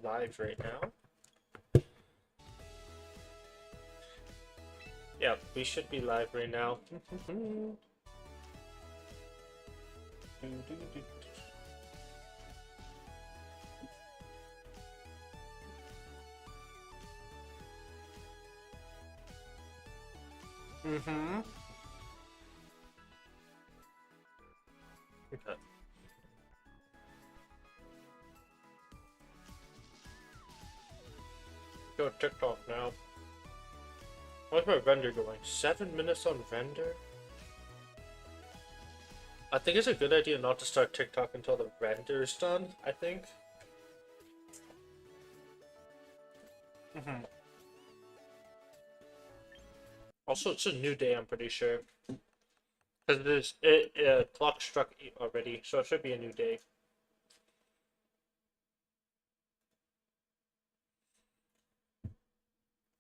live right now. Yeah, we should be live right now. Mm-hmm. Okay. Go TikTok now. What's my render going? 7 minutes on render? I think it's a good idea not to start TikTok until the render is done, I think. Also, it's a new day, I'm pretty sure. Because clock struck already, so it should be a new day.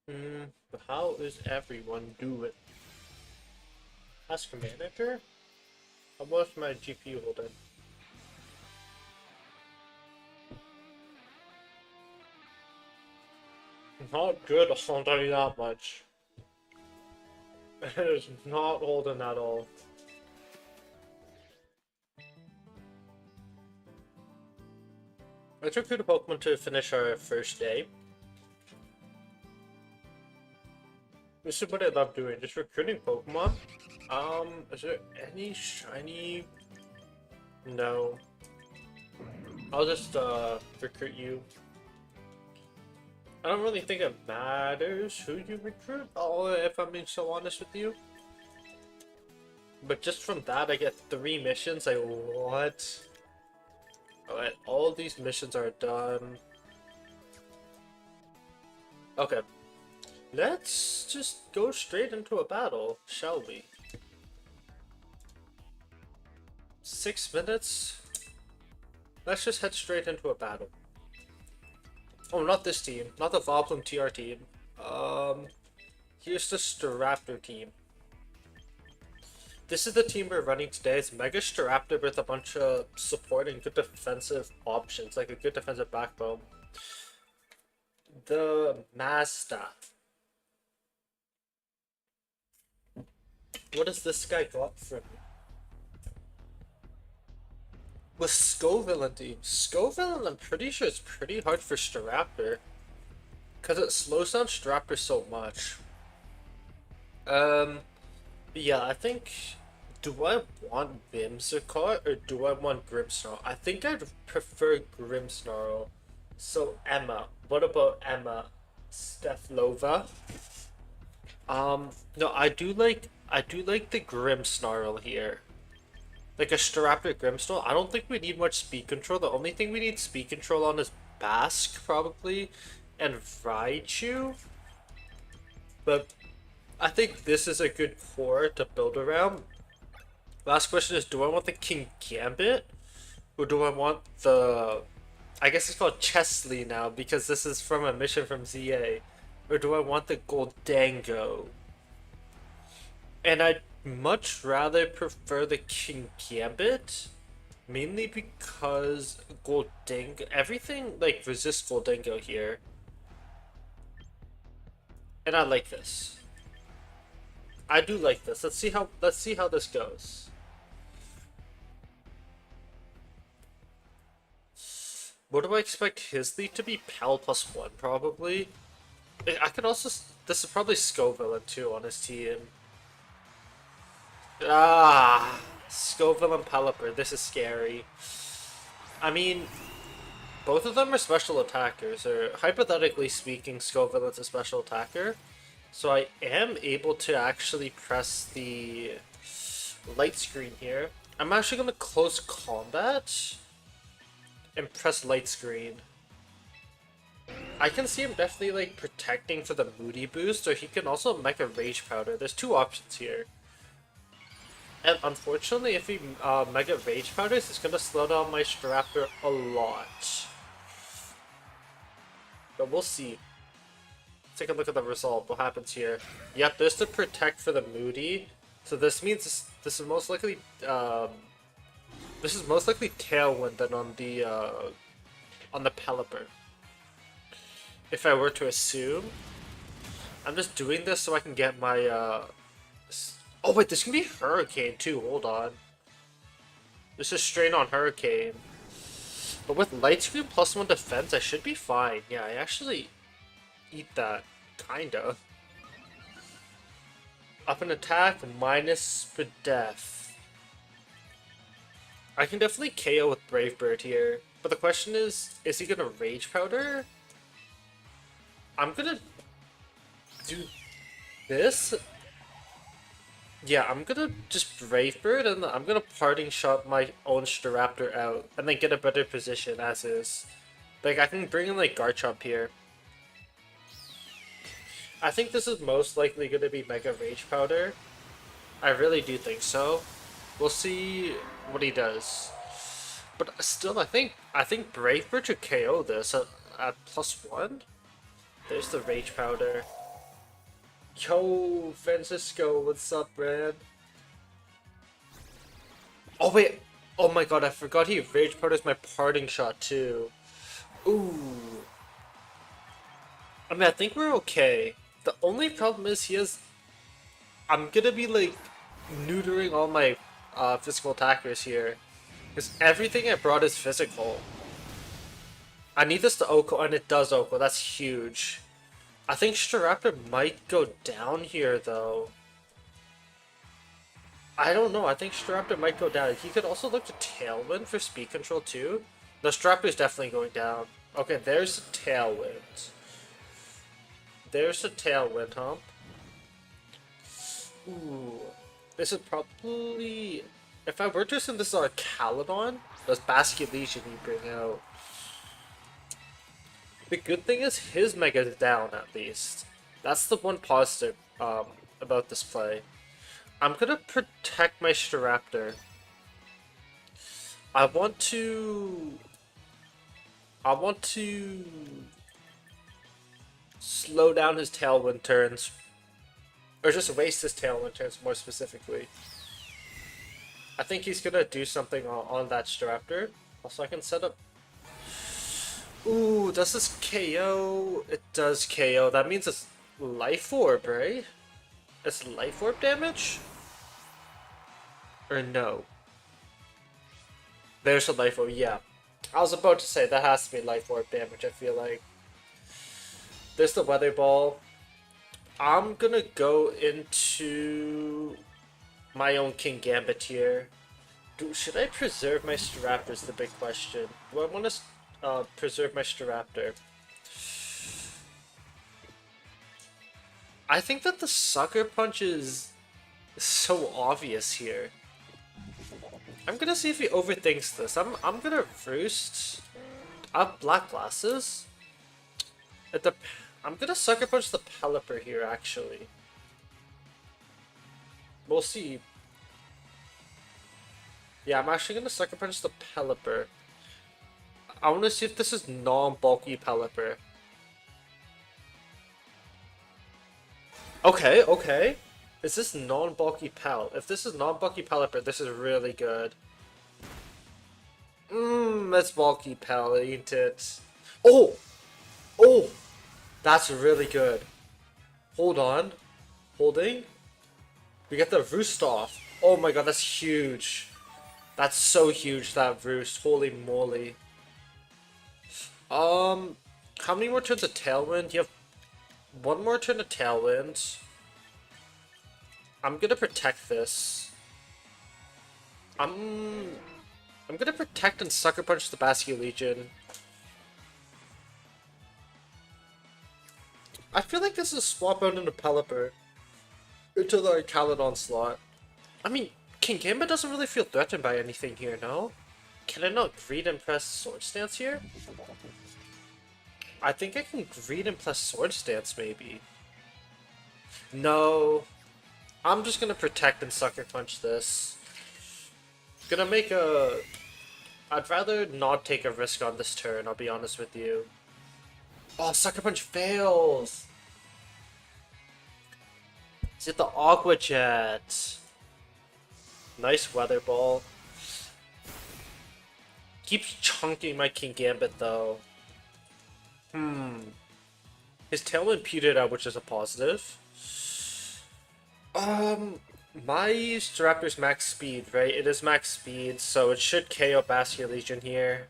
But how is everyone doing? Ask a manager? How was my GPU holding? Not good, I'll tell you that much. It is not holding at all. Let's recruit a Pokemon to finish our first day. This is what I love doing, just recruiting Pokemon. Is there any shiny? No. I'll just recruit you. I don't really think it matters who you recruit, if I'm being so honest with you. But just from that, I get 3 missions. Like, what? Alright, all these missions are done. Okay. Let's just go straight into a battle, shall we? 6 minutes? Let's just head straight into a battle. Oh, not this team. Not the Voblum TR team. Here's the Staraptor team. This is the team we're running today. It's Mega Staraptor with a bunch of support and good defensive options, like a good defensive backbone. The Mazda. What does this guy got from me? With Scoville team. Scoville, I'm pretty sure it's pretty hard for Staraptor. Because it slows down Staraptor so much. Yeah, I think... Do I want Whimsicott or do I want Grimmsnarl? I think I'd prefer Grimmsnarl. So Emma. What about Emma? Steflova? No, I do like the Grimmsnarl here. Like a Staraptor Grimmsnarl. I don't think we need much speed control. The only thing we need speed control on is Basque, probably, and Raichu. But I think this is a good core to build around. Last question is, do I want the King Gambit? Or do I want the... I guess it's called Chesley now, because this is from a mission from ZA. Or do I want the Goldango? And I'd much rather prefer the King Gambit. Mainly because Goldango... Everything, like, resists Goldango here. And I like this. I do like this. Let's see how this goes. What do I expect his lead to be? Pal +1, probably. I could also... This is probably Scoville too on his team. Ah! Scoville and Pelipper. This is scary. I mean... Both of them are special attackers, or hypothetically speaking, Scoville is a special attacker. So I am able to actually press the light screen here. I'm actually going to close combat and press light screen. I can see him definitely like protecting for the Moody boost, or he can also Mega Rage Powder. There's 2 options here. And unfortunately, if he Mega Rage Powders, it's going to slow down my Staraptor a lot. But we'll see. Take a look at the result. What happens here? Yep, there's the protect for the Moody. So this means this is most likely Tailwind than on the Pelipper. if I were to assume. I'm just doing this so I can get my, Oh wait, this can be Hurricane too, hold on. This is strain on Hurricane. But with Light Screen +1 defense, I should be fine. Yeah, I actually eat that. Kinda. Up an attack, minus Spadef. I can definitely KO with Brave Bird here. But the question is he gonna Rage Powder? I'm gonna do this. Yeah, I'm gonna just Brave Bird and I'm gonna Parting Shot my own Staraptor out and then get a better position as is. Like, I can bring in like Garchomp here. I think this is most likely gonna be Mega Rage Powder. I really do think so. We'll see what he does. But still, I think Brave Bird should KO this at +1. There's the Rage Powder. Yo, Francisco, what's up, man? Oh wait, oh my god, I forgot he Rage Powders my Parting Shot too. Ooh. I mean, I think we're okay. The only problem is I'm gonna be like neutering all my physical attackers here. Because everything I brought is physical. I need this to Oko, and it does Oko. That's huge. I think Staraptor might go down here, though. I don't know. I think Staraptor might go down. He could also look to Tailwind for speed control, too. No, Staraptor's definitely going down. Okay, there's the Tailwind. There's the Tailwind, huh? Ooh. This is probably... If I were to assume this is our Calydon, does Basculegion you bring out? The good thing is his Mega's down, at least. That's the one positive about this play. I'm gonna protect my Staraptor. I want to slow down his Tailwind turns. Or just waste his Tailwind turns, more specifically. I think he's gonna do something on that Staraptor. Also, I can set up... Ooh, does this KO? It does KO. That means it's Life Orb, right? It's Life Orb damage? Or no? There's a Life Orb, yeah. I was about to say, that has to be Life Orb damage, I feel like. There's the Weather Ball. I'm gonna go into my own King Gambit here. Should I preserve my Staraptor is the big question. Do I want to preserve my Staraptor? I think that the Sucker Punch is so obvious here. I'm gonna see if he overthinks this. I'm gonna Roost. I have Black Glasses. I'm gonna Sucker Punch the Pelipper here, actually. We'll see. Yeah, I'm actually gonna Sucker Punch the Pelipper. I wanna see if this is non-bulky Pelipper. Okay, okay. Is this non-bulky Pel? If this is non-bulky Pelipper, this is really good. It's bulky Pel, ain't it? Oh! Oh! That's really good. Hold on. Holding. We get the Roost off. Oh my god, that's huge. That's so huge, that Roost. Holy moly. How many more turns of Tailwind? You have one more turn of Tailwind. I'm gonna protect this. I'm gonna protect and Sucker Punch the Basculegion. I feel like this is swap out into Pelipper. Into the Calydon slot. I mean, King Gambit doesn't really feel threatened by anything here, no? Can I not Greed and press Sword Stance here? I think I can Greed and press Sword Stance, maybe. No. I'm just gonna protect and Sucker Punch this. Gonna make a... I'd rather not take a risk on this turn, I'll be honest with you. Oh, Sucker Punch fails! Is it the Aqua Jet? Nice Weather Ball. Keeps chunking my King Gambit though. His tailwind petered out, which is a positive. Um, my Staraptor's max speed, right? It is max speed, so it should KO Bastion Legion here.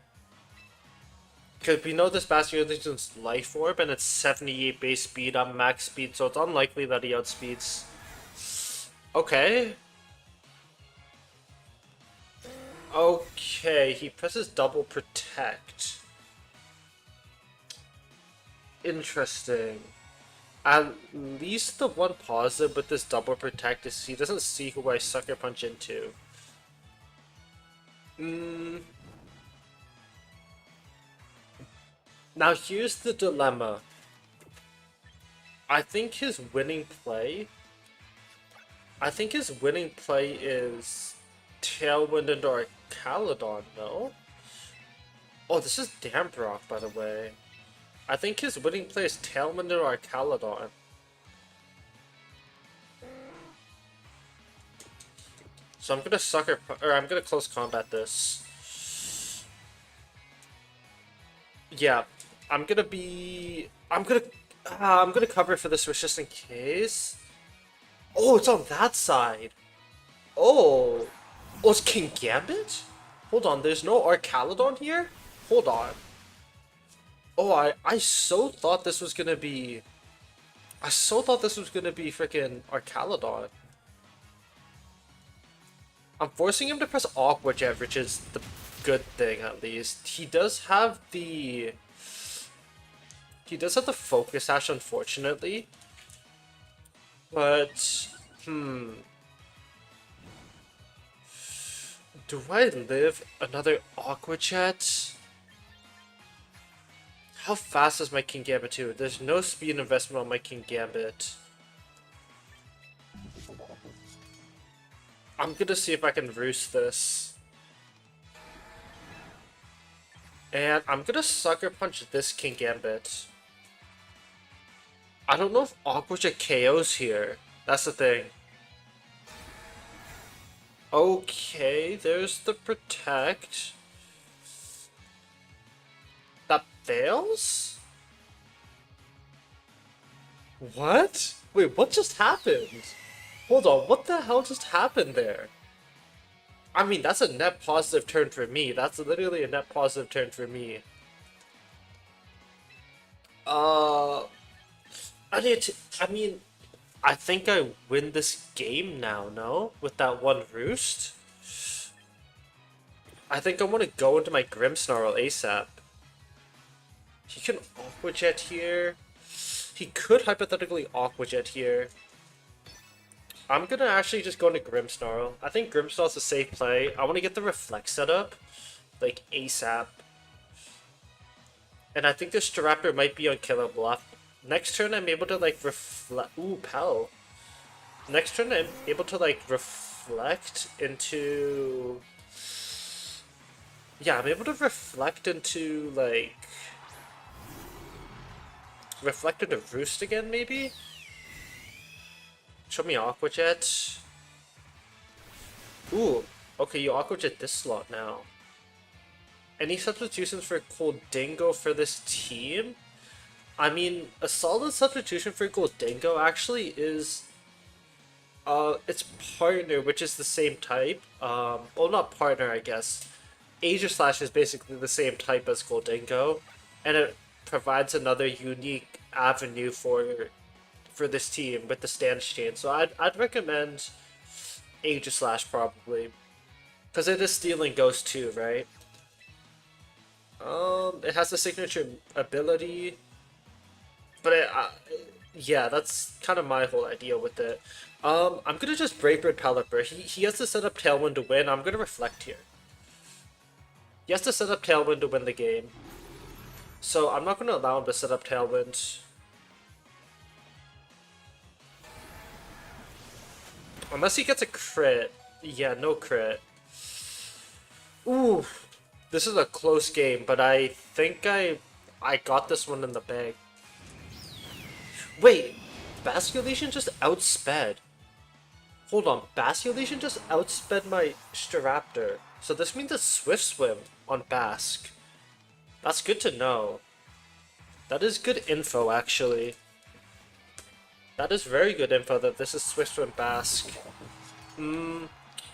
Because we know this Bastion Legion's Life Orb, and it's 78 base speed on max speed, so it's unlikely that he outspeeds. Okay. Okay, he presses double protect. Interesting. At least the one positive with this double protect is he doesn't see who I sucker punch into. Now here's the dilemma. I think his winning play is Tailwind into Arcaladon, no? Oh, this is Dambrock, by the way. I think his winning play is Tailwind into Arcaladon. So I'm gonna close combat this. Yeah, I'm gonna cover for this wish just in case. Oh, it's on that side. Oh, it's King Gambit? Hold on, there's no Arcaladon here? Hold on. Oh, I so thought this was gonna be... I so thought this was gonna be freaking Arcaladon. I'm forcing him to press Aqua Jet, which is the good thing at least. He does have the Focus Ash, unfortunately. But do I live another Aqua Jet? How fast is my King Gambit too? There's no speed investment on my King Gambit. I'm gonna see if I can roost this. And I'm gonna Sucker Punch this King Gambit. I don't know if Aqua Jet KOs here. That's the thing. Okay, there's the Protect. That fails? What? Wait, what just happened? Hold on, what the hell just happened there? I mean, that's a net positive turn for me. That's literally a net positive turn for me. I mean, I think I win this game now, no? With that one roost? I think I want to go into my Grimmsnarl ASAP. He can Aqua Jet here. He could hypothetically Aqua Jet here. I'm gonna actually just go into Grimmsnarl. I think Grimmsnarl's a safe play. I want to get the Reflect set up, like ASAP. And I think this Staraptor might be unkillable. Next turn I'm able to like reflect. Ooh, Pell. Next turn I'm able to like reflect into. Yeah, I'm able to reflect into like. Reflect into Roost again, maybe? Show me Aqua Jet. Ooh, okay, you Aqua Jet this slot now. Any substitutions for Goldingo for this team? I mean, a solid substitution for Goldingo actually is its partner, which is the same type. Well, not partner, I guess. Aegislash is basically the same type as Goldingo, and it provides another unique avenue for this team with the stance chain. So I'd recommend Aegislash probably, because it is stealing Ghost too, right? It has the signature ability, but yeah, that's kind of my whole idea with it. I'm gonna just Brave Bird Pelipper. He has to set up Tailwind to win. I'm gonna Reflect here. He has to set up Tailwind to win the game, so I'm not gonna allow him to set up Tailwind. Unless he gets a crit. Yeah, no crit. Ooh, this is a close game, but I think I got this one in the bag. Wait, Basculation just outsped. Hold on, Basculation just outsped my Staraptor. So this means a Swift Swim on Basque. That's good to know. That is good info, actually. That is very good info that this is Swiftwind Basque.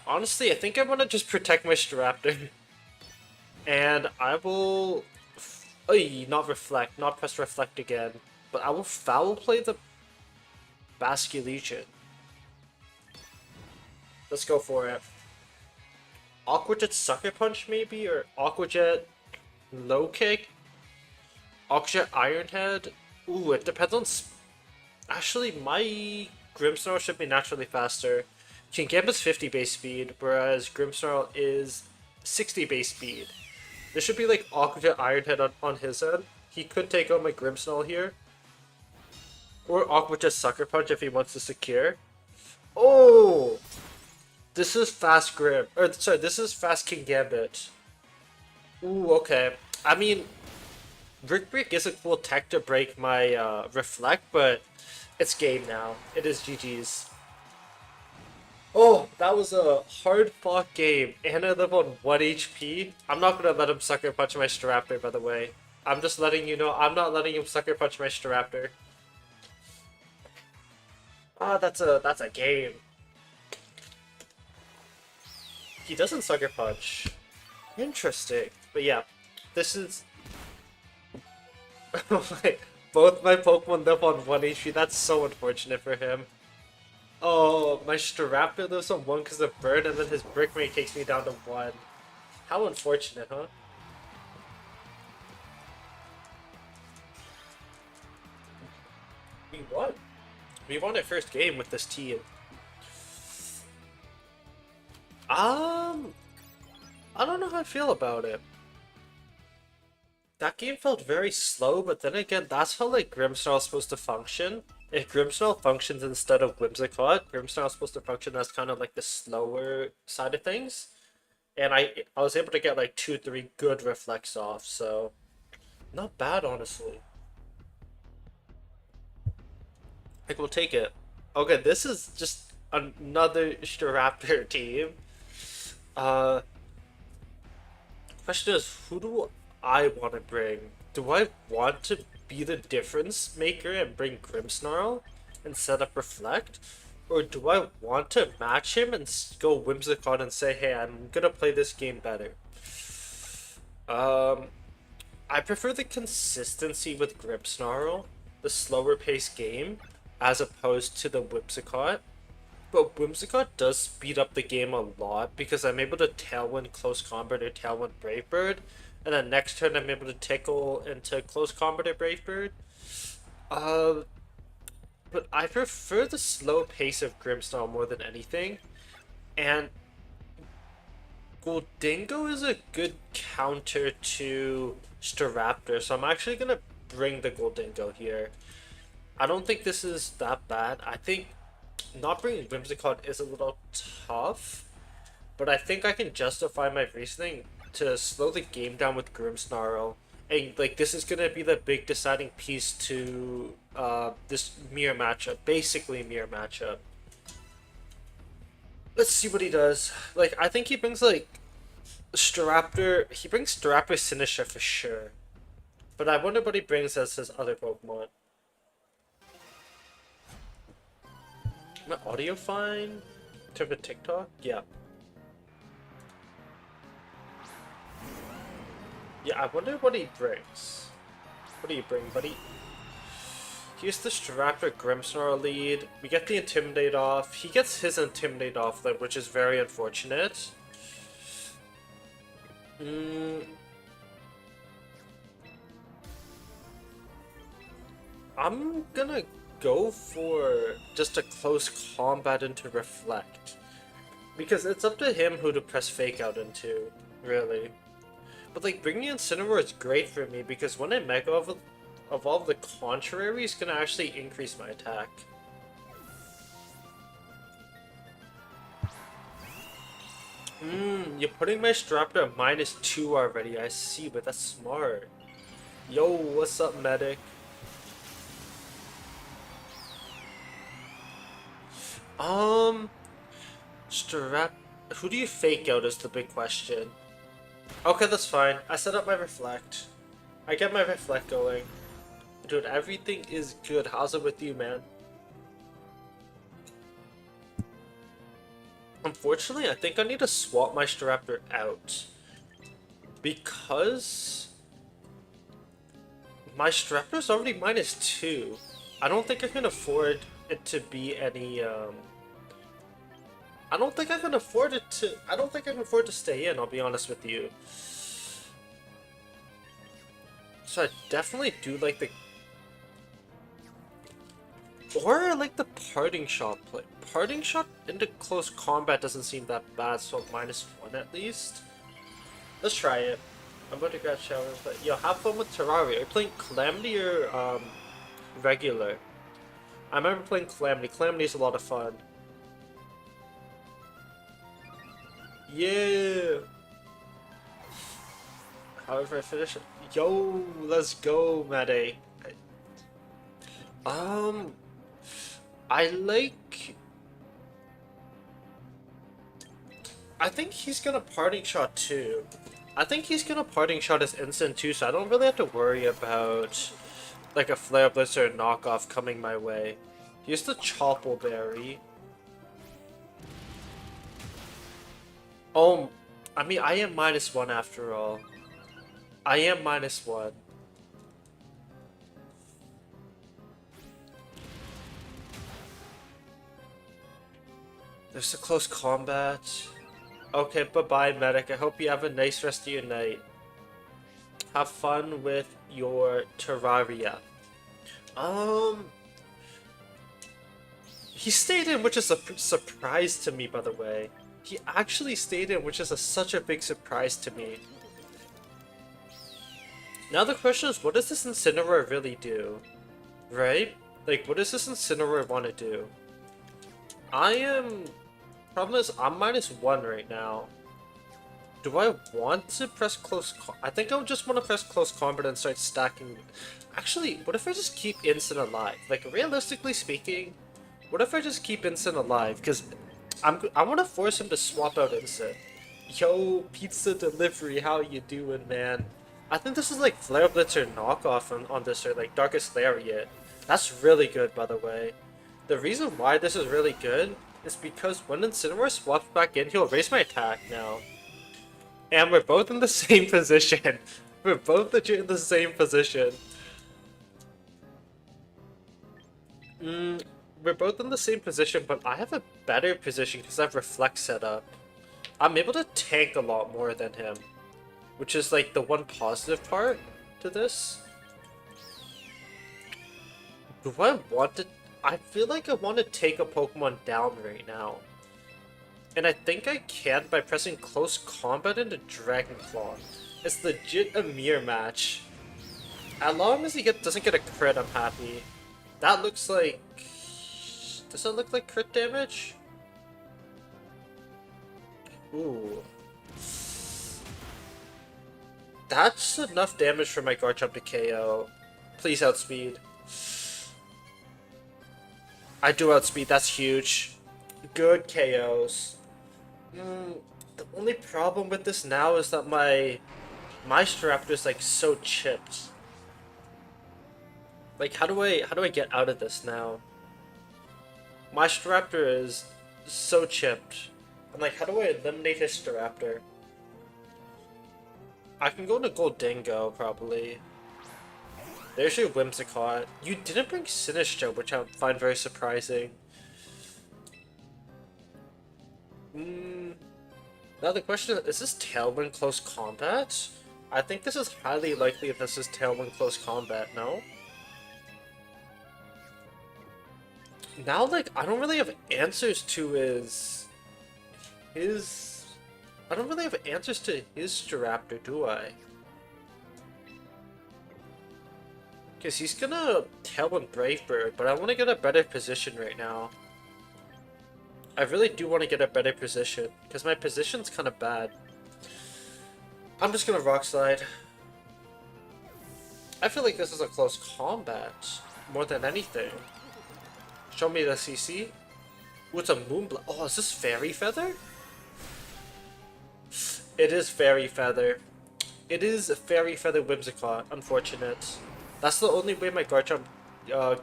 Honestly, I think I want to just protect my Staraptor. And I will... not reflect, not press reflect again. But I will foul play the Basque Legion. Let's go for it. Aqua Jet Sucker Punch, maybe? Or Aqua Jet Low Kick? Aqua Jet Iron Head? Ooh, it depends on... Actually, my Grimmsnarl should be naturally faster. Kingambit's 50 base speed, whereas Grimmsnarl is 60 base speed. This should be like Aqua Jet Iron Head on his end. He could take out my Grimmsnarl here. Or Aqua Jet Sucker Punch if he wants to secure. Oh! This is fast Grim. Or, sorry, this is fast Kingambit. Ooh, okay. I mean, Brick Break is a cool tech to break my Reflect, but it's game now. It is GG's. Oh, that was a hard-fought game, and I live on 1 HP. I'm not gonna let him Sucker Punch my Staraptor, by the way. I'm just letting you know, I'm not letting him Sucker Punch my Staraptor. Ah, that's a game. He doesn't Sucker Punch. Interesting. But yeah, this is... Both my Pokemon live on 1 HP. That's so unfortunate for him. Oh, my Staraptor lives on 1 because of Bird, and then his Brickmate takes me down to 1. How unfortunate, huh? We won. We won our first game with this team. I don't know how I feel about it. That game felt very slow, but then again, that's how like Grimmsnarl is supposed to function. If Grimmsnarl functions instead of Whimsicott, Grimmsnarl is supposed to function as kind of like the slower side of things. And I was able to get like 2-3 good reflects off, so not bad honestly. Like we'll take it. Okay, this is just another Staraptor team. Uh Question is, who do I want to bring? Do I want to be the difference maker and bring Grimmsnarl and set up Reflect? Or do I want to match him and go Whimsicott and say, hey, I'm gonna play this game better? I prefer the consistency with Grimmsnarl, the slower paced game, as opposed to the Whimsicott. But Whimsicott does speed up the game a lot because I'm able to Tailwind Close Combat or Tailwind Brave Bird, and then next turn I'm able to Tickle into Close Combat or Brave Bird. But I prefer the slow pace of Grimmsnarl more than anything, and Goldingo is a good counter to Staraptor, so I'm actually gonna bring the Goldingo here. I don't think this is that bad. I think not bringing Whimsicott is a little tough, but I think I can justify my reasoning to slow the game down with Grimmsnarl. And like this is gonna be the big deciding piece to this mirror matchup, basically mirror matchup. Let's see what he does. Like I think he brings like Staraptor. He brings Staraptor Sinistra for sure, but I wonder what he brings as his other Pokemon. My audio fine? In terms of TikTok? Yeah. Yeah, I wonder what he brings. What do you bring, buddy? Here's the Staraptor Grimmsnarl lead. We get the Intimidate off. He gets his Intimidate off, though, which is very unfortunate. I'm gonna go for just a close combat into Reflect. Because it's up to him who to press Fake Out into, really. But like, bringing Incineroar is great for me because when I Mega Evolve the Contrary is gonna actually increase my attack. You're putting my Staraptor at -2 already, I see, but that's smart. Yo, what's up, medic? Who do you fake out is the big question. Okay, that's fine. I set up my Reflect. I get my Reflect going. Dude, everything is good. How's it with you, man? Unfortunately, I think I need to swap my Staraptor out. Because my Staraptor's already -2. I don't think I can afford it to be any, I don't think I can afford it to, I don't think I can afford to stay in, I'll be honest with you. So I definitely do like the, or I like the parting shot play. Parting shot into close combat doesn't seem that bad, so -1 at least. Let's try it. I'm going to grab showers, but yo, have fun with Terraria. Are you playing Calamity or regular? I remember playing Calamity. Calamity is a lot of fun. Yeah. However, I finish it. Yo, let's go, Mate. Um, I like. I think he's gonna parting shot too. I think he's gonna parting shot his instant too, so I don't really have to worry about like a Flare Blitz or a knockoff coming my way. Here's the Choppleberry. Oh, I mean, I am -1 after all. I am -1. There's a close combat. Okay, bye-bye, medic. I hope you have a nice rest of your night. Have fun with your Terraria. He stayed in, which is a surprise to me, by the way. He actually stayed in, which is such a big surprise to me. Now the question is, what does this Incineroar really do? Right? Like, what does this Incineroar want to do? Problem is, I'm -1 right now. Do I want to press close I think I would just want to press close combat and start stacking. Actually, what if I just keep Instant alive? Like, realistically speaking, what if I just keep Instant alive? Because I want to force him to swap out Instant. Yo, pizza delivery, how you doing, man? I think this is like Flare Blitz or knockoff on this, or like Darkest Lariat. That's really good, by the way. The reason why this is really good is because when Incineroar swaps back in, he'll raise my attack now. And we're both in the same position. We're both legit in the same position. We're both in the same position, but I have a better position because I have Reflect set up. I'm able to tank a lot more than him, which is like the one positive part to this. Do I want to... I feel like I want to take a Pokemon down right now. And I think I can by pressing close combat into Dragon Claw. It's legit a mirror match. As long as he doesn't get a crit, I'm happy. That looks like... Does that look like crit damage? Ooh. That's enough damage for my Garchomp to KO. Please outspeed. I do outspeed, that's huge. Good KOs. The only problem with this now is that my Staraptor is like so chipped. Like, how do I get out of this now? My Staraptor is so chipped. I'm like, how do I eliminate his Staraptor? I can go into Goldingo, probably. There's your Whimsicott. You didn't bring Sinistcha, which I find very surprising. Now the question is this Tailwind close combat? I think this is highly likely if this is Tailwind close combat, no? Now, like, I don't really have answers to his... I don't really have answers to his Staraptor, do I? Because he's gonna Tailwind Brave Bird, but I want to get a better position right now. I really do want to get a better position, because my position's kind of bad. I'm just gonna Rock Slide. I feel like this is a close combat, more than anything. Show me the CC. Ooh, it's a Moonblast. Oh, is this Fairy Feather? It is Fairy Feather. It is Fairy Feather Whimsicott. Unfortunate. That's the only way my Garchomp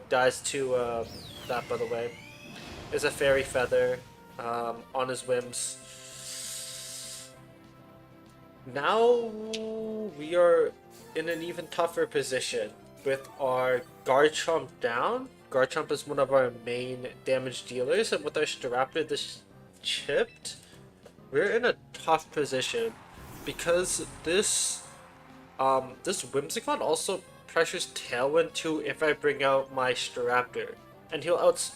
dies to that, by the way. Is a Fairy Feather on his whims. Now we are in an even tougher position with our Garchomp down. Garchomp is one of our main damage dealers, and with our Staraptor this chipped, we're in a tough position because this Whimsicott also pressures Tailwind too if I bring out my Staraptor, and his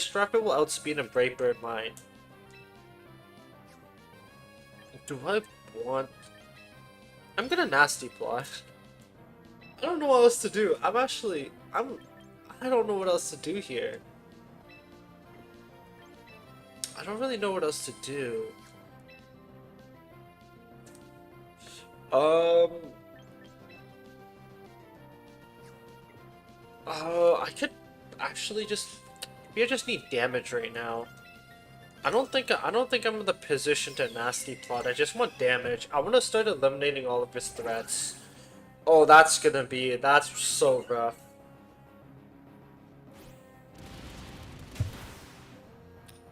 Staraptor will outspeed and Brave Bird mine. Do I want? I'm gonna Nasty Plot. I don't know what else to do. I don't know what else to do here. I don't really know what else to do. I could actually maybe I just need damage right now. I don't think I'm in the position to Nasty Plot. I just want damage. I want to start eliminating all of his threats. Oh, that's so rough.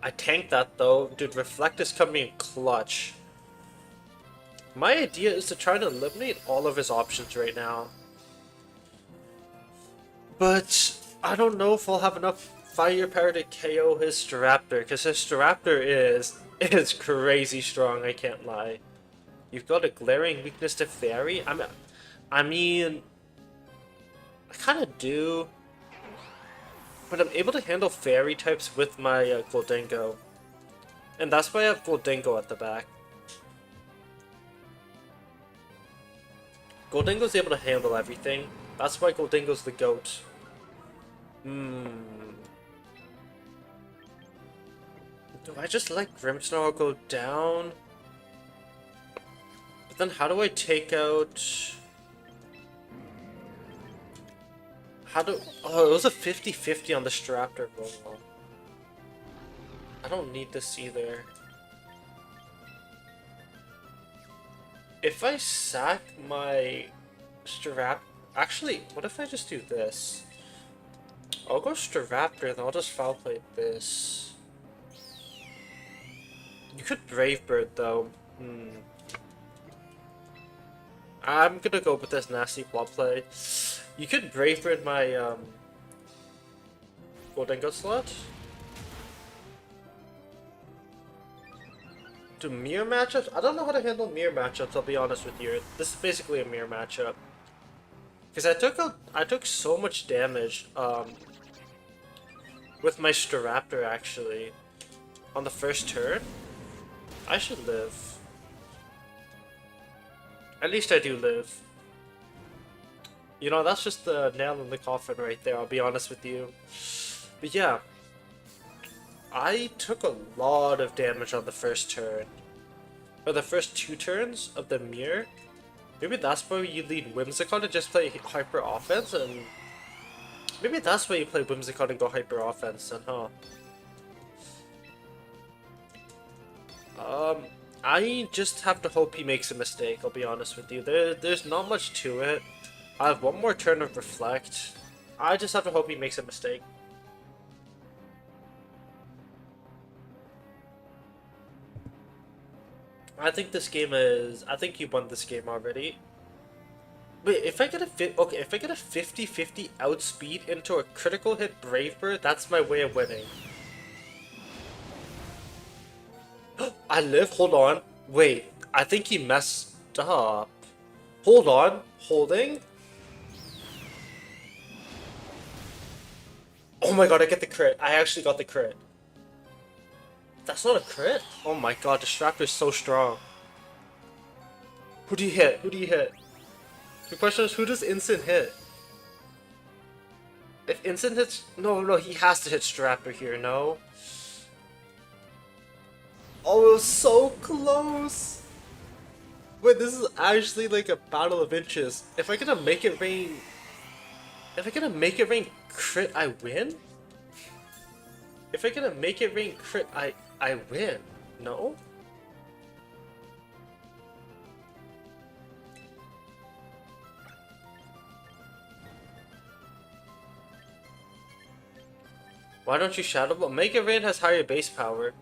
I tanked that though. Dude, Reflect is coming in clutch. My idea is to try to eliminate all of his options right now. But I don't know if I'll have enough firepower to KO his Staraptor, because his Staraptor is crazy strong, I can't lie. You've got a glaring weakness to Fairy? I mean, I kind of do. But I'm able to handle Fairy types with my Gholdengo. And that's why I have Gholdengo at the back. Gholdengo's able to handle everything. That's why Gholdengo's the GOAT. Do I just let Grimmsnarl go down? But then how do I take out... Oh, it was a 50-50 on the Staraptor roll. I don't need this either. If I sack my Staraptor... Actually, what if I just do this? I'll go Staraptor, then I'll just foul play this. You could Brave Bird though. I'm gonna go with this Nasty Plot play. You could Brave Bird my Gholdengo slot. Do mirror matchups? I don't know how to handle mirror matchups, I'll be honest with you. This is basically a mirror matchup. Because I took so much damage with my Staraptor actually on the first turn. I should live. At least I do live. You know, that's just the nail in the coffin right there, I'll be honest with you. But yeah, I took a lot of damage on the first turn. Or the first 2 turns of the mirror. Maybe that's why you lead Whimsicott to just play Hyper Offense, and maybe that's why you play Whimsicott and go Hyper Offense then, huh? I just have to hope he makes a mistake, I'll be honest with you. There's not much to it. I have one more turn of Reflect. I just have to hope he makes a mistake. I think you won this game already. Wait, if I get a 50-50 outspeed into a critical hit Brave Bird, that's my way of winning. I live? Hold on. Wait, I think he messed up. Hold on. Holding? Oh my god, I get the crit. I actually got the crit. That's not a crit? Oh my god, the Staraptor is so strong. Who do you hit? Who do you hit? The question is, who does Instant hit? If Instant hits... No, he has to hit Staraptor here, no? Oh, it was so close! Wait, this is actually like a battle of inches. If I get a Make It Rain... If I get a Make It Rain crit, I win? If I get a Make It Rain crit, I win. No? Why don't you Shadow Ball? Mega Rain has higher base power.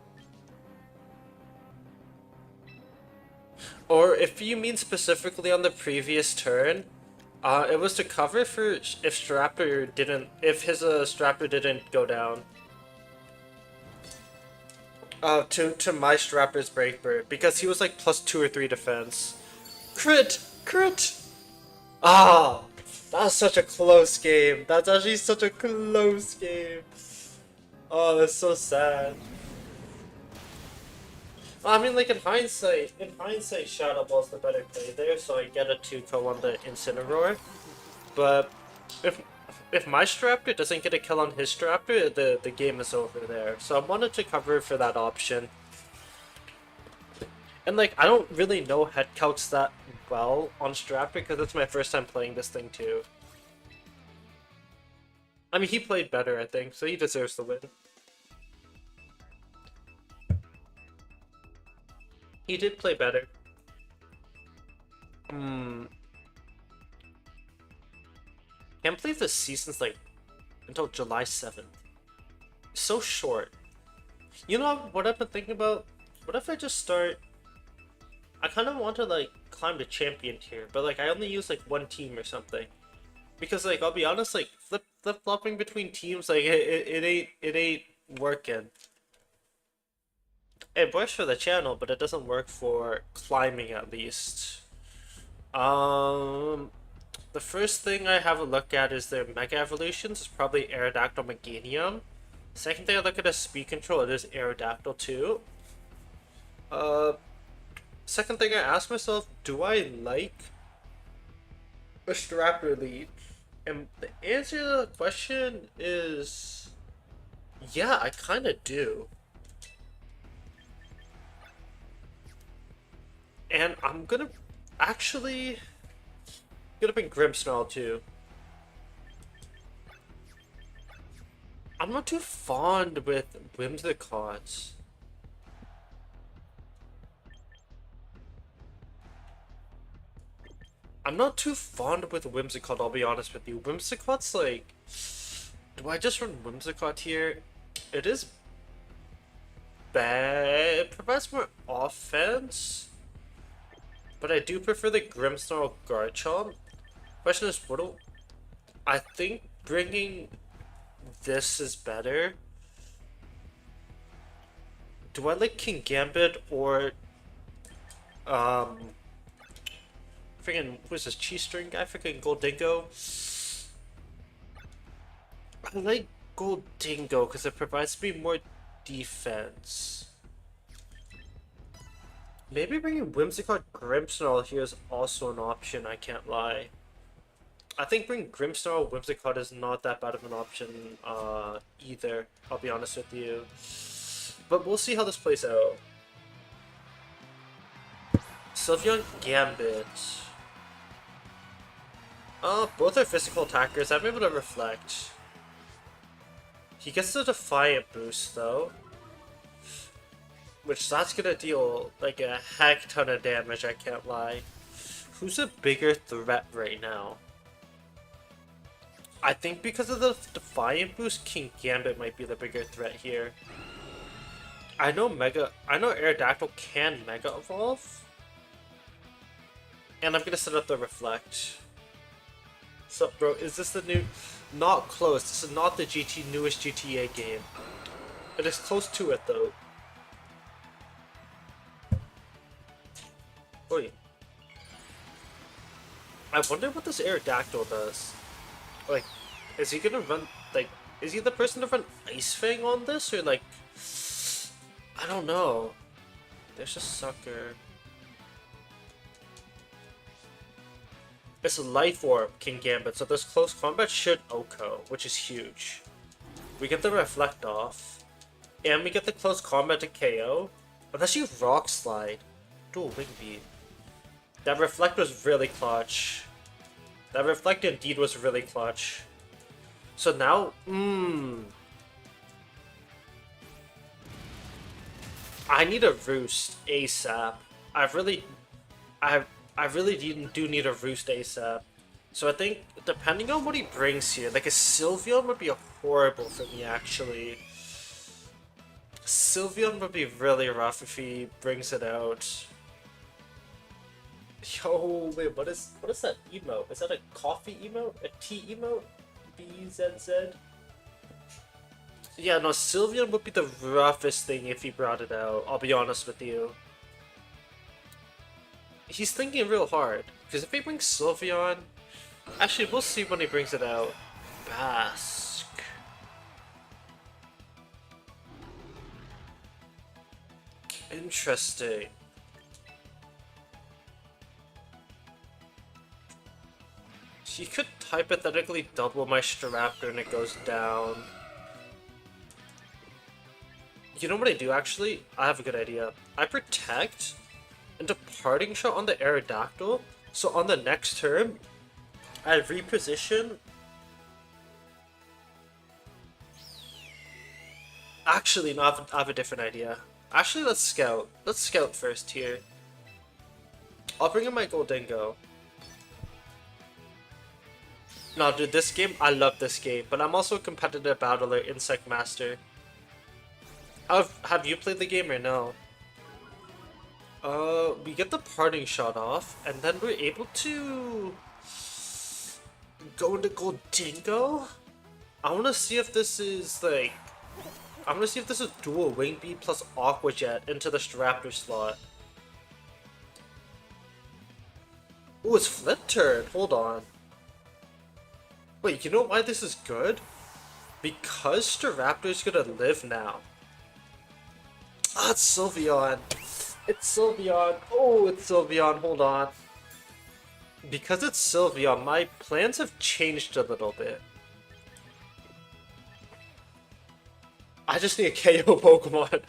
Or if you mean specifically on the previous turn, it was to cover for if Staraptor didn't, if his Staraptor didn't go down. To my Staraptor's Breakbird, because he was like plus 2 or 3 defense. Crit! Crit! Ah! That was such a close game. That's actually such a close game. Oh, that's so sad. Well, I mean, like in hindsight, Shadow Ball's the better play there, so I get a 2-kill on the Incineroar. But if my Staraptor doesn't get a kill on his Staraptor, the game is over there. So I wanted to cover for that option. And like, I don't really know head counts that well on Staraptor because it's my first time playing this thing too. I mean, he played better, I think, so he deserves the win. He did play better. Can't believe the season's like until July 7th. So short. You know what I've been thinking about? What if I just start... I kind of want to like climb the champion tier, but like I only use like one team or something. Because like I'll be honest, like flip-flopping between teams, like it ain't working. It works for the channel, but it doesn't work for climbing at least. The first thing I have a look at is their Mega Evolutions. It's probably Aerodactyl Meganium. Second thing I look at is Speed Control. It is Aerodactyl too. Second thing I ask myself, do I like a Staraptor lead? And the answer to the question is... yeah, I kind of do. And I'm gonna... actually... gonna bring Grimmsnarl too. I'm not too fond with Whimsicots. I'm not too fond with Whimsicott, I'll be honest with you. Whimsicot's like... do I just run Whimsicott here? It is bad. It provides more offense. But I do prefer the Grimmsnarl Garchomp. Question is, what do... I think bringing this is better. Do I like King Gambit or... freaking, who is this, Cheese String guy? Freaking Goldingo? I like Goldingo because it provides me more defense. Maybe bringing Whimsicott Grimmsnarl here is also an option, I can't lie. I think bringing Grimmsnarl Whimsicott is not that bad of an option either, I'll be honest with you. But we'll see how this plays out. Sylveon Gambit. Both are physical attackers. I'm able to reflect. He gets the Defiant boost though. Which that's gonna deal like a heck ton of damage, I can't lie. Who's a bigger threat right now? I think because of the Defiant boost, King Gambit might be the bigger threat here. I know Aerodactyl can Mega Evolve. And I'm gonna set up the Reflect. Sup bro, is this the new... not close, this is not the newest GTA game. It is close to it though. Wait. I wonder what this Aerodactyl does. Like, is he gonna run, like, is he the person to run Ice Fang on this, or like... I don't know. There's a sucker. It's a Life Orb, King Gambit, so this close combat should OHKO, which is huge. We get the Reflect off, and we get the close combat to KO. Unless you Rock Slide. Dual Wing Beat. That Reflect was really clutch. That Reflect indeed was really clutch. So now, I need a Roost ASAP. I really do need a Roost ASAP. So I think depending on what he brings here, like a Sylveon would be horrible for me actually. Sylveon would be really rough if he brings it out. Yo, wait, what is that emote? Is that a coffee emote? A tea emote? BZZ? Yeah, no, Sylveon would be the roughest thing if he brought it out, I'll be honest with you. He's thinking real hard, because if he brings Sylveon... Actually, we'll see when he brings it out. Bask. Interesting. He could hypothetically double my Staraptor and it goes down. You know what I do actually? I have a good idea. I protect into Parting Shot on the Aerodactyl, so on the next turn, I reposition. Actually, no, I have a different idea. Actually, let's scout. Let's scout first here. I'll bring in my Goldingo. No, dude, this game, I love this game, but I'm also a competitive battler, Insect Master. Have you played the game or no? We get the Parting Shot off, and then we're able to go into Goldingo? I want to see if this is, like... I want to see if this is dual Wing Beat plus Aqua Jet into the Staraptor slot. Ooh, it's Flip Turn. Hold on. Wait, you know why this is good? Because Staraptor's gonna live now. Ah, it's Sylveon. It's Sylveon. Oh, it's Sylveon. Hold on. Because it's Sylveon, my plans have changed a little bit. I just need a KO Pokemon.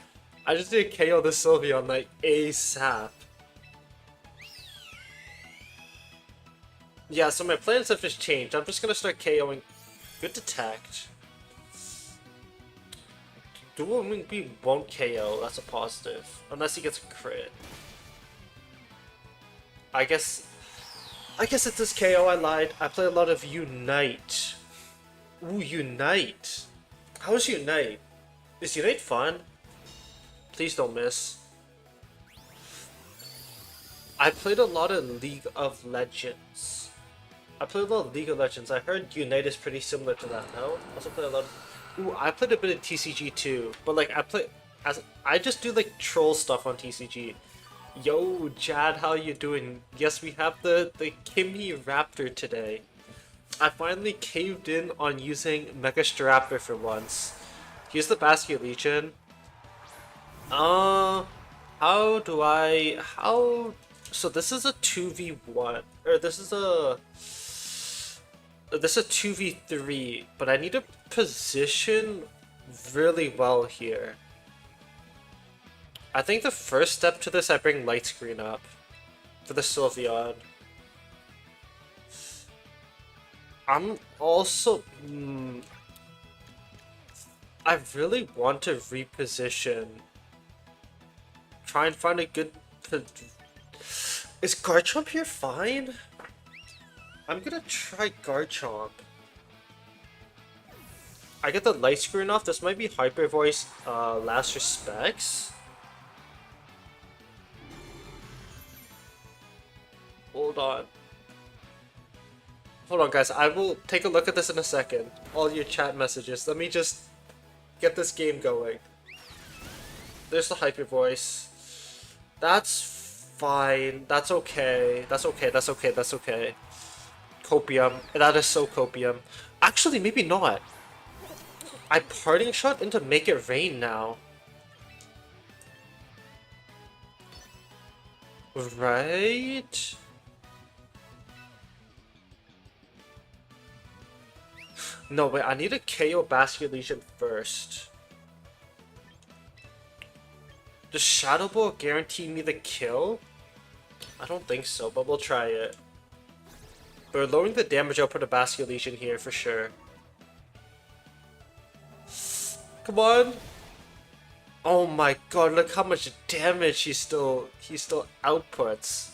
I just need to KO the Sylveon like ASAP. Yeah, so my plans have just changed. I'm just gonna start KOing. Good Detect. Dual Wing Beat won't KO, that's a positive. Unless he gets a crit. I guess it does KO, I lied. I play a lot of Unite. Ooh, Unite. How is Unite? Is Unite fun? Please don't miss. I played a lot of League of Legends. I heard Unite is pretty similar to that, no? I also played a lot of... Ooh, I played a bit of TCG too, but like I just do like troll stuff on TCG. Yo, Jad, how you doing? Yes, we have the Kimmy Raptor today. I finally caved in on using Mega Staraptor for once. Here's the Basket Legion. How do I... So this is a 2v1, or this is a 2v3, but I need to position really well here. I think the first step to this, I bring Light Screen up for the Sylveon. I'm also... I really want to reposition. Try and find a good... Is Garchomp here fine? I'm gonna try Garchomp. I get the Light Screen off. This might be Hyper Voice Last Respects. Hold on. Hold on, guys. I will take a look at this in a second. All your chat messages. Let me just get this game going. There's the Hyper Voice. That's fine. That's okay. That's okay. That's okay. That's okay. Copium. That is so Copium. Actually, maybe not. I Parting Shot into Make It Rain now. Right? No, wait, I need to KO Basket Legion first. Does Shadow Ball guarantee me the kill? I don't think so, but we'll try it. We're lowering the damage output of Basket Legion here for sure. Come on! Oh my god, look how much damage he still outputs.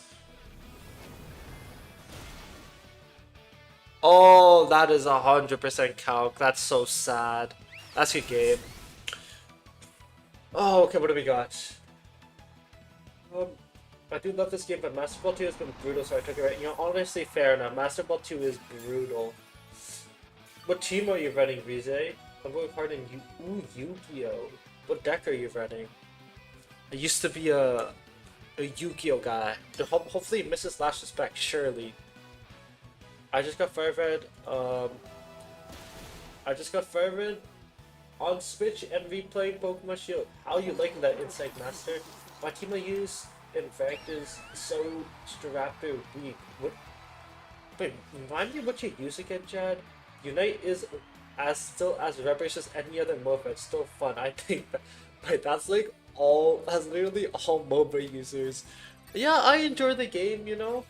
Oh, that is 100% calc. That's so sad. That's a good game. Oh, okay, what do we got? Um, I do love this game, but Master Ball 2 has been brutal, so I took it right. You know, honestly, fair enough. Master Ball 2 is brutal. What team are you running, Rize? I'm going hard in Yu-Gi-Oh! What deck are you running? I used to be a Yu-Gi-Oh guy. Hopefully Mrs. Lashes back, surely. I just got Fire Red, I just got Fire Red on Switch and replaying Pokemon Shield. How are you liking that Insect Master? My team I use in fact is so Staraptor weak. What? Wait, remind me what you use again, Chad? Unite is as still as rubbish as any other MOBA. It's still fun. I think that, wait, that's like all. That's literally all MOBA users. Yeah, I enjoy the game. You know,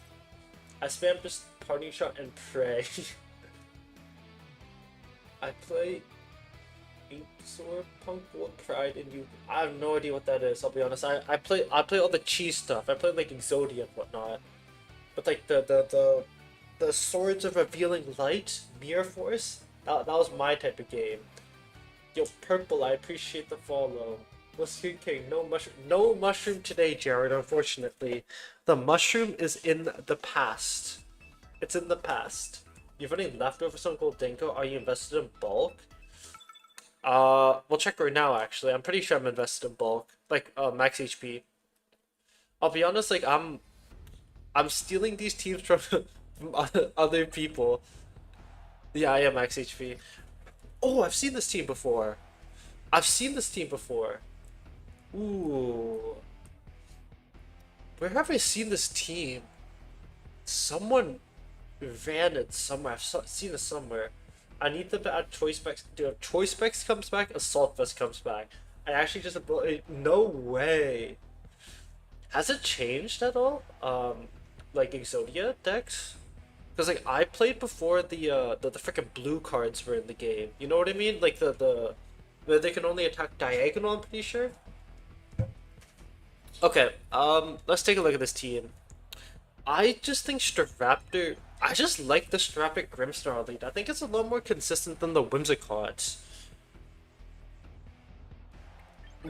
I spam just parting shot and pray. I play Inksaur, Punk, Gold, Pride, and you. I have no idea what that is. I'll be honest. I play all the cheese stuff. I play like Exodia and whatnot. But like the Swords of Revealing Light, Mirror Force. That was my type of game. Yo, Purple, I appreciate the follow. Mushroom King, no mushroom today, Jared. Unfortunately, the mushroom is in the past. It's in the past. You've running leftover some gold dingo. Are you invested in bulk? We'll check right now. Actually, I'm pretty sure I'm invested in bulk, like max HP. I'll be honest, like I'm stealing these teams from, from other people. Yeah, I am max HP. Oh, I've seen this team before. I've seen this team before. Ooh. Where have I seen this team? Someone ran it somewhere. Seen it somewhere. I need them to add choice specs. Dude, choice specs comes back, assault vest comes back. I actually just no way. Has it changed at all? Like Exodia decks? Because like I played before the freaking blue cards were in the game. You know what I mean? Like where they can only attack diagonal. I'm pretty sure. Okay. Let's take a look at this team. I just think Staraptor. I just like the Staraptor Grimmsnarl lead. I think it's a lot more consistent than the Whimsicott.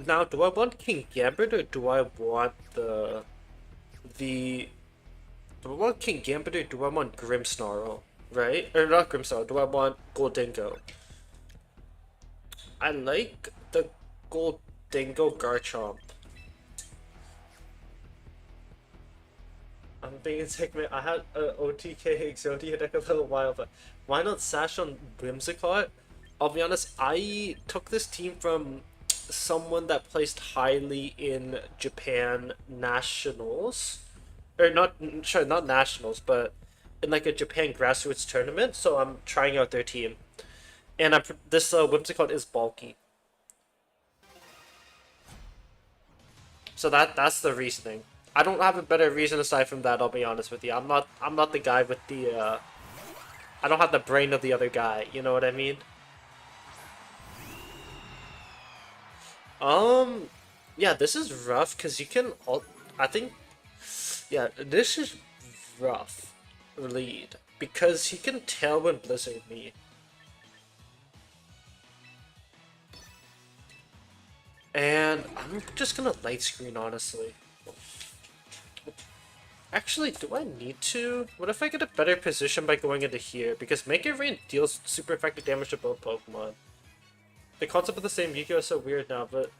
Now, do I want King Gambit or do I want the do I want King Gambit or do I want Grimmsnarl? Right? Or not Grimmsnarl, do I want Goldingo? I like the Goldingo Garchomp. I'm being segment. I had a OTK Exodia deck a little while, but why not Sash on Whimsicott? I'll be honest, I took this team from someone that placed highly in Japan Nationals. Or not, sorry, not Nationals, but in like a Japan grassroots tournament, so I'm trying out their team. And this Whimsicott is bulky. So that's the reasoning. I don't have a better reason aside from that, I'll be honest with you. I'm not the guy with the I don't have the brain of the other guy, you know what I mean? Yeah, this is rough because you can I think yeah, this is rough lead because he can Tailwind Blizzard me. And I'm just gonna light screen honestly. Actually, do I need to? What if I get a better position by going into here? Because Mega Rain deals super effective damage to both Pokemon. The concept of the same Yu-Gi-Oh! Is so weird now, but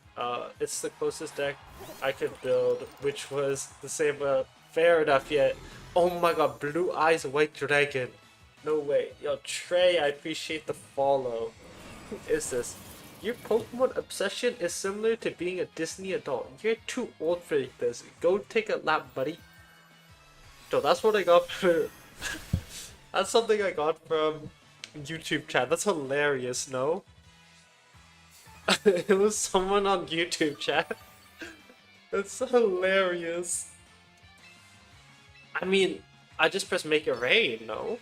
it's the closest deck I could build, which was the same, fair enough yet. Oh my god, Blue Eyes White Dragon. No way. Yo, Trey, I appreciate the follow. Who is this? Your Pokemon obsession is similar to being a Disney adult. You're too old for this. Go take a lap, buddy. So that's what I got for... That's something I got from YouTube chat. That's hilarious, no? It was someone on YouTube chat. That's hilarious. I mean, I just press make it rain, no?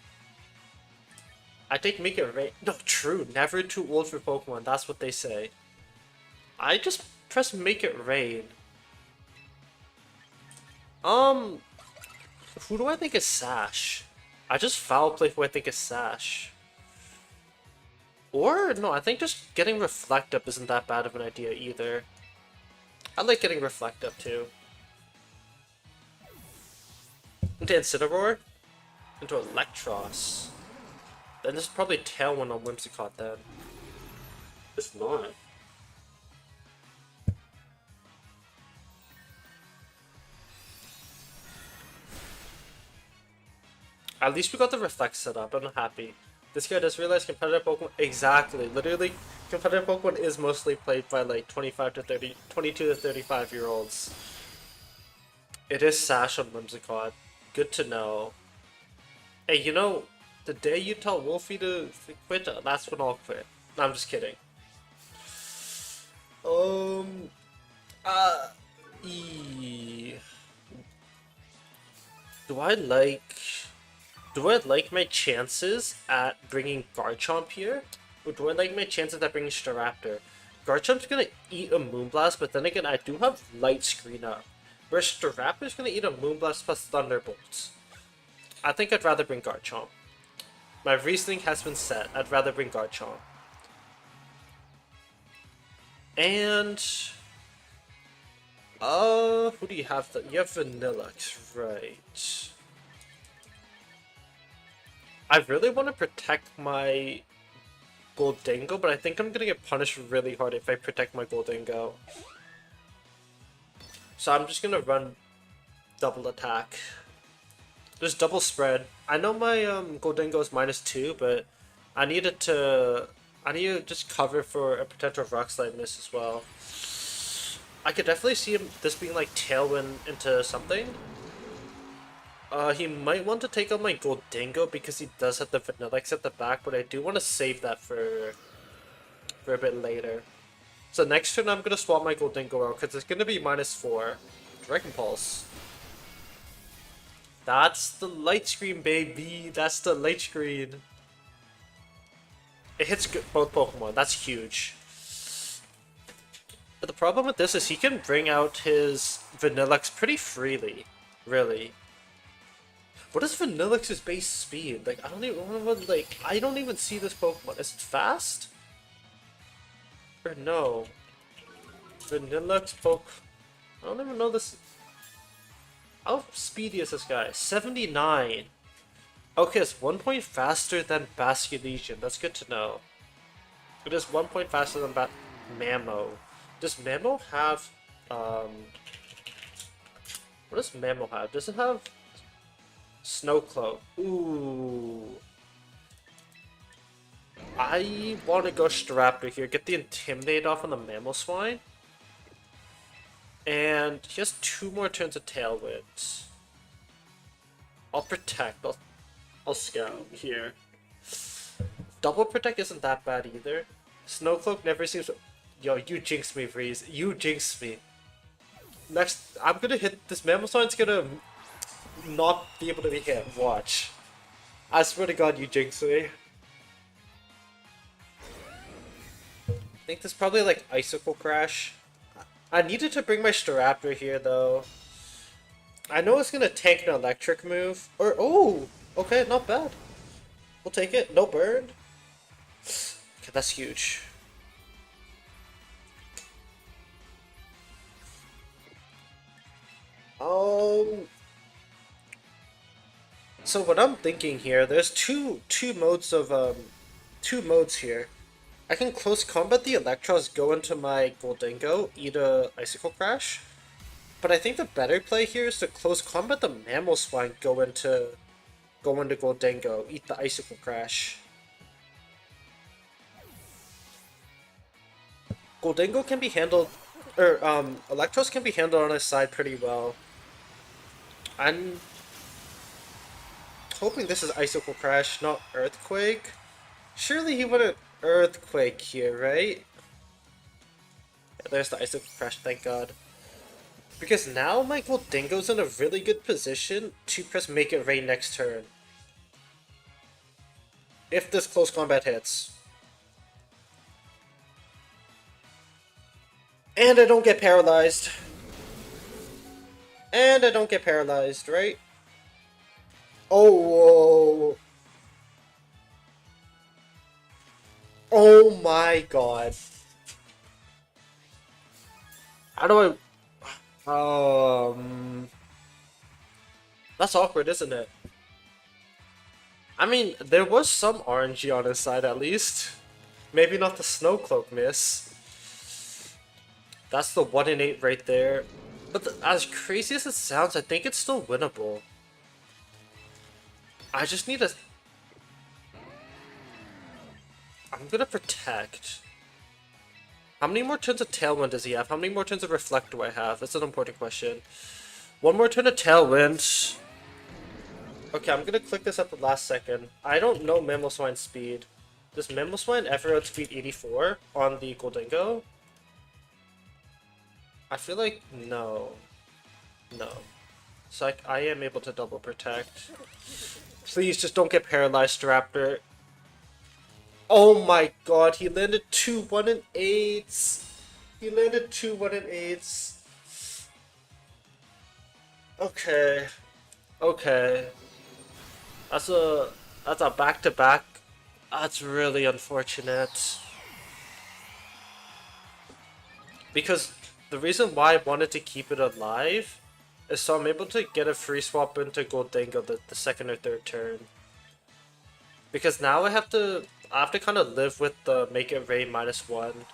I take make it rain. No, true. Never too old for Pokemon. That's what they say. I just press make it rain. Who do I think is Sash? I just foul play who I think is Sash. Or, no, I think just getting Reflect Up isn't that bad of an idea either. I like getting Reflect Up too. Into Incineroar? Into Electros. Then this is probably Tailwind on Whimsicott then. It's not. At least we got the Reflect set up. I'm happy. This guy does realize competitive Pokemon. Exactly. Literally, competitive Pokemon is mostly played by like 25 to 30, 22 to 35-year-olds. It is Sash on Whimsicott. Good to know. Hey, you know, the day you tell Wolfie to quit, that's when I'll quit. No, I'm just kidding. Um, uh, e do I like do I like my chances at bringing Garchomp here? Or do I like my chances at bringing Staraptor? Garchomp's gonna eat a Moonblast, but then again, I do have Light Screen up. Whereas Staraptor's gonna eat a Moonblast plus Thunderbolts. I think I'd rather bring Garchomp. My reasoning has been set. I'd rather bring Garchomp. And... who do you have? You have Vanillux, right. I really want to protect my Goldingo, but I think I'm gonna get punished really hard if I protect my Goldingo. So I'm just gonna run double attack. There's double spread. I know my Goldingo is -2, but I need to just cover for a potential Rock Slide miss as well. I could definitely see this being like Tailwind into something. He might want to take out my Goldingo because he does have the Vanillix at the back, but I do want to save that for a bit later. So next turn I'm going to swap my Goldingo out because it's going to be -4. Dragon Pulse. That's the light screen, baby. That's the light screen. It hits both Pokemon. That's huge. But the problem with this is he can bring out his Vanillix pretty freely, really. What is Vanillux's base speed? Like, I don't even see this Pokemon. Is it fast? Or no? Vanillux I don't even know this. How speedy is this guy? 79. Okay, it's 1 point faster than Basculesian. That's good to know. It is 1 point faster than Mamo. Does Mamo have, what does Mamo have? Does it have Snow Cloak? Ooh. I want to go Staraptor here. Get the Intimidate off on the Mamoswine. And he has 2 more turns of Tailwind. I'll Protect. I'll Scout here. Double Protect isn't that bad either. Snowcloak never seems... Yo, you jinxed me, Breeze. You jinxed me. Next, I'm gonna hit... This Mamoswine's gonna not be able to be hit. Watch. I swear to God, you jinxed me. I think this is probably like Icicle Crash. I needed to bring my Staraptor here, though. I know it's gonna tank an electric move. Or, oh! Okay, not bad. We'll take it. No burn. Okay, that's huge. So what I'm thinking here, there's two modes here. I can close combat the Electros, go into my Goldingo, eat a Icicle Crash. But I think the better play here is to close combat the Mamoswine, go into Goldingo, eat the Icicle Crash. Goldingo can be handled, or Electros can be handled on his side pretty well. I'm hoping this is Icicle Crash, not Earthquake. Surely he wouldn't Earthquake here, right? Yeah, there's the Icicle Crash, thank God. Because now my Goldingo's in a really good position to press Make It Rain next turn. If this close combat hits. And I don't get paralyzed. And I don't get paralyzed, right? Oh, whoa. Oh my god. How do that's awkward, isn't it? I mean, there was some RNG on his side at least. Maybe not the snow cloak miss. That's the 1 in 8 right there. But as crazy as it sounds, I think it's still winnable. I just need a... I'm gonna protect. How many more turns of Tailwind does he have? How many more turns of Reflect do I have? That's an important question. One more turn of Tailwind. Okay, I'm gonna click this at the last second. I don't know Mamoswine's speed. Does Mamoswine ever outspeed 84 on the Goldingo? I feel like no. No. So I am able to double protect. Please just don't get paralyzed, Staraptor. Oh my god, he landed 2 1 and 8s. He landed 2 1 and 8s. Okay. Okay. That's a back-to-back. That's really unfortunate. Because the reason why I wanted to keep it alive is so I'm able to get a free swap into Goldingo the second or third turn. Because now I have to kind of live with the make it rain -1.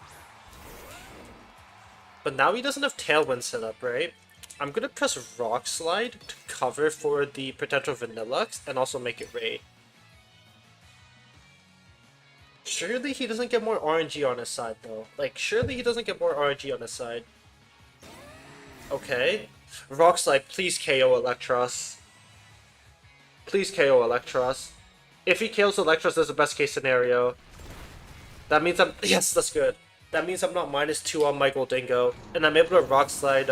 But now he doesn't have Tailwind set up, right? I'm gonna press Rock Slide to cover for the potential Vanillux and also make it rain. Surely he doesn't get more RNG on his side though. Like, surely he doesn't get more RNG on his side. Okay. Rock Slide, please KO Electros. Please KO Electros. If he kills Electros, that's the best case scenario. That means I'm... Yes, that's good. That means I'm not -2 on my Goldingo. And I'm able to Rock Slide,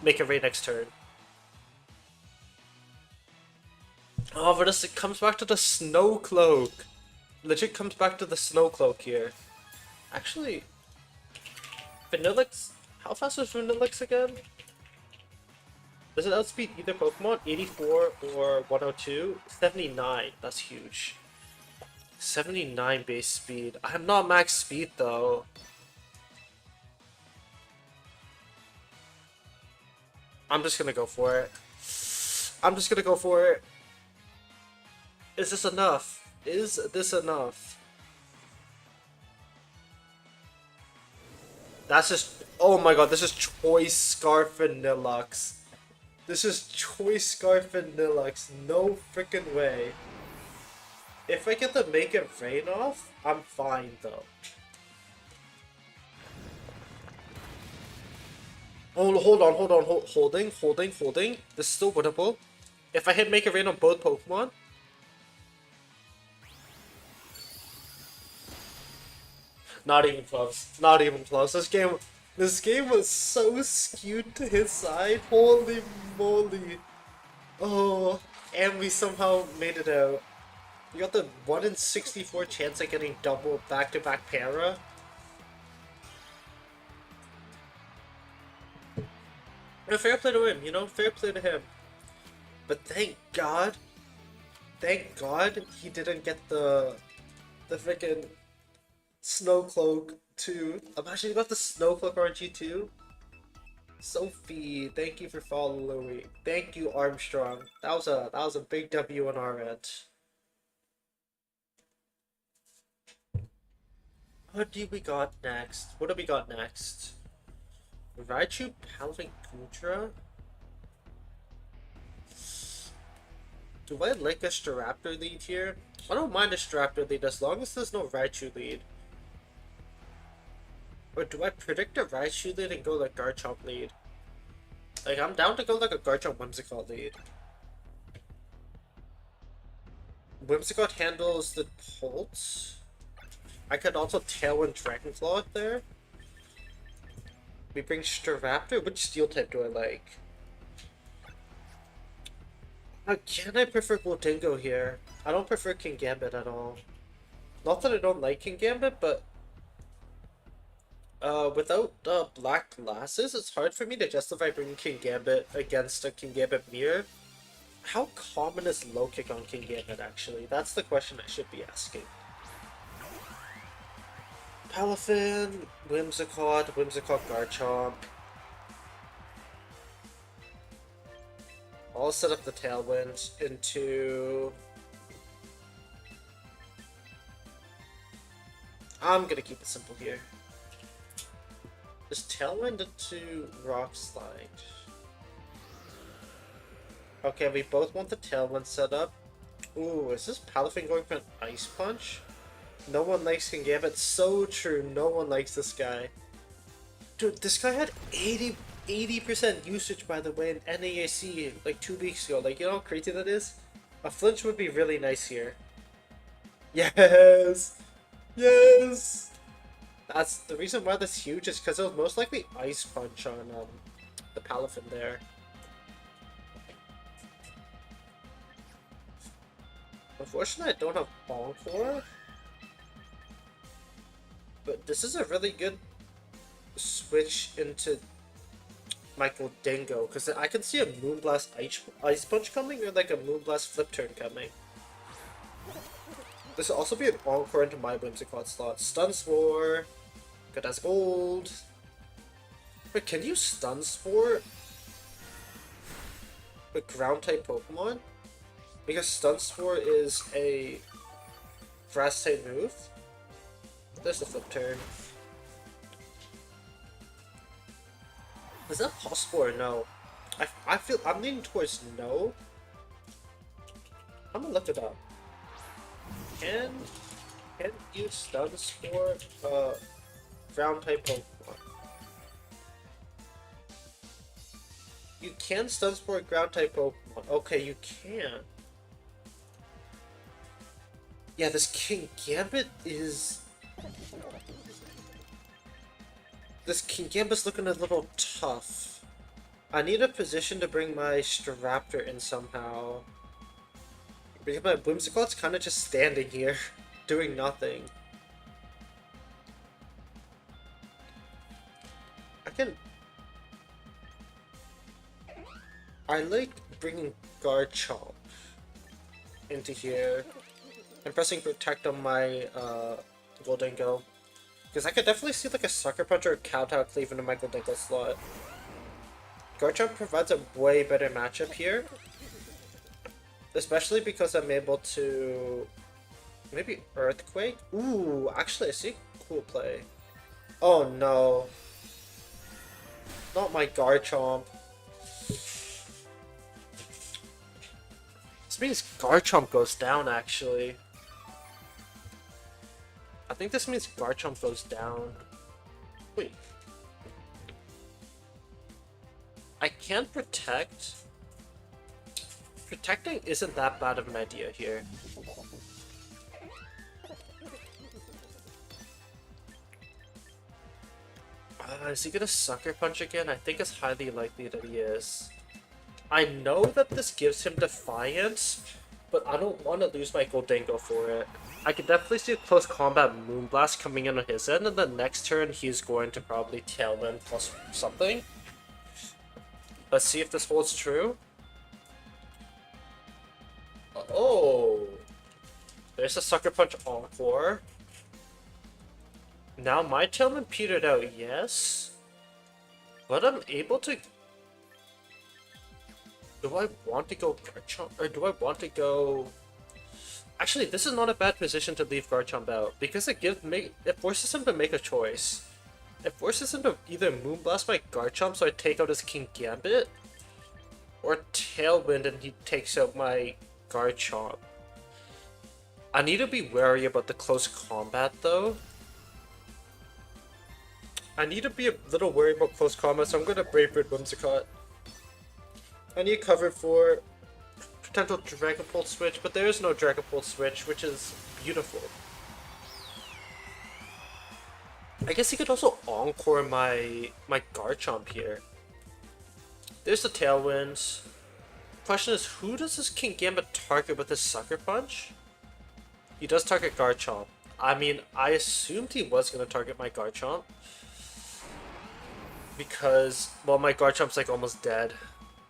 make it rain next turn. Oh, but this, it comes back to the Snow Cloak. Legit comes back to the Snow Cloak here. Actually, Vanillux... How fast is Vanillux again? Does it outspeed either Pokemon? 84 or 102? 79. That's huge. 79 base speed. I'm not max speed though. I'm just gonna go for it. I'm just gonna go for it. Is this enough? Is this enough? That's just... Oh my god, this is Choice Scarf Vanillux. This is Choice Scarf Vanillux. No freaking way. If I get the Make It Rain off, I'm fine though. Hold on, holding. This is still winnable. If I hit Make It Rain on both Pokemon, not even close. Not even close. This game was so skewed to his side. Holy moly. Oh, and we somehow made it out. We got the 1 in 64 chance of getting double back-to-back para. Fair play to him, you know? Fair play to him. But thank God he didn't get the freaking Snow Cloak too. Imagine you got the Snow Cloak RNG too. Sophie, thank you for following. Thank you, Armstrong. That was a big W on our end. What do we got next? What do we got next? Raichu, Paladin, Goodra? Do I like a Staraptor lead here? I don't mind a Staraptor lead as long as there's no Raichu lead. Or do I predict a Raichu lead and go like Garchomp lead? Like, I'm down to go like a Garchomp Whimsicott lead. Whimsicott handles the Pulse. I could also Tailwind Dragonclaw up there. We bring Staraptor. Which Steel type do I like? Again, I prefer Goldingo here. I don't prefer King Gambit at all. Not that I don't like King Gambit, but without black glasses, it's hard for me to justify bringing King Gambit against a King Gambit mirror. How common is low kick on King Gambit actually? That's the question I should be asking. Palafin, Whimsicott, Garchomp. I'll set up the Tailwind into... I'm gonna keep it simple here. Just Tailwind into Rock Slide. Okay, we both want the Tailwind set up. Ooh, is this Palafin going for an Ice Punch? No one likes King Gambit. So true, no one likes this guy. Dude, this guy had 80% usage, by the way, in NAAC like 2 weeks ago. Like, you know how crazy that is? A flinch would be really nice here. Yes! Yes! That's the reason why that's huge is because it was most likely Ice Punch on the Palafin there. Unfortunately, I don't have Encore. But this is a really good switch into Michael Dingo, because I can see a Moonblast Ice Punch coming or like a Moonblast Flip Turn coming. This will also be an Encore into my Whimsicott slot. Stun Spore, good as gold. Wait, can you Stun Spore a ground type Pokemon? Because Stun Spore is a Grass type move. There's the Flip Turn. Is that possible or no? I feel I'm leaning towards no. I'm gonna look it up. Can you Stun Spore ground type Pokemon? You can Stun Spore ground type Pokemon. Okay, you can. Yeah, this King Gambit is... This King Gambit's looking a little tough. I need a position to bring my Staraptor in somehow. Because my Whimsicott's kind of just standing here, doing nothing. I like bringing Garchomp into here and pressing Protect on my Goldingo. Because I could definitely see like a Sucker Punch or a Kowtow Cleave into my Goldingo slot. Garchomp provides a way better matchup here. Especially because I'm able to... Maybe Earthquake? Ooh, actually I see a cool play. Oh no. Not my Garchomp. This means Garchomp goes down actually. I think this means Garchomp goes down. Wait. I can protect. Protecting isn't that bad of an idea here. Is he gonna Sucker Punch again? I think it's highly likely that he is. I know that this gives him Defiance, but I don't want to lose my Goldingo for it. I could definitely see a close combat Moonblast coming in on his end, and then next turn he's going to probably Tailwind plus something. Let's see if this holds true. Oh! There's a Sucker Punch Encore. Now my Tailwind petered out, yes. But I'm able to... Do I want to go Garchomp, or do I want to go... Actually, this is not a bad position to leave Garchomp out, because it forces him to make a choice. It forces him to either Moonblast my Garchomp so I take out his King Gambit, or Tailwind and he takes out my Garchomp. I need to be wary about the close combat though. I need to be a little worried about close combat, so I'm going to Brave Bird Whimsicott. I need cover for potential Dragon Pulse switch, but there is no Dragon Pulse switch, which is beautiful. I guess he could also Encore my Garchomp here. There's the Tailwind. Question is, who does this King Gambit target with his Sucker Punch? He does target Garchomp. I mean, I assumed he was going to target my Garchomp. Because, well, my Garchomp's like almost dead.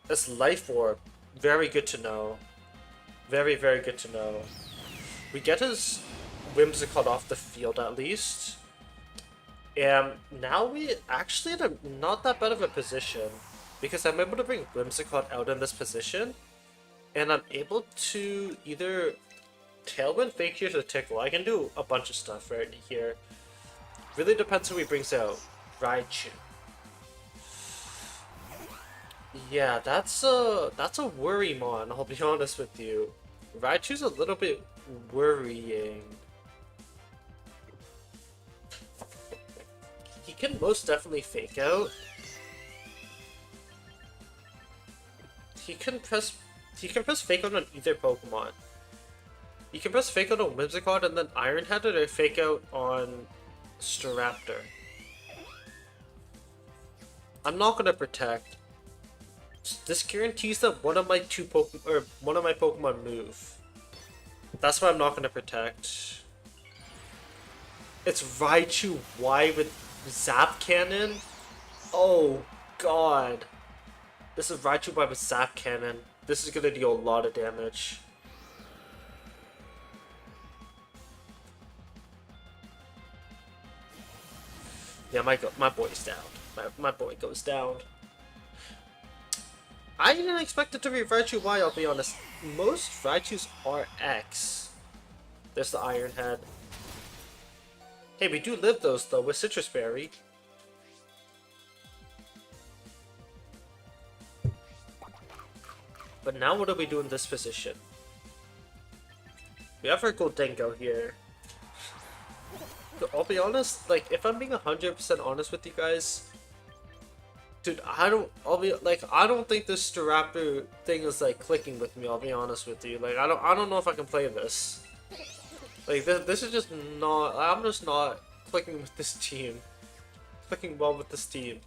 That's Life Orb. Very good to know. Very, very good to know. We get his Whimsicott off the field at least. And now we actually in a not that bad of a position. Because I'm able to bring Whimsicott out in this position. And I'm able to either Tailwind, Fake Tears, or Tickle. I can do a bunch of stuff right here. Really depends who he brings out. Raichu. Yeah, that's a worry, Mon, I'll be honest with you. Raichu's a little bit worrying. He can most definitely Fake Out. He can press Fake Out on either Pokemon. You can press Fake Out on Whimsicott and then Iron Head it, or Fake Out on Staraptor. I'm not gonna protect. This guarantees that one of my Pokemon move. That's why I'm not gonna protect. It's Raichu Y with Zap Cannon. Oh god. This is Raichu Y with Zap Cannon. This is gonna deal a lot of damage. Yeah, my boy's down. My boy goes down. I didn't expect it to be Raichu Y, I'll be honest. Most Raichus are X. There's the Iron Head. Hey, we do live those though with Citrus Berry. But now what do we do in this position? We have our Goldengo here. I'll be honest, like, if I'm being 100% honest with you guys, dude, I don't think this Staraptor thing is, like, clicking with me, I'll be honest with you. Like, I don't know if I can play this. Like, this is just not, I'm just not clicking with this team. Clicking well with this team.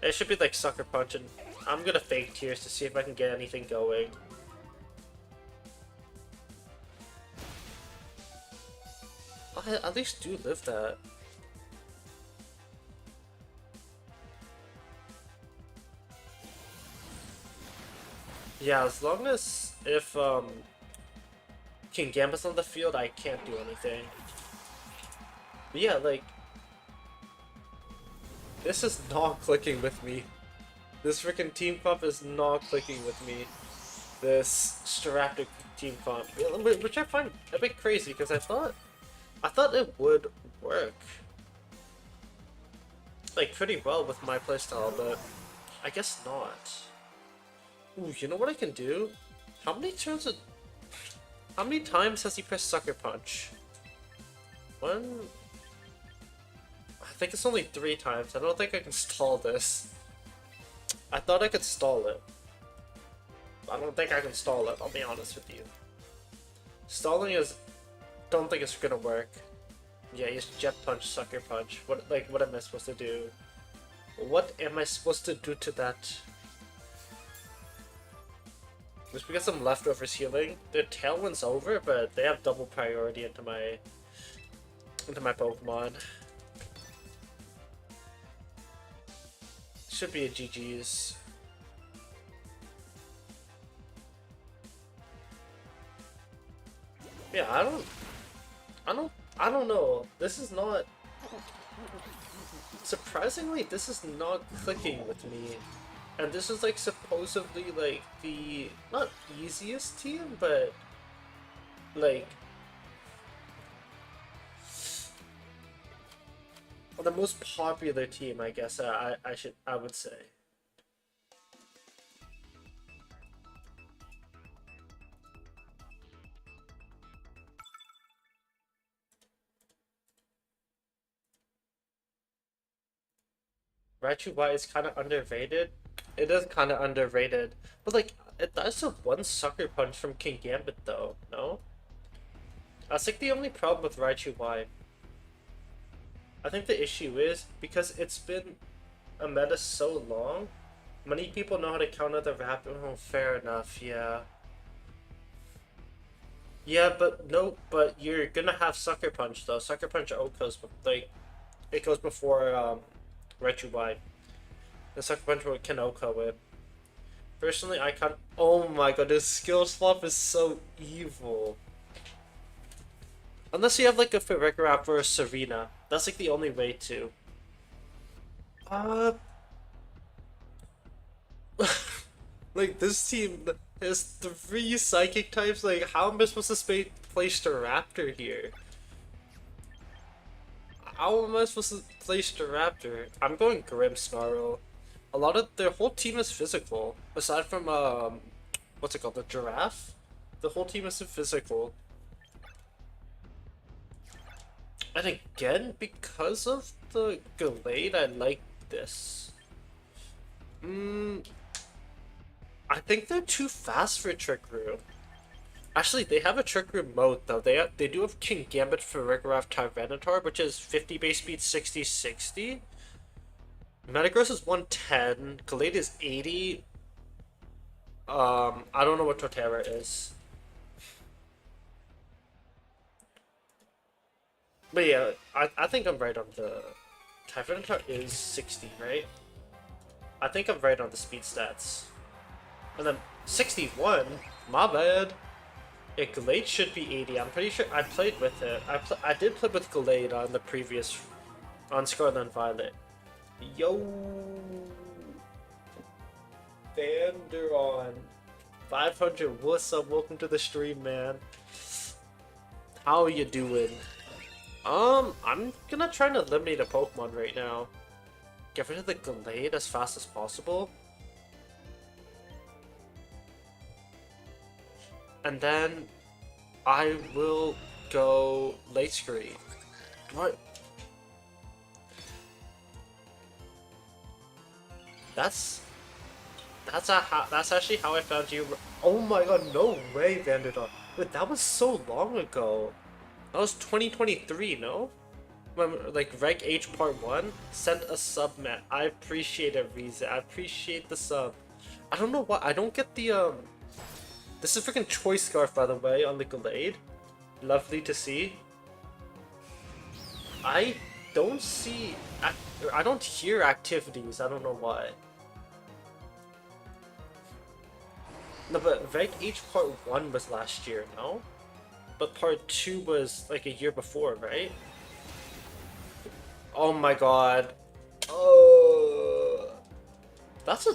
It should be, like, Sucker Punch, and I'm gonna Fake Tears to see if I can get anything going. I at least do live that. Yeah, as long as if King Gambit's on the field, I can't do anything. But yeah, like, this is not clicking with me. This freaking team comp is not clicking with me. This Staraptor team comp, which I find a bit crazy because I thought it would work like pretty well with my playstyle, but I guess not. Ooh, you know what I can do? How many times has he pressed Sucker Punch? One. I think it's only 3 times. I don't think I can stall this. I thought I could stall it. I don't think I can stall it, I'll be honest with you. Stalling is... don't think it's gonna work. Yeah, he's Jet Punch, Sucker Punch. What am I supposed to do? What am I supposed to do to that? Just because some leftovers healing. Their Tailwind's over, but they have double priority into my Pokemon. Should be a GG's. Yeah, I don't know. This is not... surprisingly, this is not clicking with me. And this is like supposedly like the... not easiest team, but... like... the most popular team, I guess I would say. Raichu Y is kind of underrated. It is kind of underrated, but like it does have one Sucker Punch from King Gambit though. No, that's like the only problem with Raichu Y. I think the issue is because it's been a meta so long, many people know how to counter the rapid. Oh, fair enough. Yeah. Yeah, but no, but you're gonna have Sucker Punch though. Sucker Punch goes like it goes before Raichu Y. The Sucker Punch can OHKO it. Personally, I can't. Oh my god, this skill swap is so evil. Unless you have like a Ferrigiraf or a Serena. That's like the only way to. Uh, like this team has three psychic types. Like, how am I supposed to play Staraptor here? How am I supposed to play Staraptor? I'm going Grimmsnarl. A lot of their whole team is physical. Aside from what's it called, the giraffe? The whole team is physical. And again, because of the Gallade, I like this. I think they're too fast for Trick Room. Actually, they have a Trick Room mode though. They do have King Gambit for Farigiraf Tyranitar, which is 50 base speed, 60-60. Metagross is 110. Gallade is 80. I don't know what Torterra is. But yeah, I think I'm right on the... Tyranitar is 60, right? I think I'm right on the speed stats. And then 61? My bad. Yeah, Gallade should be 80. I'm pretty sure I played with it. I did play with Gallade on the previous... on Scarlet and Violet. Yo! Vanderon. 500, what's up? Welcome to the stream, man. How are you doing? I'm gonna try and eliminate a Pokemon right now. Get rid of the Gallade as fast as possible. And then I will go late screen. What? That's actually how I found you. Oh my god, no way, Vanderdon. Wait, that was so long ago. That was 2023, no? When, like, Reg H Part 1 sent a sub, man. I appreciate it, Riza. I appreciate the sub. I don't know why. I don't get the, This is freaking Choice Scarf, by the way, on the Gallade. Lovely to see. I don't see... I don't hear activities. I don't know why. No, but Reg H Part 1 was last year, no? But Part 2 was like a year before, right? Oh my god. Oh. That's a...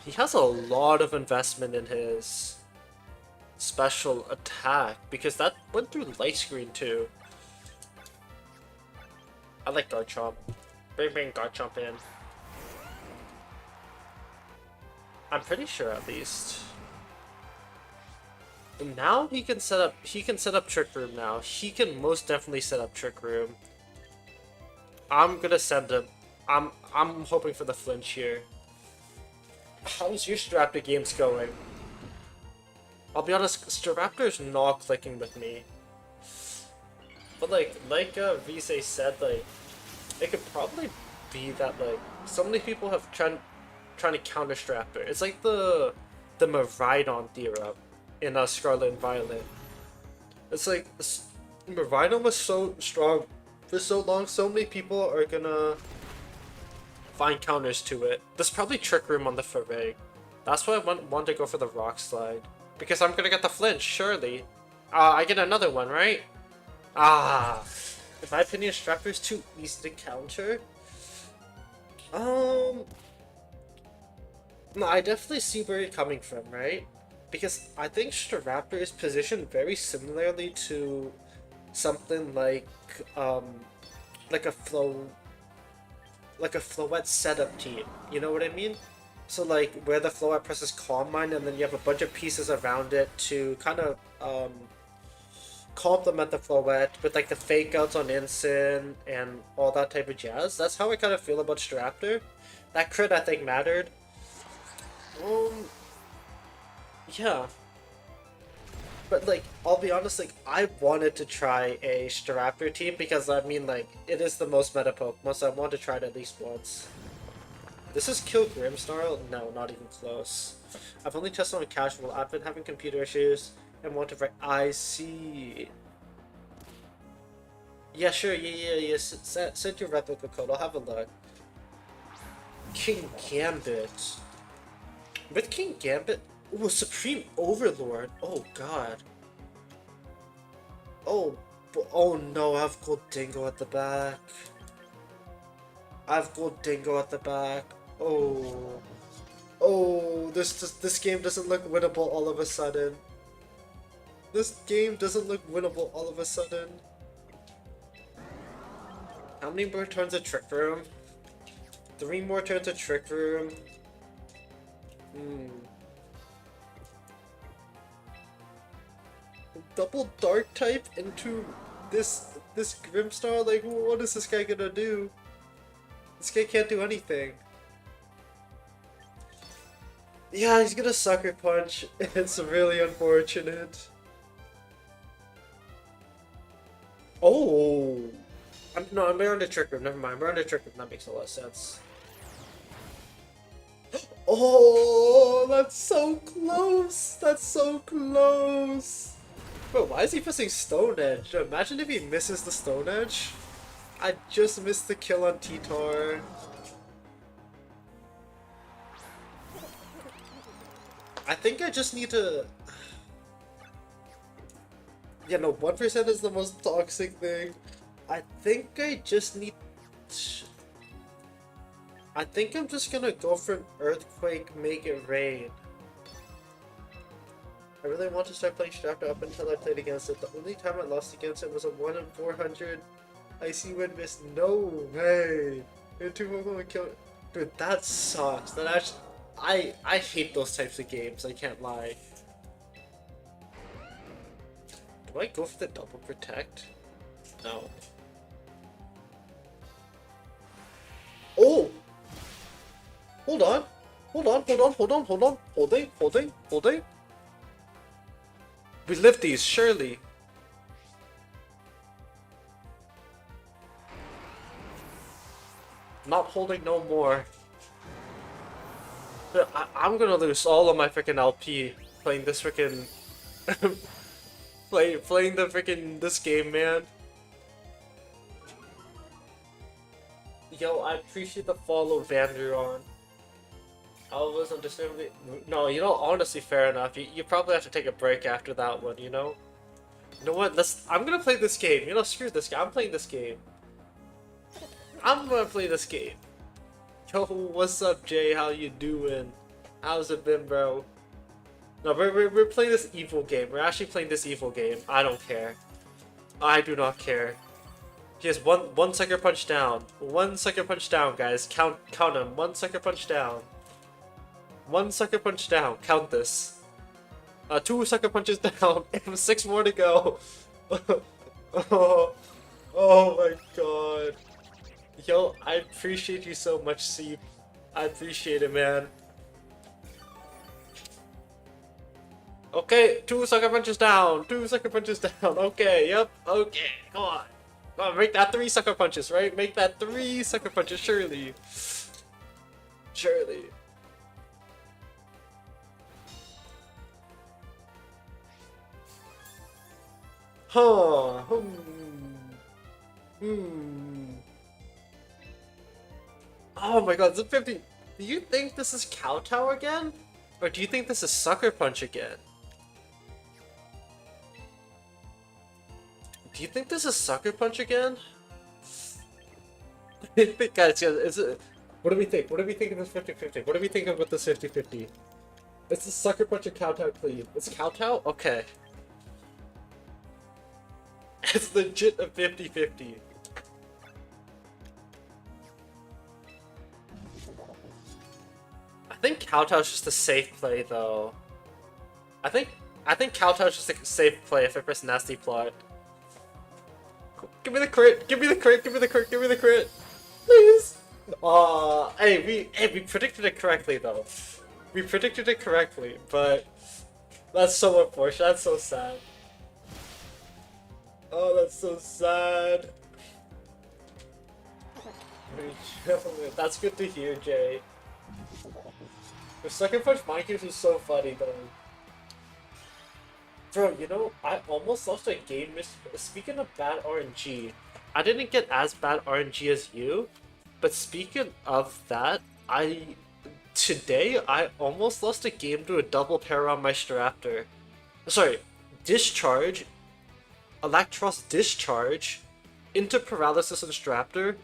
He has a lot of investment in his special attack, because that went through light screen too. I like Garchomp. Bring Garchomp in. I'm pretty sure, at least. Now he can set up Trick Room now. He can most definitely set up Trick Room. I'm gonna send him. I'm hoping for the flinch here. How's your Staraptor games going? I'll be honest, Staraptor's not clicking with me. But like Vise said, like, it could probably be that like so many people have trying to counter Staraptor. It's like the Miraidon theorem in Scarlet and Violet. It's like Miraidon was so strong for so long, so many people are gonna find counters to it. There's probably Trick Room on the Ferrig. That's why I want to go for the Rock Slide. Because I'm gonna get the flinch, surely. I get another one, right? In my opinion, Staraptor's too easy to counter. No, I definitely see where you're coming from, right? Because I think Staraptor is positioned very similarly to something like a Floette setup team. You know what I mean? So like where the Floette presses Calm Mind, and then you have a bunch of pieces around it to kind of complement the Floette with like the fake outs on Incin and all that type of jazz. That's how I kind of feel about Staraptor. That crit I think mattered. Yeah. But like, I'll be honest, like, I wanted to try a Staraptor team because, I mean, like, it is the most meta Pokemon, so I want to try it at least once. This is Kill Grimmsnarl? No, not even close. I've only tested on casual. I've been having computer issues and want to write. I see. Yeah, sure, yeah. Send your replica code. I'll have a look. King Gambit. With King Gambit, oh, Supreme Overlord. Oh god. Oh, oh no, I have Gold Dingo at the back. I have Gold Dingo at the back. Oh, oh, this game doesn't look winnable all of a sudden. This game doesn't look winnable all of a sudden. How many more turns of Trick Room? 3 more turns of Trick Room. Double Dark type into this Grimstar? Like, what is this guy gonna do? This guy can't do anything. Yeah, he's gonna Sucker Punch. It's really unfortunate. Oh! No, we're on the Trick Room. Never mind. We're on the Trick Room. That makes a lot of sense. Oh, that's so close! That's so close! Bro, why is he pressing Stone Edge? Imagine if he misses the Stone Edge. I just missed the kill on T-Tar. I think I just need to... Yeah, no, 1% is the most toxic thing. I think I just need... I think I'm just gonna go for an Earthquake, make it rain. I really want to start playing Staraptor up until I played against it. The only time I lost against it was a 1 in 400 Icy Wind miss. No way! You're too much to kill it. Dude, that sucks. That actually... I hate those types of games, I can't lie. Do I go for the double protect? No. Oh! Hold on! Hold on, hold on, hold on, hold on. Holding, holding, holding. We live these, surely. Not holding no more. I'm gonna lose all of my freaking LP playing this freaking playing the freaking this game, man. Yo, I appreciate the follow, Vanderon. I was understandably no, you know, honestly, fair enough. You probably have to take a break after that one, you know. You know what? I'm gonna play this game. You know, screw this game. I'm playing this game. I'm gonna play this game. Yo, what's up, Jay? How you doing? How's it been, bro? No, we're playing this evil game. We're actually playing this evil game. I don't care. I do not care. He has one sucker punch down. 1 sucker punch down, guys. Count him. 1 sucker punch down. 1 sucker punch down. Count this. 2 sucker punches down. 6 more to go. Oh, oh my god. Yo, I appreciate you so much, Seep. I appreciate it, man. Okay, 2 sucker punches down. 2 sucker punches down. Okay, yep. Okay, come on. Come on, make that 3 sucker punches, right? Make that 3 sucker punches, surely. Surely. Huh. Oh my god, it's a 50. Do you think this is Kowtow again? Or do you think this is Sucker Punch again? Do you think this is Sucker Punch again? Guys, what do we think? What do we think of this 50-50? What do we think about this 50-50? It's a Sucker Punch and Kowtow clean. It's Kowtow? Okay. It's legit a 50-50. I think Kowtow's just a safe play, though. I think Kowtow's just a safe play if I press Nasty Plot. Give me the crit! Give me the crit! Give me the crit! Give me the crit! Please! Hey, we predicted it correctly, though. We predicted it correctly, but that's so unfortunate. That's so sad. Oh, that's so sad. That's good to hear, Jay. The Sucker Punch Minecraft is so funny, though. Bro, you know, I almost lost a game. Speaking of bad RNG, I didn't get as bad RNG as you, but speaking of that, I today I almost lost a game to a double pair on my Staraptor. Sorry, discharge, Electros discharge, into paralysis and Staraptor,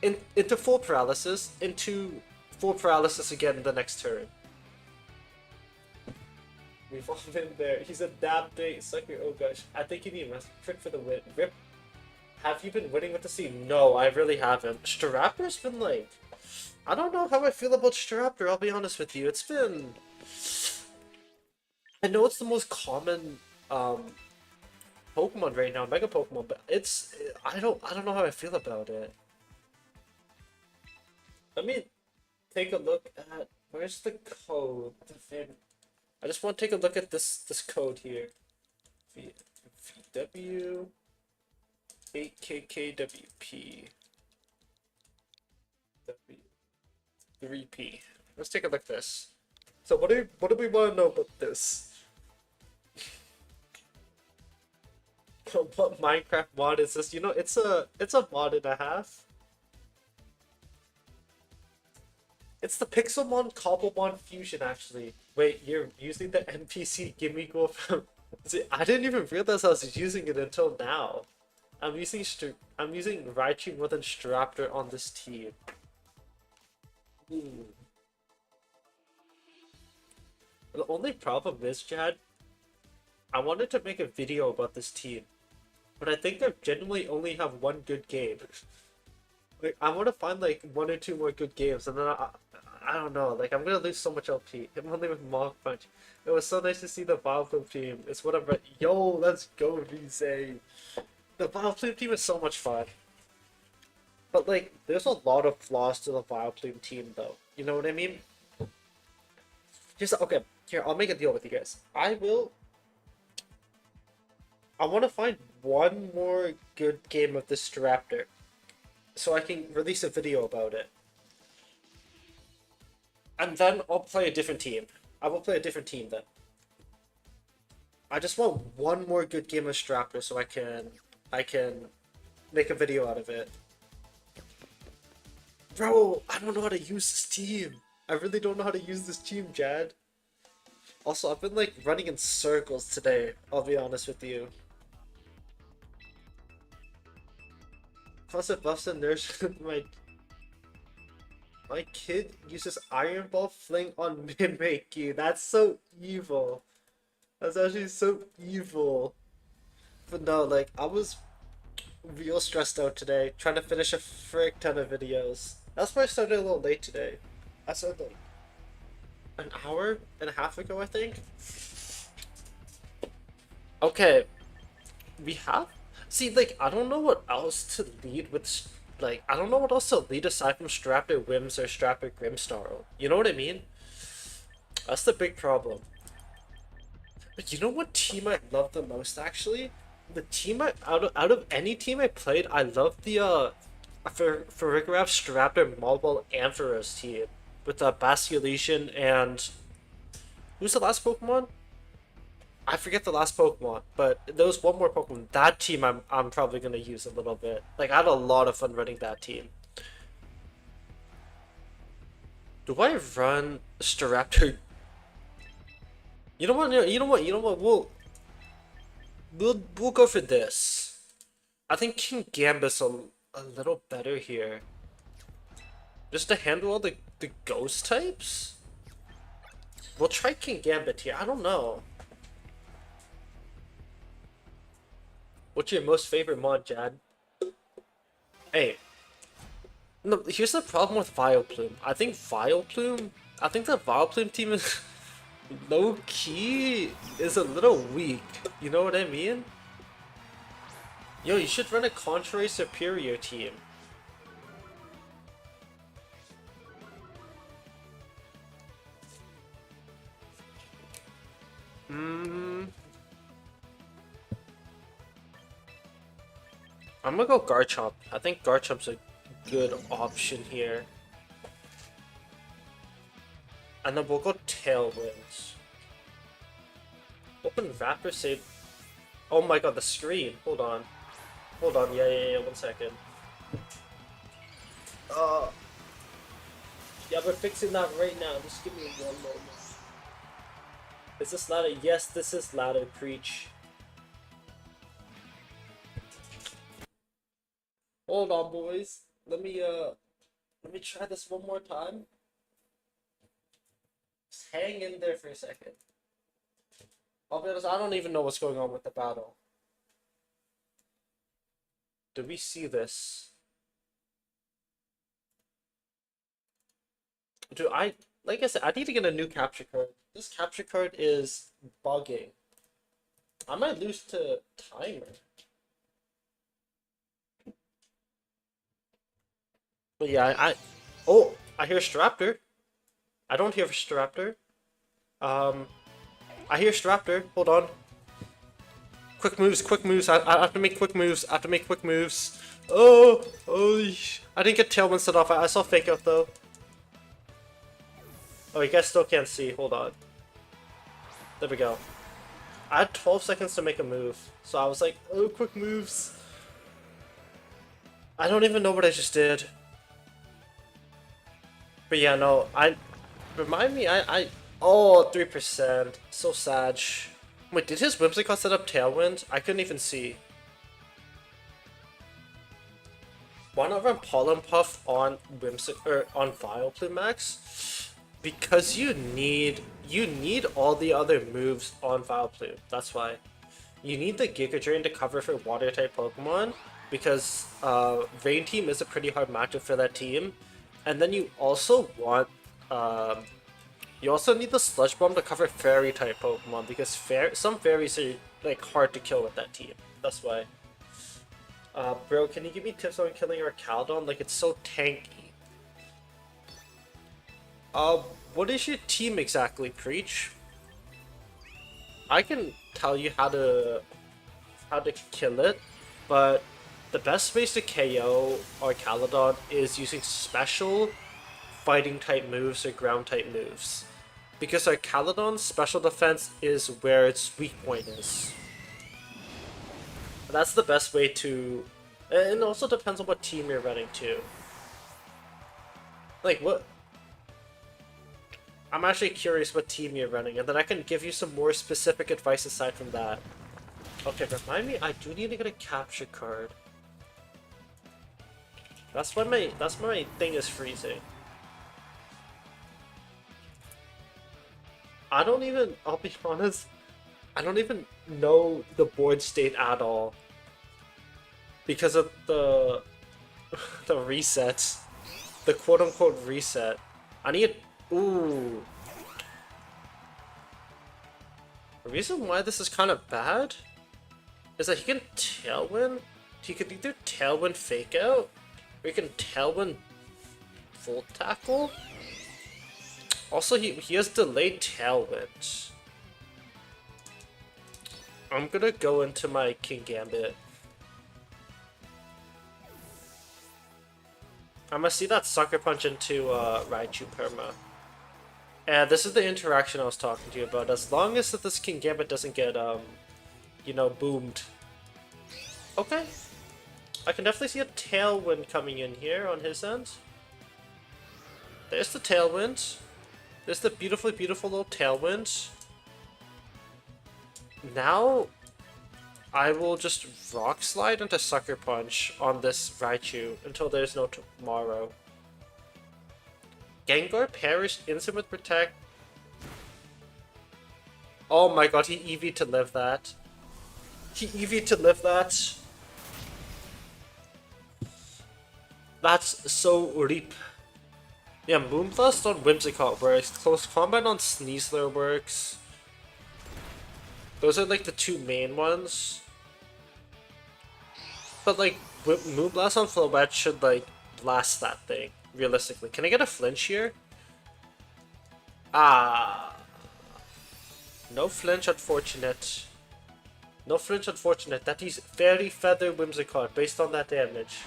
into full paralysis, into full paralysis again the next turn. We've all been there. He's adapting. Sucker. Oh gosh. I think you need a trick for the win. Rip. Have you been winning with the team? No, I really haven't. Staraptor's been like, I don't know how I feel about Staraptor, I'll be honest with you. It's been, I know it's the most common Pokemon right now, Mega Pokemon, but it's, I don't know how I feel about it. Let me take a look at, where's the code? I just want to take a look at this code here. VW 8KKWP 3P. Let's take a look at this. So what do we want to know about this? What Minecraft mod is this? You know, it's a mod and a half. It's the Pixelmon Cobblemon fusion, actually. Wait, you're using the NPC Gimme Go from... See, I didn't even realize I was using it until now. I'm using Raichu more than Staraptor on this team. Ooh. The only problem is, Chad, I wanted to make a video about this team, but I think I genuinely only have one good game. Like, I want to find like one or two more good games, and then I don't know, like I'm gonna lose so much LP. I'm only with Mach Punch. It was so nice to see the Vileplume team. It's what I'm yo, let's go, Vise. The Vileplume team is so much fun. But like, there's a lot of flaws to the Vileplume team though. You know what I mean? Just okay, here, I'll make a deal with you guys. I want to find one more good game of this Staraptor, so I can release a video about it. And then I'll play a different team. I will play a different team then. I just want one more good game of Staraptor so I can make a video out of it. Bro, I don't know how to use this team. I really don't know how to use this team, Jad. Also, I've been like running in circles today, I'll be honest with you. Plus it buffs and nerfs my kid uses Iron Ball Fling on Mimikyu. That's so evil. That's actually so evil. But no, like, I was real stressed out today, trying to finish a frick ton of videos. That's why I started a little late today. I started like an hour and a half ago, I think. Okay, we have... See, like, I don't know what else to lead with... Like, I don't know what else to lead aside from Staraptor Whims or Staraptor Grimmsnarl. You know what I mean? That's the big problem. But you know what team I love the most, actually? The team out of any team I played, I love the Farigiraf, Staraptor, Malball, Ampharos team. With Basculation and... Who's the last Pokemon? I forget the last Pokemon, but there was one more Pokemon. That team I'm probably gonna use a little bit. Like, I had a lot of fun running that team. Do I run Staraptor? You know what? You know what? You know what? We'll go for this. I think King Gambit's a little better here. Just to handle all the ghost types? We'll try King Gambit here. I don't know. What's your most favorite mod, Jad? Hey. No, here's the problem with Vileplume. I think the Vileplume team is low-key is a little weak. You know what I mean? Yo, you should run a contrary superior team. I'm gonna go Garchomp. I think Garchomp's a good option here. And then we'll go Tailwinds. Open Raptor save. Oh my god, the screen. Hold on. Hold on. Yeah. 1 second. Yeah, we're fixing that right now. Just give me one moment. Is this louder? Yes, this is louder, Preach. Hold on, boys. Let me try this one more time. Just hang in there for a second. I'll be honest, I don't even know what's going on with the battle. Do we see this? Like I said, I need to get a new capture card. This capture card is bugging. I might lose to timer. But yeah, oh, I hear Staraptor. I don't hear Staraptor. I hear Staraptor. Hold on. Quick moves, quick moves. I have to make quick moves. I have to make quick moves. Oh, oh, I didn't get Tailwind set off. I saw Fake Out though. Oh, you guys still can't see. Hold on. There we go. I had 12 seconds to make a move. So I was like, oh, quick moves. I don't even know what I just did. But yeah, no, remind me, oh, 3%. So sad. Wait, did his Whimsicott set up Tailwind? I couldn't even see. Why not run Pollen Puff on on Vileplume Max? Because you need all the other moves on Vileplume. That's why. You need the Giga Drain to cover for Water type Pokemon because Rain Team is a pretty hard matchup for that team. And then you also want you also need the Sludge Bomb to cover Fairy type Pokemon because some fairies are like hard to kill with that team. That's why. Bro, can you give me tips on killing your Caldon? Like, it's so tanky. What is your team exactly, Preach? I can tell you how to kill it, but the best ways to KO our Caledon is using special fighting type moves or ground type moves. Because our Caledon's special defense is where its weak point is. That's the best way to... And it also depends on what team you're running too. Like, what... I'm actually curious what team you're running, and then I can give you some more specific advice aside from that. Okay, remind me, I do need to get a capture card. That's why my thing is freezing. I'll be honest, I don't even know the board state at all. Because of the resets. The quote-unquote reset. I need... Ooh. The reason why this is kind of bad is that he can Tailwind. He could either Tailwind Fake Out, or he can Tailwind Full Tackle. Also, he has delayed Tailwind. I'm gonna go into my King Gambit. I'm gonna see that Sucker Punch into Raichu Perma. And this is the interaction I was talking to you about. As long as this King Gambit doesn't get, you know, boomed. Okay. I can definitely see a Tailwind coming in here on his end. There's the Tailwind. There's the beautiful little Tailwind. Now, I will just Rock Slide into Sucker Punch on this Raichu until there's no tomorrow. Gengar perished instant with Protect. Oh my god, he EV'd to live that. He EV'd to live that. That's so RIP. Yeah, Moonblast on Whimsicott works. Close Combat on Sneasler works. Those are like the two main ones. But like, Moonblast on Flobat should like blast that thing, realistically. Can I get a flinch here? Ah. No flinch, unfortunate. No flinch, unfortunate. That is Fairy Feather Whimsicott based on that damage.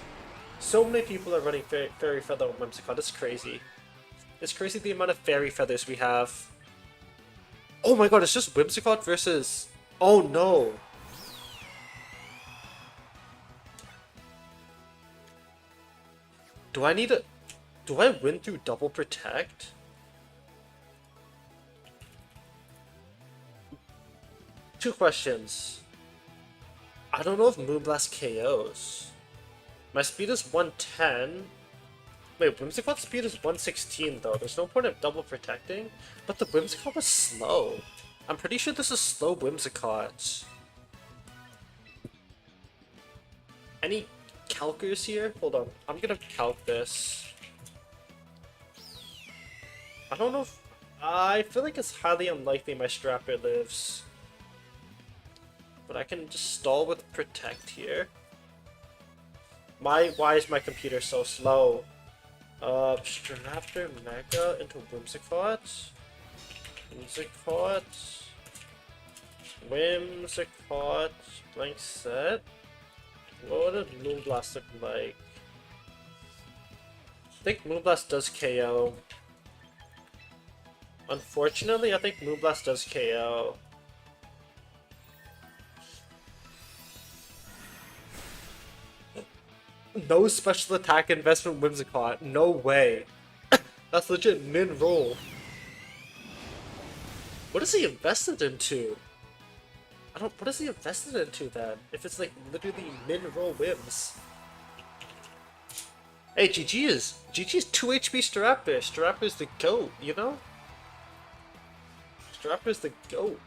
So many people are running Fairy Feather on Whimsicott. It's crazy. It's crazy the amount of Fairy Feathers we have. Oh my god, it's just Whimsicott versus... Oh no. Do I need a... Do I win through double protect? Two questions. I don't know if Moonblast KOs. My speed is 110. Wait, Whimsicott speed is 116 though. There's no point of double protecting. But the Whimsicott was slow. I'm pretty sure this is slow Whimsicott. Any calcers here? Hold on. I'm gonna calc this. I don't know if... I feel like it's highly unlikely my Staraptor lives. But I can just stall with Protect here. Why is my computer so slow? Staraptor Mega into Whimsicott. Whimsicott, blank set. What does Moonblast look like? I think Moonblast does KO. Unfortunately, I think Moonblast does KO. No special attack investment Whimsicott. No way. That's legit min roll. What is he invested into? What is he invested into then? If it's like literally min roll whims. Hey, GG's 2 HP Staraptor. Staraptor's the GOAT, you know? Staraptor's the GOAT.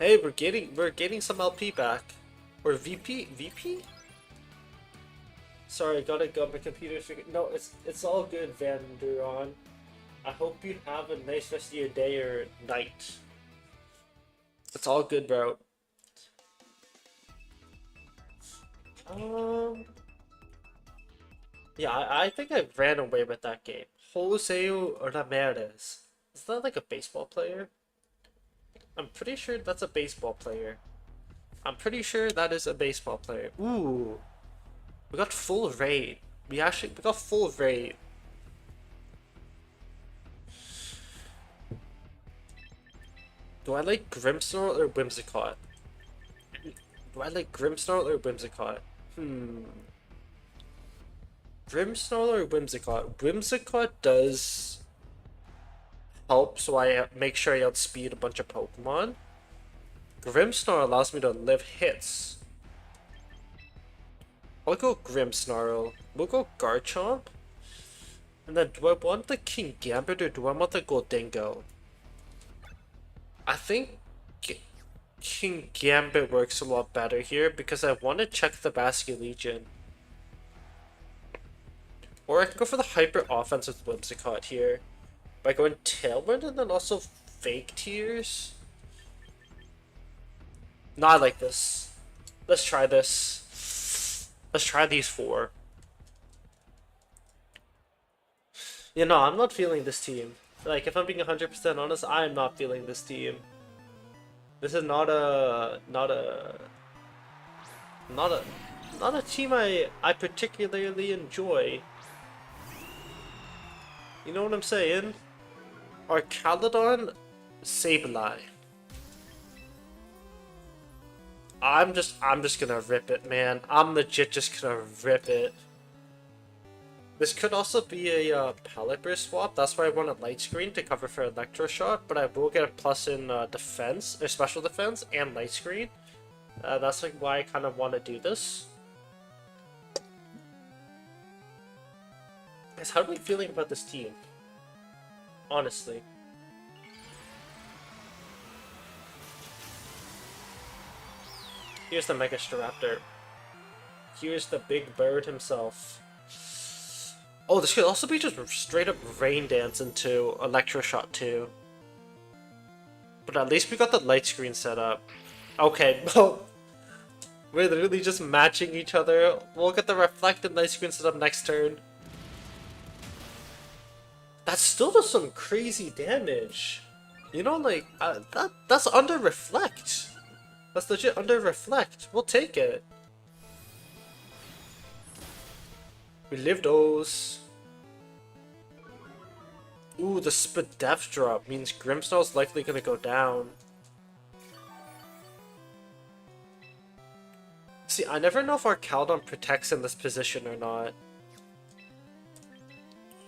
Hey, we're getting some LP back. Or VP? Sorry, gotta go. My computer's no, it's all good, Van Duron. I hope you have a nice rest of your day or night. It's all good, bro. Yeah, I think I ran away with that game. Jose Ramirez. Is that like a baseball player? I'm pretty sure that's a baseball player. I'm pretty sure that is a baseball player. Ooh. We got full raid. We got full raid. Do I like Grimmsnarl or Whimsicott? Do I like Grimmsnarl or Whimsicott? Grimmsnarl or Whimsicott? Whimsicott does help, so I make sure I outspeed a bunch of Pokemon. Grimmsnarl allows me to live hits. I'll go Grimmsnarl. We'll go Garchomp. And then do I want the King Gambit or do I want the Goldingo? I think King Gambit works a lot better here because I want to check the Basculegion. Or I can go for the Hyper Offense with Whimsicott here. By going Tailwind and then also Fake Tears. No, I like this. Let's try this. Let's try these 4. You know, I'm not feeling this team. Like, if I'm being 100% honest, I'm not feeling this team. This is not a team I particularly enjoy. You know what I'm saying? Archaludon, Sableye. I'm just gonna rip it, man. I'm legit just gonna rip it. This could also be a Palette Burst swap. That's why I want a Light Screen to cover for Electro Shot, but I will get a plus in defense, or special defense, and Light Screen. That's like why I kind of want to do this. Guys, how are we feeling about this team? Honestly. Here's the Mega Staraptor. Here's the big bird himself. Oh, this could also be just straight up Rain Dance into Electro Shot too. But at least we got the light screen set up. Okay, well, we're literally just matching each other. We'll get the reflected light screen set up next turn. That still does some crazy damage. You know, like, that's under Reflect. That's legit under Reflect. We'll take it. We live those. Ooh, the Spadef drop means Grimmsnarl's likely gonna go down. See, I never know if our Caldon protects in this position or not.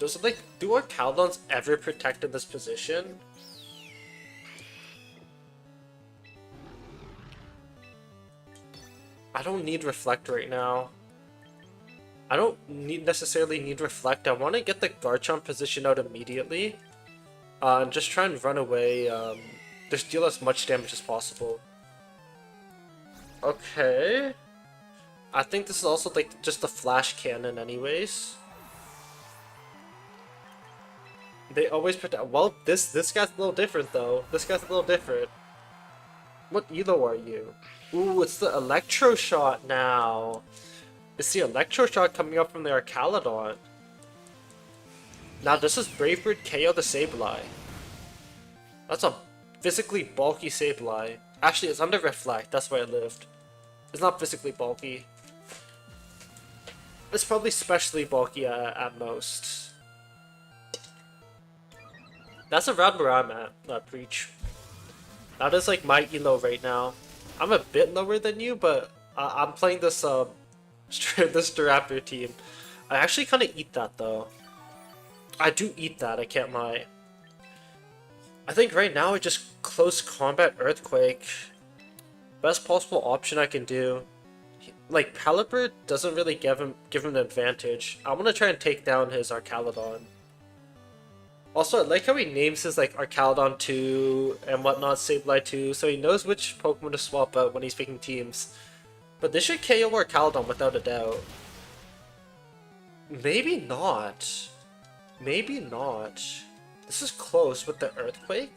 Do our Caldons ever protect in this position? I don't need Reflect right now. I don't necessarily need Reflect. I want to get the Garchomp position out immediately. And just try and run away. Just deal as much damage as possible. Okay. I think this is also like just the Flash Cannon anyways. They always protect. Well, this guy's a little different though. This guy's a little different. What elo are you? Ooh, it's the Electro Shot now. It's the Electro Shot coming up from the Archaludon. Now this is Brave Bird KO the Sableye. That's a physically bulky Sableye. Actually, it's under Reflect. That's where it lived. It's not physically bulky. It's probably specially bulky at most. That's around where I'm at, Preach. That is like my elo right now. I'm a bit lower than you, but I'm playing this this Staraptor team. I actually kind of eat that though. I do eat that, I can't lie. I think right now I just close combat Earthquake. Best possible option I can do. Like Pelipper doesn't really give him an advantage. I want to try and take down his Archaludon. Also, I like how he names his like Archaludon 2 and whatnot, Sableye 2, so he knows which Pokemon to swap out when he's picking teams. But this should KO Archaludon without a doubt. Maybe not. Maybe not. This is close with the Earthquake.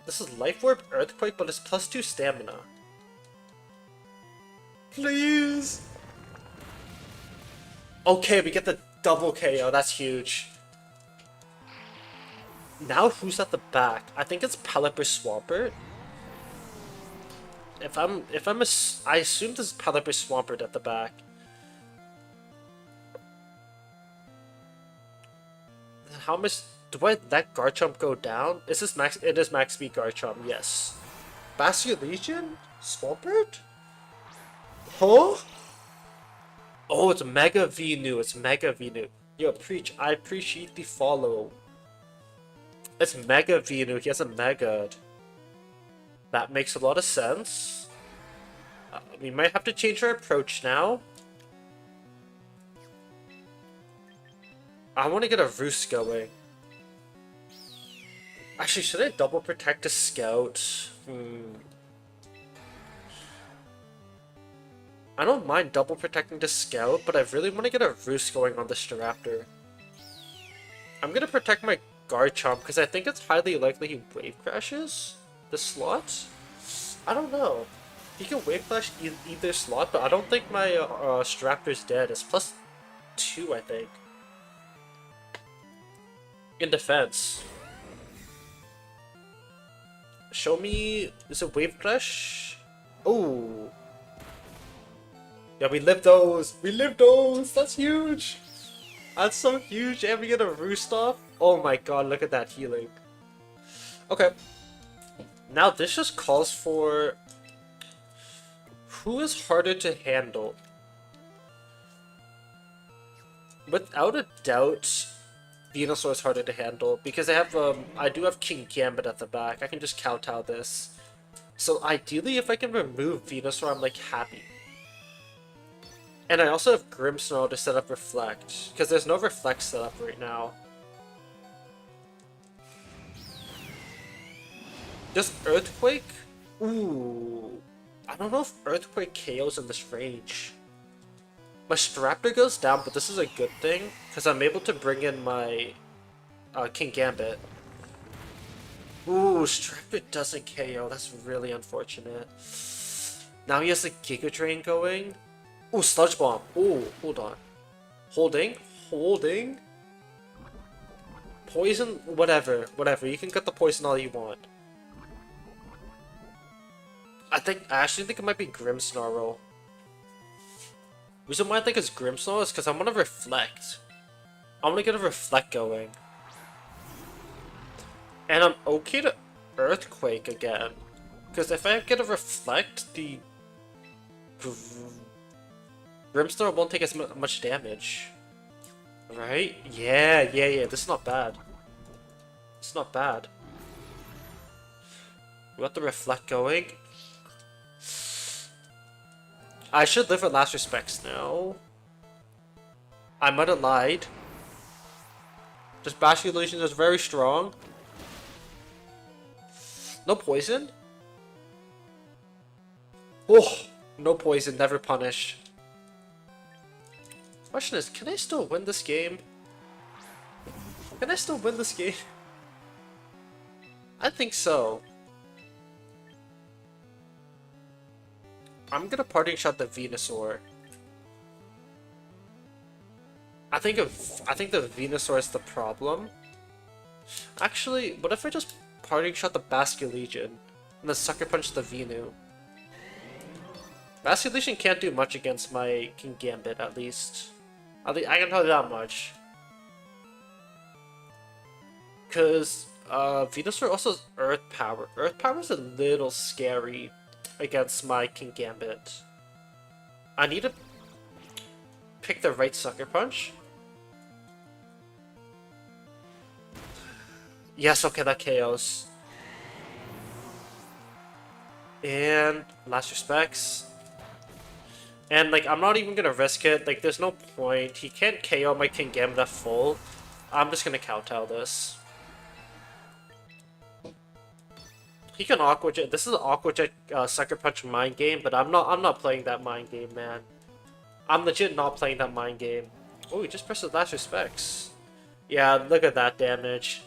This is Life Orb Earthquake, but it's +2 stamina. Please! Okay, we get the double KO, that's huge. Now who's at the back? I think it's Pelipper Swampert. I assume this is Pelipper Swampert at the back. How much do I let Garchomp go down? Is this max? It is max speed Garchomp, yes. Basculegion? Swampert? Huh? Oh, it's Mega Venu. It's Mega Venu. Yo, Preach, I appreciate the follow. It's Mega Venu. He has a Mega. That makes a lot of sense. We might have to change our approach now. I want to get a Roost going. Actually, should I double protect a Scout? I don't mind double protecting the Scout, but I really want to get a Roost going on the Staraptor. I'm going to protect my Garchomp because I think it's highly likely he Wave Crashes the slot. I don't know. He can Wave Crash either slot, but I don't think my Staraptor's dead. It's +2, I think. In defense. Show me... Is it Wave Crash? Oh. Yeah, we lived those! We lived those! That's huge! That's so huge, and we get a Roost off? Oh my god, look at that healing. Okay. Now this just calls for... Who is harder to handle? Without a doubt, Venusaur is harder to handle, because I do have King Gambit at the back. I can just kowtow this. So ideally, if I can remove Venusaur, I'm like happy. And I also have Grimmsnarl to set up Reflect, because there's no Reflect set up right now. Just Earthquake? Ooh. I don't know if Earthquake KOs in this range. My Staraptor goes down, but this is a good thing, because I'm able to bring in my King Gambit. Ooh, Staraptor doesn't KO. That's really unfortunate. Now he has the Giga Drain going. Ooh, Sludge Bomb. Ooh, hold on. Holding. Poison, whatever. You can get the poison all you want. I actually think it might be Grimmsnarl. Reason why I think it's Grimmsnarl is because I want to Reflect. I want to get a Reflect going. And I'm okay to Earthquake again. Because if I get a Reflect, Grimstar won't take as much damage. Right? Yeah, yeah, yeah. This is not bad. It's not bad. We got the reflect going. I should live with last respects now. I might have lied. This Bastion Illusion is very strong. No poison? Oh, no poison, never punish. Question is, can I still win this game? Can I still win this game? I think so. I'm gonna parting shot the Venusaur. I think the Venusaur is the problem. Actually, what if I just parting shot the Basculegion and then sucker punch the Venu? Basculegion can't do much against my King Gambit, at least. I can tell you that much. Cause Venusaur also has Earth Power. Earth Power is a little scary against my King Gambit. I need to pick the right sucker punch. Yes, okay, that KOs. And last respects. And like, I'm not even gonna risk it. Like, there's no point. He can't KO my King Gambit at full. I'm just gonna kowtow this. He can Aqua Jet. This is an Aqua Jet Sucker Punch mind game, but I'm not playing that mind game, man. I'm legit not playing that mind game. Oh, he just pressed his last respects. Yeah, look at that damage.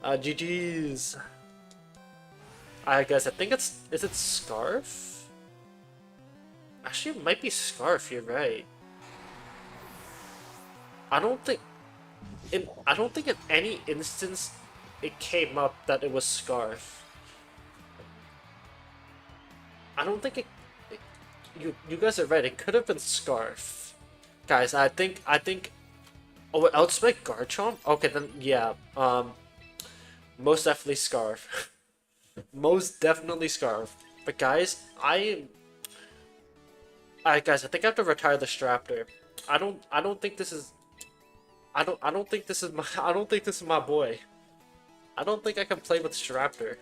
GG's. I guess I think is it Scarf? Actually, it might be Scarf. You're right. I don't think in any instance it came up that it was Scarf. I don't think you guys are right. It could have been Scarf, guys. I think. Oh, Outspike Garchomp. Okay, then yeah. Most definitely Scarf. Most definitely Scarf. But guys, I think I have to retire the Staraptor. I don't think this is. I don't think this is my. I don't think this is my boy. I don't think I can play with Staraptor.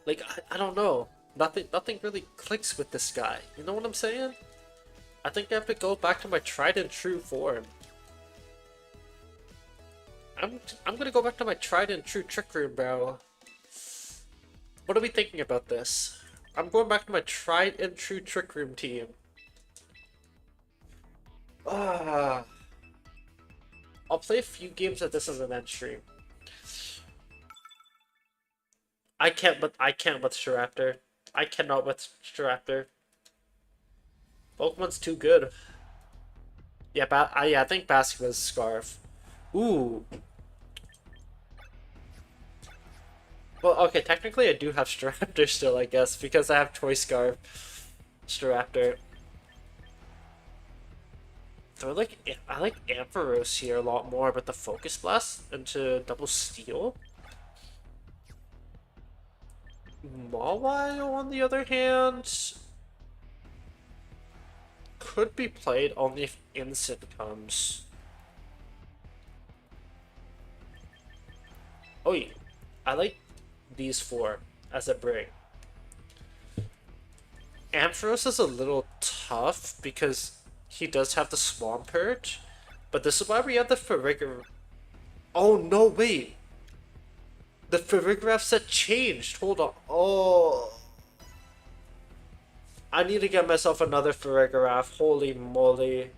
Like I don't know. Nothing really clicks with this guy. You know what I'm saying? I think I have to go back to my tried and true form. I'm gonna go back to my tried and true Trick Room, bro. What are we thinking about this? I'm going back to my tried and true Trick Room team. Ah, I'll play a few games of this as an end stream. I can't with Staraptor. I cannot with Staraptor. Pokemon's too good. Yeah, I think Basket was Scarf. Ooh. Well, okay, technically I do have Staraptor still, I guess, because I have Toy Scarf. Staraptor. So I like Ampharos here a lot more, but the Focus Blast into Double Steel. Mawile, on the other hand, could be played only if Instant comes. Oh yeah, I like these four as a bring. Ampharos is a little tough because he does have the Swampert, but this is why we have the Farigiraf. Oh no, wait! The Farigiraf set changed. Hold on. Oh, I need to get myself another Farigiraf. Holy moly!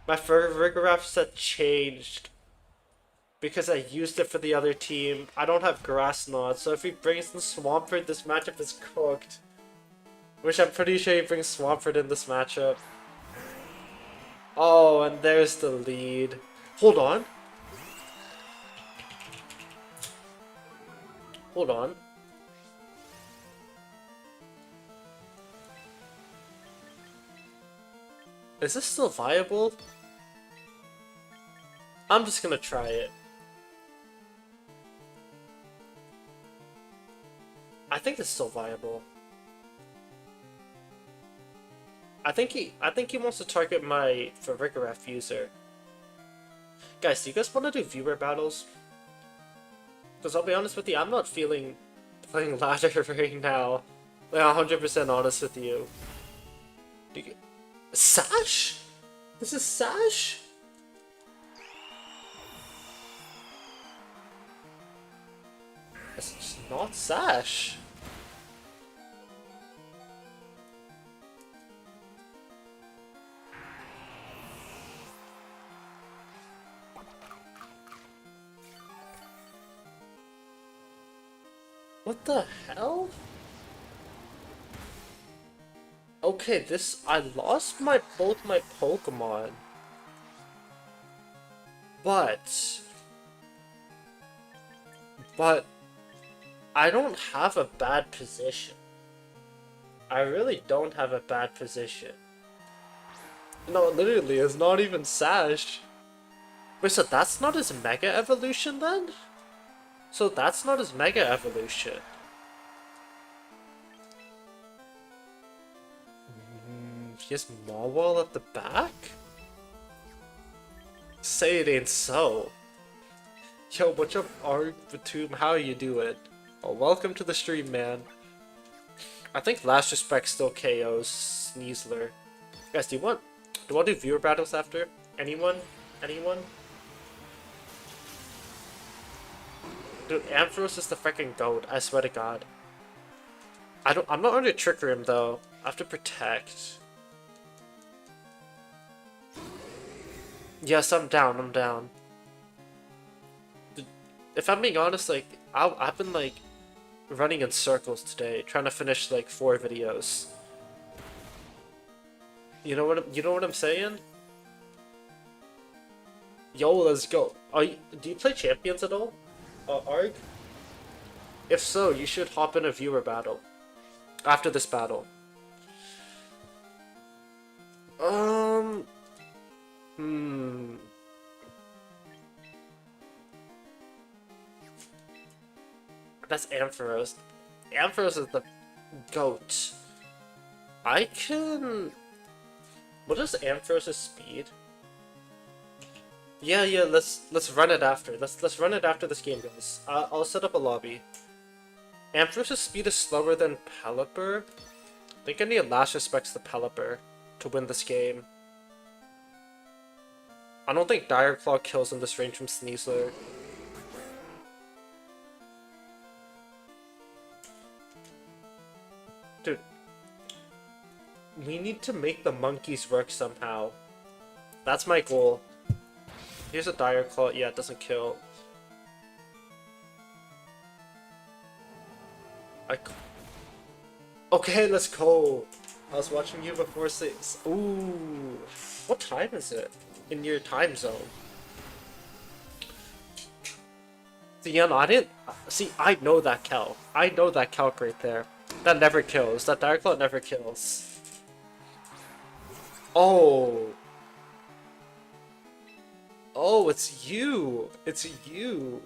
My Farigiraf set changed because I used it for the other team. I don't have Grass Knot, so if he brings the Swampert, this matchup is cooked. Which I'm pretty sure he brings Swampert in this matchup. Oh, and there's the lead. Hold on. Hold on. Is this still viable? I'm just gonna try it. I think it's still viable. I think he wants to target my Farigiraf user. Guys, do you guys want to do viewer battles? Because I'll be honest with you, I'm not feeling playing ladder right now. Like 100% honest with you. Do you... Sash? This is Sash? It's not Sash. What the hell? Okay, I lost both my Pokemon. But I don't have a bad position. I really don't have a bad position. No, literally, it's not even Sash. Wait, so that's not his Mega Evolution then? So that's not his Mega Evolution. He has Mawile at the back? Say it ain't so. Yo, what's up, Arbatum? How you doing? Oh, welcome to the stream, man. I think Last Respect still KOs Sneasler. Guys, do you want to do viewer battles after? Anyone? Anyone? Dude, Ampharos is the freaking goat, I swear to god. I'm not under Trick Room though. I have to protect. Yes, I'm down. If I'm being honest, like, I've been, like, running in circles today, trying to finish, like, 4 videos. You know what I'm saying? Yo, let's go. Do you play Champions at all? Arg? If so, you should hop in a viewer battle. After this battle. That's Ampharos. Ampharos is the goat. I can... What is Ampharos' speed? Yeah, let's run it after. Let's run it after this game goes. I'll set up a lobby. Ampharos' speed is slower than Pelipper. I think I need Last Respects to Pelipper to win this game. I don't think Dire Claw kills in this range from Sneasler. Dude, we need to make the monkeys work somehow. That's my goal. Here's a Dire Claw. Yeah, it doesn't kill. Okay, let's go. I was watching you before 6. Ooh. What time is it in your time zone? See, yeah, no, I didn't... See, I know that calc. I know that calc right there. That never kills. That Dire Claw never kills. Oh. Oh, it's you. It's you.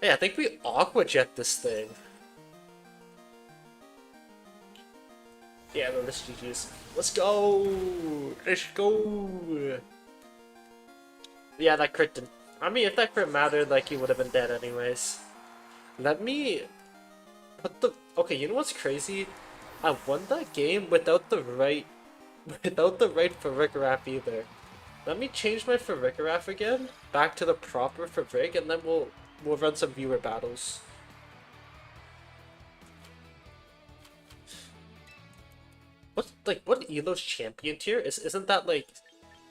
Hey, I think we Aqua Jet this thing. Yeah, no, this GG's. Let's go! Let's go! Yeah, that crit didn't... I mean, if that crit mattered, like, he would have been dead anyways. Let me... put the... Okay, you know what's crazy? I won that game without the right... without the right Farigiraf either. Let me change my Farigiraf again, back to the proper Farig, and then we'll run some viewer battles. What Elo's champion tier? Isn't that like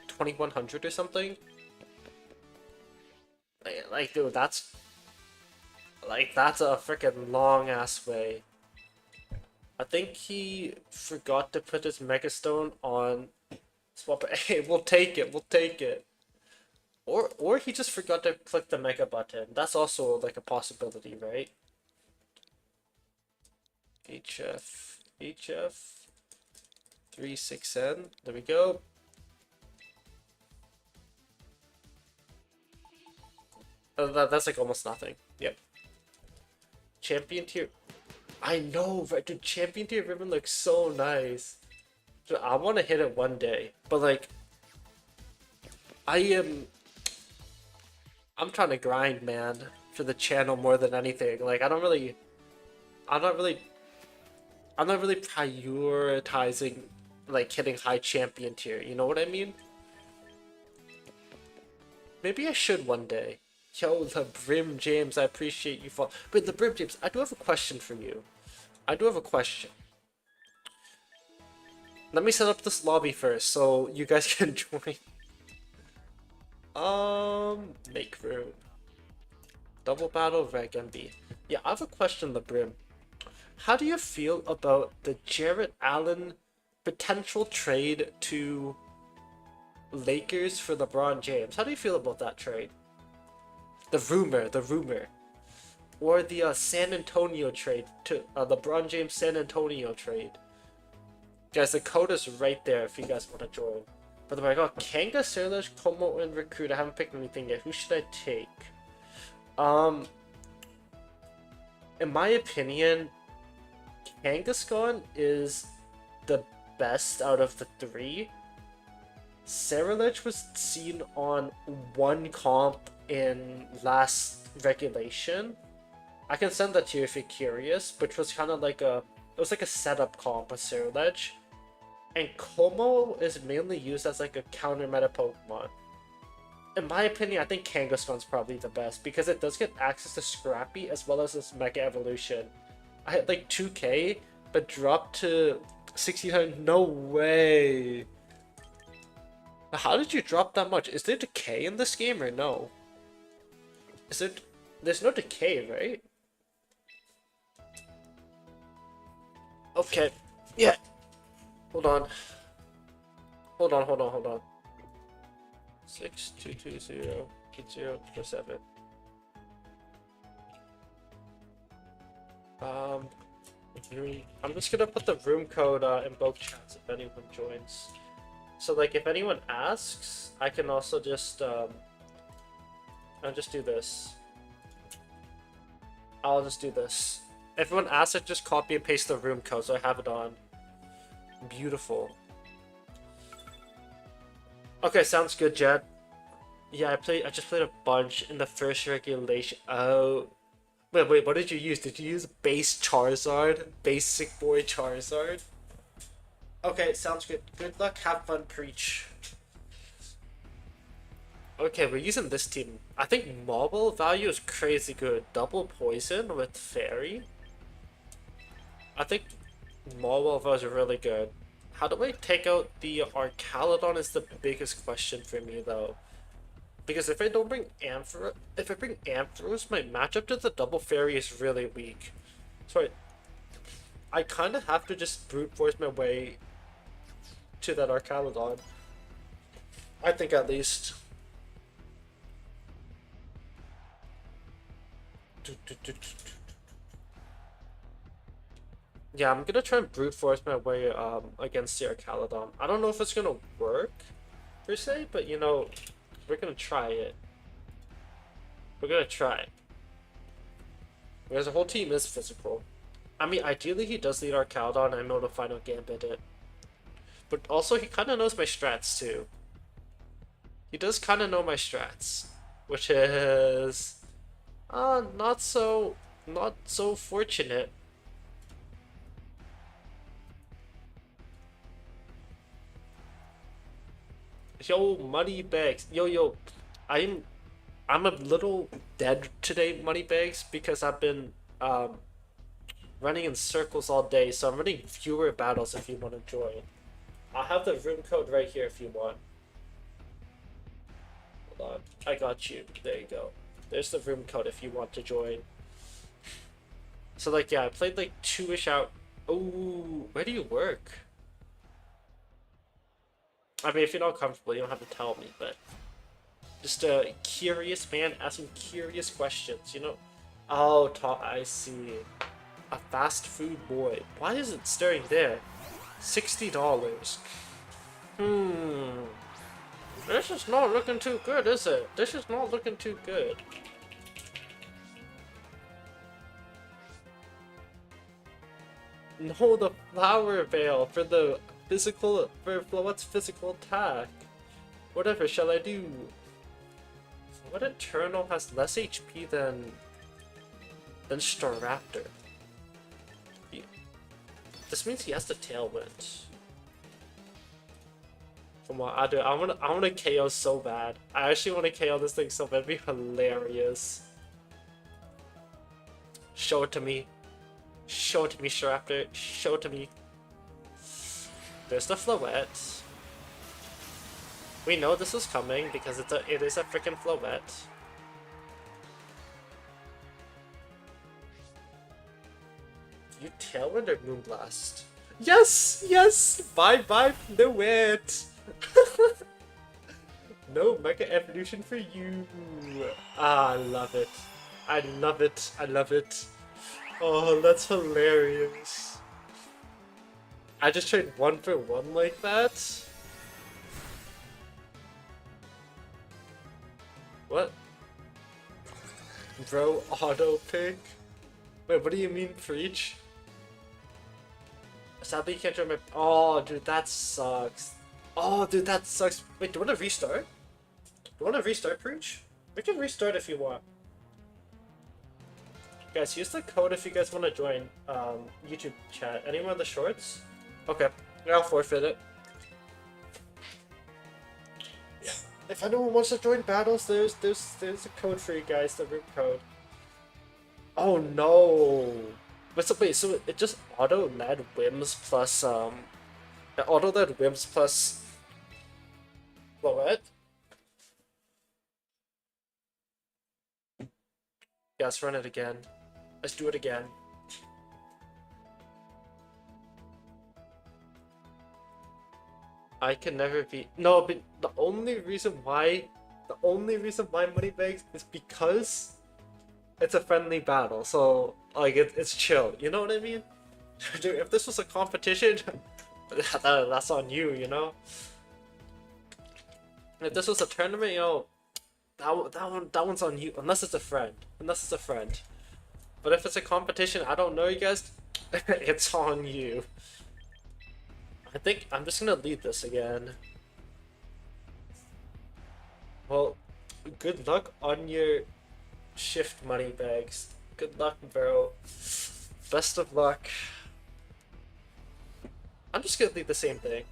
2100 or something? Like dude, that's a freaking long ass way. I think he forgot to put his Megastone on swap. Hey, we'll take it. Or he just forgot to click the Mega button. That's also like a possibility, right? HF 36N. There we go. That's like almost nothing. Yep. Champion tier. I know, right? Dude, champion tier ribbon looks so nice. So I want to hit it one day, but like I am, I'm trying to grind, man, for the channel more than anything. Like I'm not really, I'm not really prioritizing like hitting high champion tier. You know what I mean? Maybe I should one day. Yo, the Brim James, I appreciate you for. But the Brim James, I do have a question for you. I do have a question. Let me set up this lobby first so you guys can join. Make room. Double battle, reg MB. Yeah, I have a question, the Brim. How do you feel about the Jarrett Allen potential trade to Lakers for LeBron James? How do you feel about that trade? The rumor. Or the San Antonio trade to LeBron James San Antonio trade. Guys, the code is right there if you guys want to join. By the way, I got Kanga, Serlish, Como, and Recruit. I haven't picked anything yet. Who should I take? In my opinion, Kangaskhan is the best out of the three. Saralich was seen on one comp in last regulation. I can send that to you if you're curious, which was kind of like it was like a setup comp with Saralich. And Como is mainly used as like a counter meta Pokemon. In my opinion, I think Kangaskhan's probably the best because it does get access to Scrappy as well as this Mega Evolution. I had like 2k, but dropped to 1600. No way. How did you drop that much? Is there decay in this game or no? Is it? There's no decay, right? Okay. Yeah. Hold on. Hold on. 62208047. I'm just gonna put the room code in both chats if anyone joins. So like if anyone asks, I can also just I'll just do this. I'll just do this. If everyone asks, I just copy and paste the room code so I have it on. Beautiful. Okay, sounds good, Jet. Yeah, I just played a bunch in the first regulation. Oh. Wait, what did you use? Did you use base Charizard? Basic boy Charizard? Okay, sounds good. Good luck, have fun, preach. Okay, we're using this team. I think mobile value is crazy good. Double poison with fairy. I think mobile value is really good. How do I take out the Archaludon is the biggest question for me though. Because if I don't bring if I bring Ampharos, my matchup to the double fairy is really weak. So I kind of have to just brute force my way to that Archaludon. I think at least. Yeah, I'm gonna try and brute force my way against the Archaludon. I don't know if it's gonna work per se, but you know, we're gonna try it. We're gonna try it. Because the whole team is physical. I mean, ideally he does lead Archaludon and I'm able to final gambit it. But also he kind of knows my strats too. He does kind of know my strats, which is not so fortunate. Yo, money bags. Yo, I'm a little dead today, money bags, because I've been running in circles all day, so I'm running fewer battles if you want to join. I'll have the room code right here if you want. Hold on. I got you. There you go. There's the room code if you want to join. So like yeah, I played like 2-ish out. Oh, where do you work? I mean, if you're not comfortable, you don't have to tell me, but just a curious man asking curious questions, you know? Oh, I see. A fast food boy. Why is it staring there? $60. This is not looking too good, is it? This is not looking too good. No, the flower veil for the physical for Floette's physical attack. Whatever shall I do? What Eternal has less HP than Staraptor? This means he has the Tailwind. Come on, I wanna KO so bad. I actually wanna KO this thing so bad. It'd be hilarious. Show it to me. Show it to me, Staraptor. Show it to me. There's the Floette. We know this is coming because it is a freaking Floette. You Tailwind or Moonblast? Yes! Yes! Bye-bye Floette! No Mega Evolution for you! Ah, I love it. I love it. I love it. Oh, that's hilarious. I just trade 1 for 1 like that? What? Bro, auto pick? Wait, what do you mean preach? Sadly, you can't join my. Oh, dude, that sucks. Oh, dude, that sucks. Wait, do you want to restart? Do you want to restart, preach? We can restart if you want. Guys, use the code if you guys want to join YouTube chat. Anyone in the shorts? Okay, I'll forfeit it. Yeah. If anyone wants to join battles, there's a code for you guys, the root code. Oh no! Wait, so it just auto-led whims plus it auto-led whims plus Floette? Yeah, let's run it again. Let's do it again. I can never be. No, but the only reason why Moneybags is because it's a friendly battle. So like it's chill. You know what I mean? Dude, if this was a competition, that's on you. You know. If this was a tournament, you know, that one's on you. Unless it's a friend. Unless it's a friend. But if it's a competition, I don't know you guys, it's on you. I think I'm just gonna lead this again. Well, good luck on your shift, Moneybags. Good luck, bro. Best of luck. I'm just gonna lead the same thing.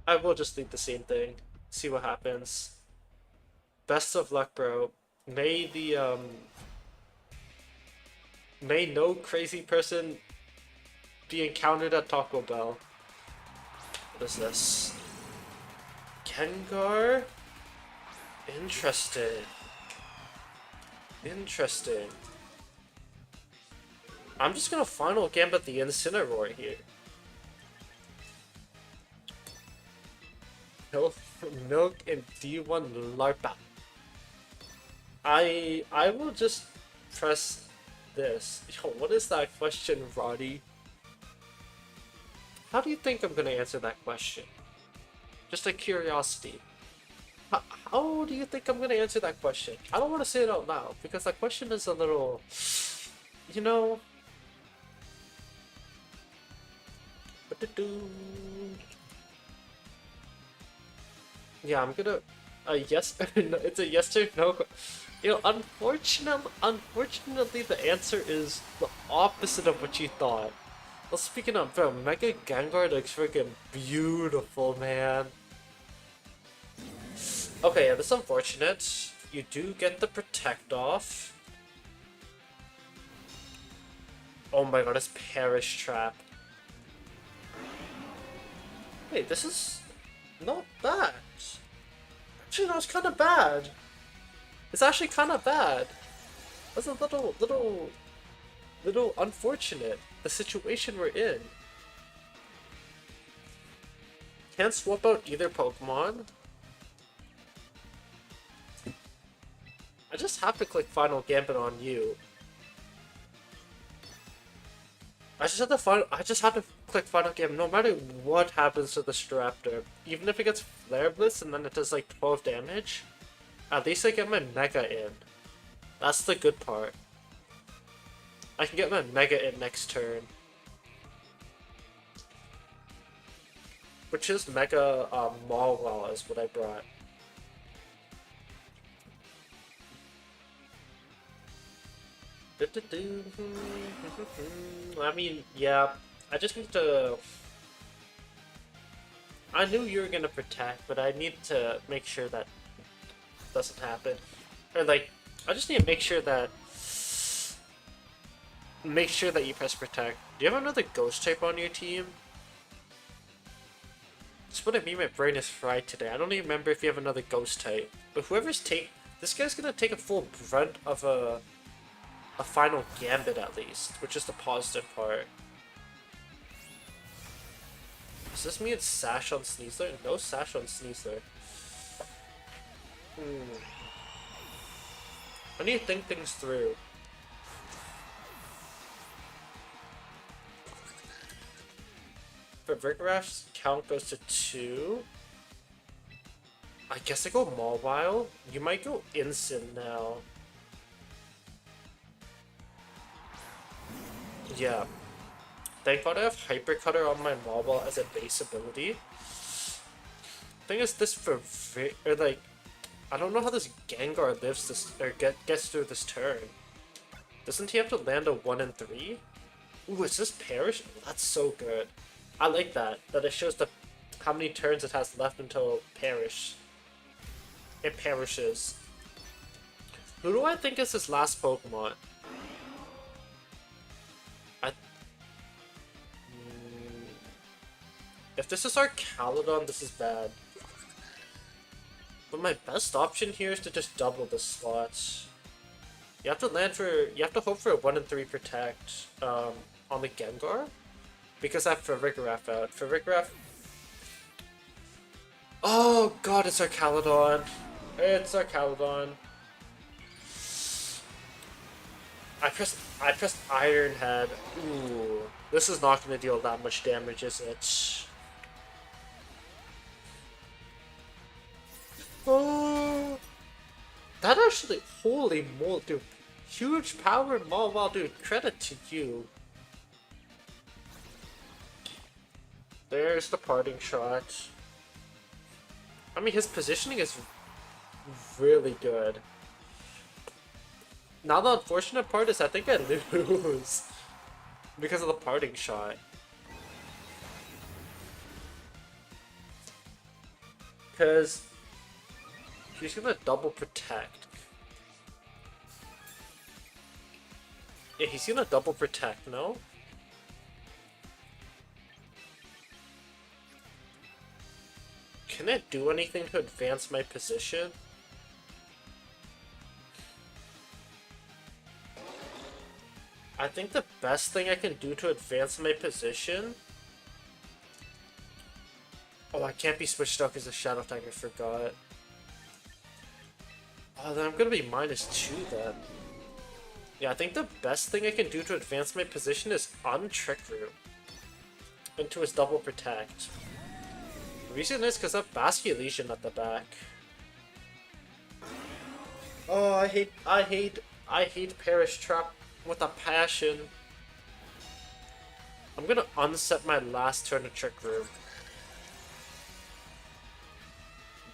I will just lead the same thing. See what happens. Best of luck, bro. May no crazy person be encountered at Taco Bell. What is this? Gengar? Interesting. Interesting. I'm just gonna final gambit the Incineroar here. Milk and D1 Larpa. I will just press this. Yo, what is that question, Roddy? How do you think I'm gonna answer that question? Just a curiosity. How do you think I'm gonna answer that question? I don't want to say it out loud because that question is a little, you know. Yeah, I'm gonna. Yes. No, it's a yes or no. You know, unfortunately, the answer is the opposite of what you thought. Well, speaking of, bro, Mega Gengar looks freaking beautiful, man. Okay, yeah, that's unfortunate. You do get the Protect off. Oh my god, it's Perish Trap. Wait, this is not bad. Actually, no, it's kind of bad. It's actually kind of bad. That's a little unfortunate. The situation we're in. Can't swap out either Pokemon. I just have to click Final Gambit on you. I just have to click Final Gambit no matter what happens to the Staraptor. Even if it gets Flare Blitz and then it does like 12 damage, at least I get my Mega in. That's the good part. I can get my Mega in next turn. Which is Mega Mawwell is what I brought. I mean, yeah, I just need to... I knew you were gonna protect, but I need to make sure that doesn't happen. Or like, I just need to make sure that... Make sure that you press protect. Do you have another ghost type on your team? That's what I mean, my brain is fried today. I don't even remember if you have another ghost type. But whoever's take... This guy's gonna take a full brunt of a final gambit at least, which is the positive part. Does this mean Sash on Sneasler? No Sash on Sneasler. I need to think things through. For Vigorash's count goes to 2. I guess I go Mawile. You might go Instant now. Yeah. Thank God I have Hyper Cutter on my Mawile as a base ability. Thing is, this for like, I don't know how this Gengar lives this or gets through this turn. Doesn't he have to land a 1 and 3? Ooh, is this Perish? Oh, that's so good. I like that it shows the how many turns it has left until it perishes. Who do I think is his last Pokemon? If this is our Caledon, this is bad. But my best option here is to just double the slots. You have to hope for a 1 and 3 protect on the Gengar. Because I have Ferrigraph out. Ferrigraph. Oh god, it's our Caledon. It's our Caledon. I pressed Iron Head. Ooh. This is not gonna deal that much damage, is it? Oh, that actually, holy moly, dude. Huge power, Mawile, dude. Credit to you. There's the parting shot. I mean, his positioning is really good. Now the unfortunate part is I think I lose because of the parting shot. Because he's gonna double protect. Yeah, he's gonna double protect, no? Can it do anything to advance my position? I think the best thing I can do to advance my position... Oh, I can't be switched up as a Shadow Type, I forgot. Oh, then I'm gonna be -2 then. Yeah, I think the best thing I can do to advance my position is Trick Room into his double protect. The reason is because I have Basket Legion at the back. Oh, I hate Perish Trap with a passion. I'm gonna unset my last turn of Trick Room.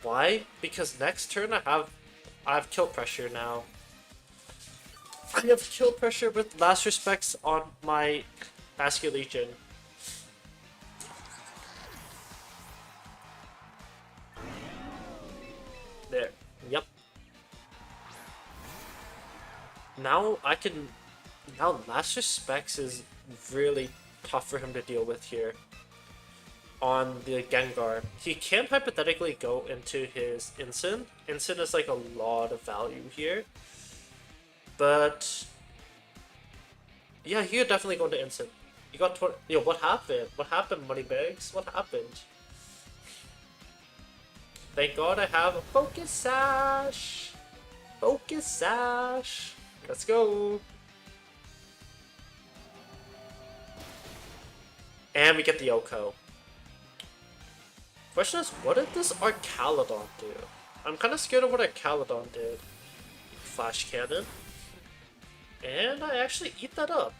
Why? Because next turn I have Kill Pressure now. I have Kill Pressure with Last Respects on my Basket Legion. There. Yep. Now now Last Respects is really tough for him to deal with here. On the Gengar. He can hypothetically go into his Instant. Instant is like a lot of value here. But yeah, he could definitely go into Instant. You got 20. Yo, what happened? What happened, Moneybags? What happened? Thank God I have a Focus Sash! Focus Sash! Let's go! And we get the Oko. Question is, what did this Arcalodon do? I'm kind of scared of what Arcalodon did. Flash Cannon. And I actually eat that up.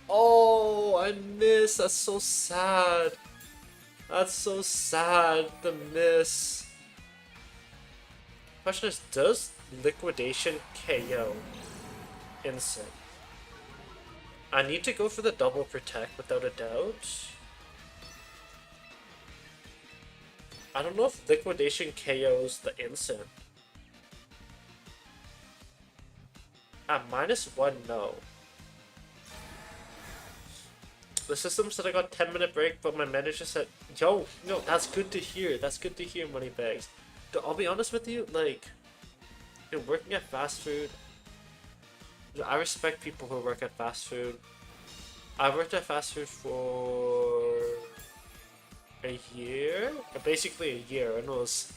Oh, I missed. That's so sad. That's so sad, the miss. Question is, does Liquidation KO Instant? I need to go for the double protect without a doubt. I don't know if Liquidation KOs the Instant. At -1, no. The system said I got 10-minute break, but my manager said, yo, no, that's good to hear. That's good to hear, Moneybags. I'll be honest with you, like, you're working at fast food. I respect people who work at fast food. I worked at fast food for a year? Basically a year, and it was...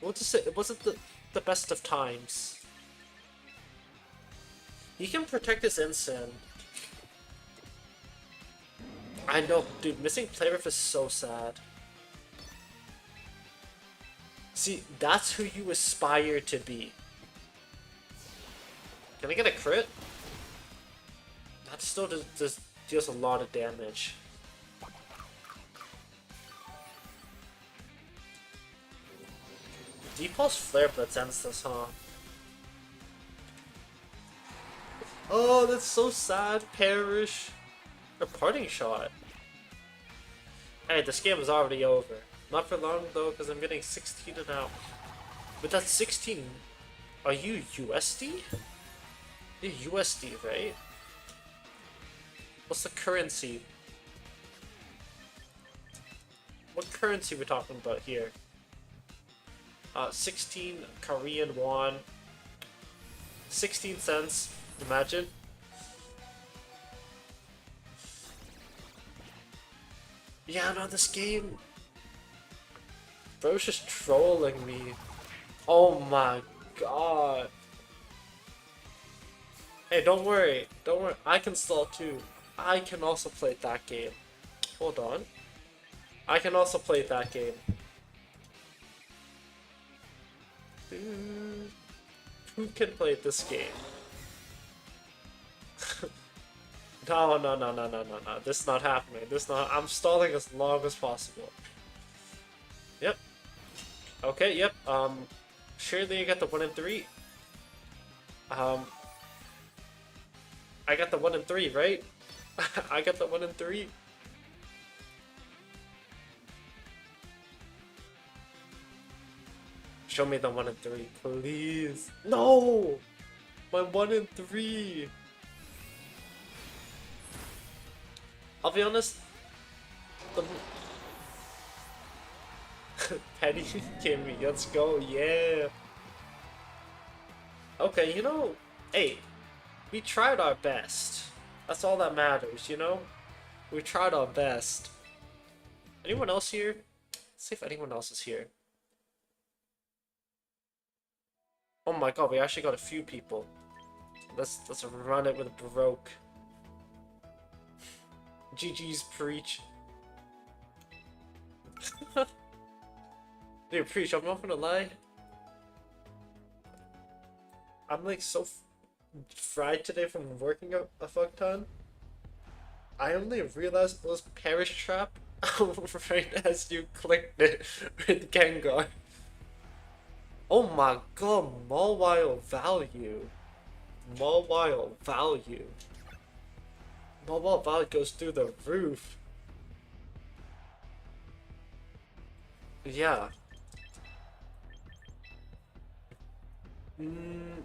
We'll just say, it wasn't the best of times. He can protect his instant. I know, dude, missing play riff is so sad. See, that's who you aspire to be. Can I get a crit? That still just deals a lot of damage. Depulse Flare Blitz ends this, huh? Oh, that's so sad. Perish. A parting shot. Hey, this game is already over. Not for long though, because I'm getting 16 and out. But that's 16. Are you USD? You're USD, right? What's the currency? What currency are we talking about here? 16 Korean won. 16 cents. Imagine. Yeah, no, this game. Bro's just trolling me. Oh my god. Hey, don't worry. Don't worry. I can stall too. I can also play that game. Hold on. I can also play that game. Who can play this game? No. This is not happening. I'm stalling as long as possible. Yep. Okay, yep. Surely you got the 1 and 3. I got the 1 and 3, right? I got the 1 and 3. Show me the 1 and 3, please. No! My 1 and 3. I'll be honest. The... Petty Kimmy, let's go, yeah. Okay, you know, hey, we tried our best. That's all that matters, you know? We tried our best. Anyone else here? Let's see if anyone else is here. Oh my god, we actually got a few people. Let's run it with Baroque. GG's Preach. Dude, Preach, I'm not gonna lie. I'm like so fried today from working a fuck ton. I only realized it was Perish Trap right as you clicked it with Gengar. Oh my god, Mawile value. Mawile value. Mawile value goes through the roof. Yeah.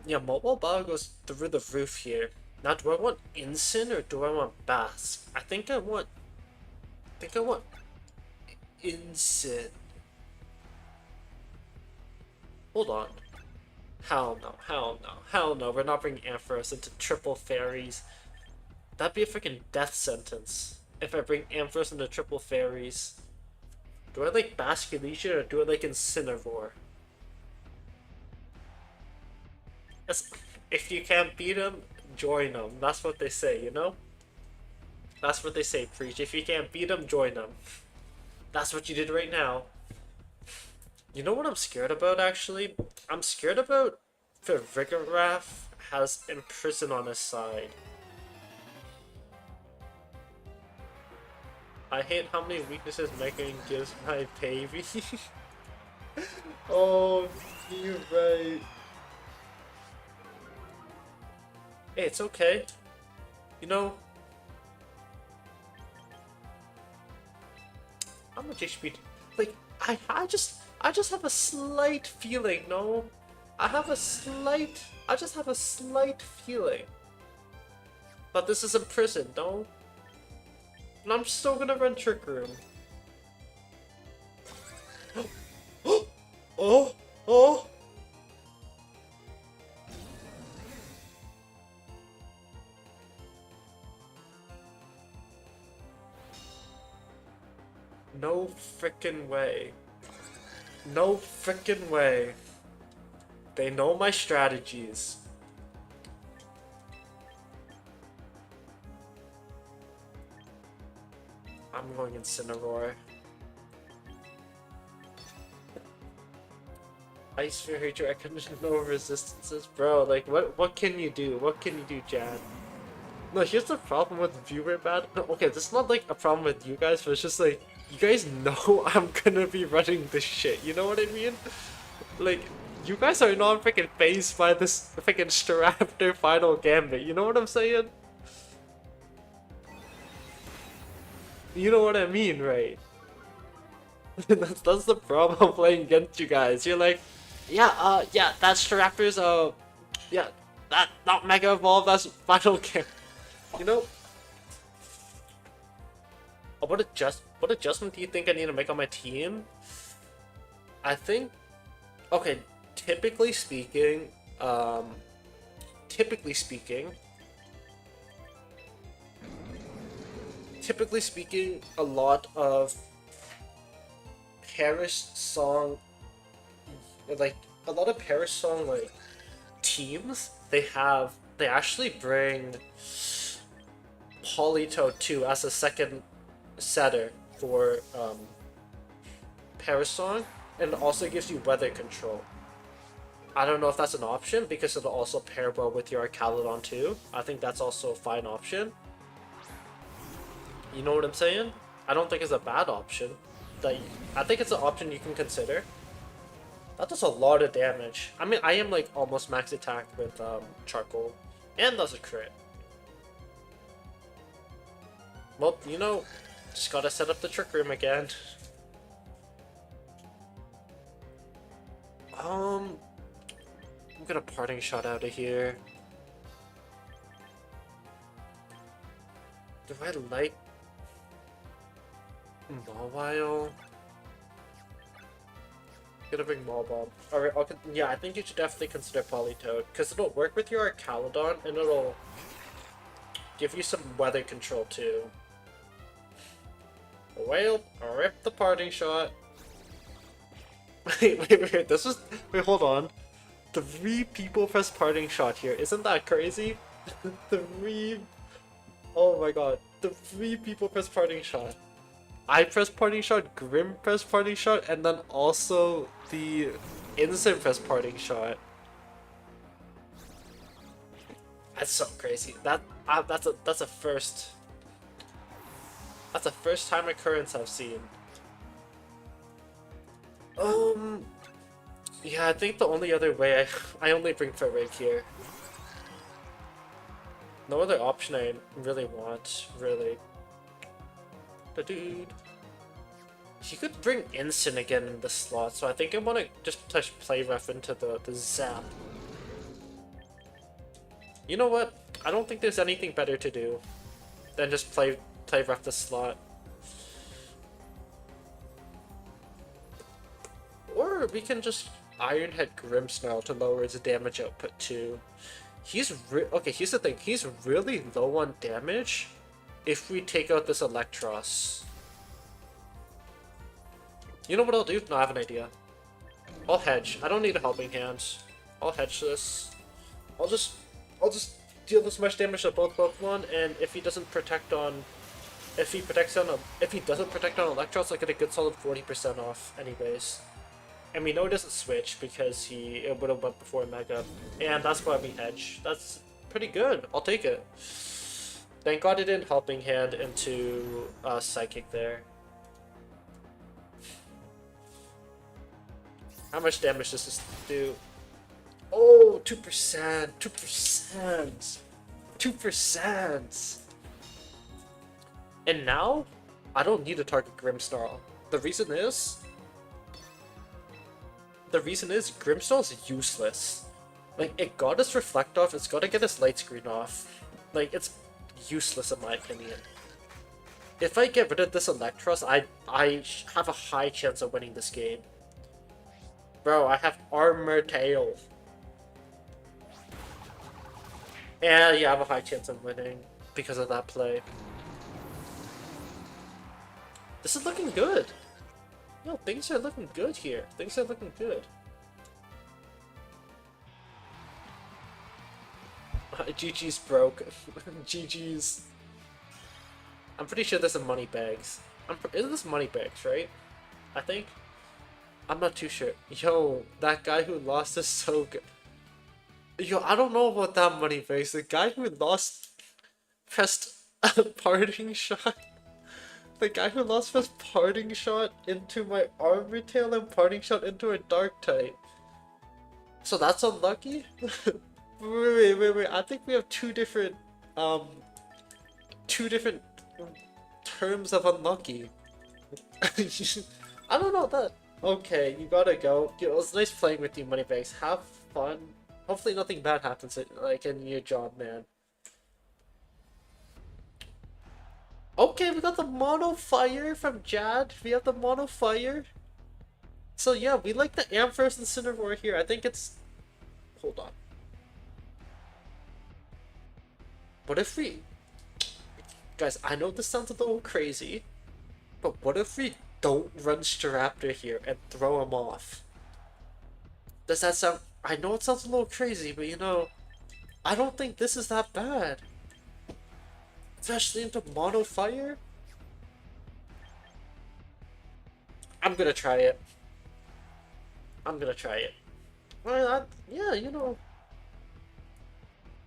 Yeah, Mawile value goes through the roof here. Now, do I want Incin or do I want Bask? I think I want Incin. Hold on. Hell no, hell no, hell no. We're not bringing Ampharos into triple fairies. That'd be a freaking death sentence if I bring Ampharos into triple fairies. Do I like Basculation or do I like Incineroar? Yes, if you can't beat him, join him. That's what they say, you know? That's what they say, Preach. If you can't beat him, join him. That's what you did right now. You know what I'm scared about, actually? I'm scared about if Vigoraph has Imprison on his side. I hate how many weaknesses Megan gives my baby. Oh, you're right. Hey, it's okay. You know, how much HP? Like, I just have a slight feeling. No, I just have a slight feeling. But this is in prison, no? And I'm still gonna run Trick Room. Oh, oh. No frickin' way. No frickin' way. They know my strategies. I'm going Incineroar. Ice Sphere Hydro, I couldn't know resistances. Bro, like, what can you do? What can you do, Jan? No, here's the problem with viewer bad. No, okay, this is not like a problem with you guys, but it's just like, you guys know I'm gonna be running this shit, you know what I mean? Like, you guys are not freaking phased by this freaking Staraptor final gambit, you know what I'm saying? You know what I mean, right? that's the problem playing against you guys. You're like, yeah, that's Staraptor's, yeah, that, not Mega Evolve, that's final game. You know, what adjustment do you think I need to make on my team? I think, okay, typically speaking, typically speaking, a lot of Paris song, like teams, they actually bring Polito 2 as a second setter for Paris song, and it also gives you weather control. I don't know if that's an option because it'll also pair well with your Calydon too. I think that's also a fine option. You know what I'm saying? I don't think it's a bad option. I think it's an option you can consider. That does a lot of damage. I mean, I am like almost max attack with Charcoal, and does a crit. Well, you know, just gotta set up the Trick Room again. I'm gonna Parting Shot out of here. Do I like Mawile? Gonna bring Maulbomb. Alright, yeah, I think you should definitely consider Politoed, because it'll work with your Calydon, and it'll give you some weather control too. Well, I'll rip the Parting Shot. Wait, this was... Wait, hold on. 3 people press Parting Shot here. Isn't that crazy? 3... Oh my god. The 3 people press Parting Shot. I press Parting Shot, Grim press Parting Shot, and then also the Instant press Parting Shot. That's so crazy. That's a first. That's a first time occurrence I've seen. Yeah, I think the only other way I only bring Ferrig here. No other option I really want, really. But dude, he could bring Instant again in the slot, so I think I want to just touch Play Ref into the Zap. You know what? I don't think there's anything better to do than just play Ref the slot. Or we can just Ironhead Grimmsnarl to lower his damage output too. Okay, here's the thing. He's really low on damage if we take out this Electros. You know what I'll do? No, I have an idea. I'll hedge. I don't need a helping hand. I'll hedge this. I'll just deal this much damage to both Pokemon, and if he doesn't protect on if he doesn't protect on Electros, I get a good solid 40% off anyways. And we know it doesn't switch because it would have went before Mega. And that's why we hedge. That's pretty good. I'll take it. Thank God it didn't Helping Hand into Psychic there. How much damage does this do? Oh, 2%, 2%, 2%. And now, I don't need to target Grimmsnarl. The reason is Grimmsnarl is useless. Like, it got its Reflect off, it's gotta get its Light Screen off. Like, it's useless in my opinion. If I get rid of this Electros, I have a high chance of winning this game. Bro, I have Armor Tail. And yeah, I have a high chance of winning because of that play. This is looking good. No, things are looking good here. Things are looking good. GG's broke. GG's. I'm pretty sure there's some money bags. Isn't this money bags, right? I think. I'm not too sure. Yo, that guy who lost is so good. Yo, I don't know about that money bags. The guy who lost pressed a parting shot. The guy who lost pressed parting shot into my Armor Tail and parting shot into a Dark type. So that's unlucky? Wait. I think we have two different terms of unlucky. I don't know that. Okay, you gotta go. It was nice playing with you, Moneybags. Have fun. Hopefully nothing bad happens like in your job, man. Okay, we got the Mono Fire from Jad. We have the Mono Fire. So yeah, we like the Ampharos and Cinnivore here. I think it's... Hold on. What if we... Guys, I know this sounds a little crazy, but what if we don't run Staraptor here and throw him off? Does that sound... I know it sounds a little crazy, but you know, I don't think this is that bad. Especially into Mono Fire? I'm gonna try it. Well, yeah, you know.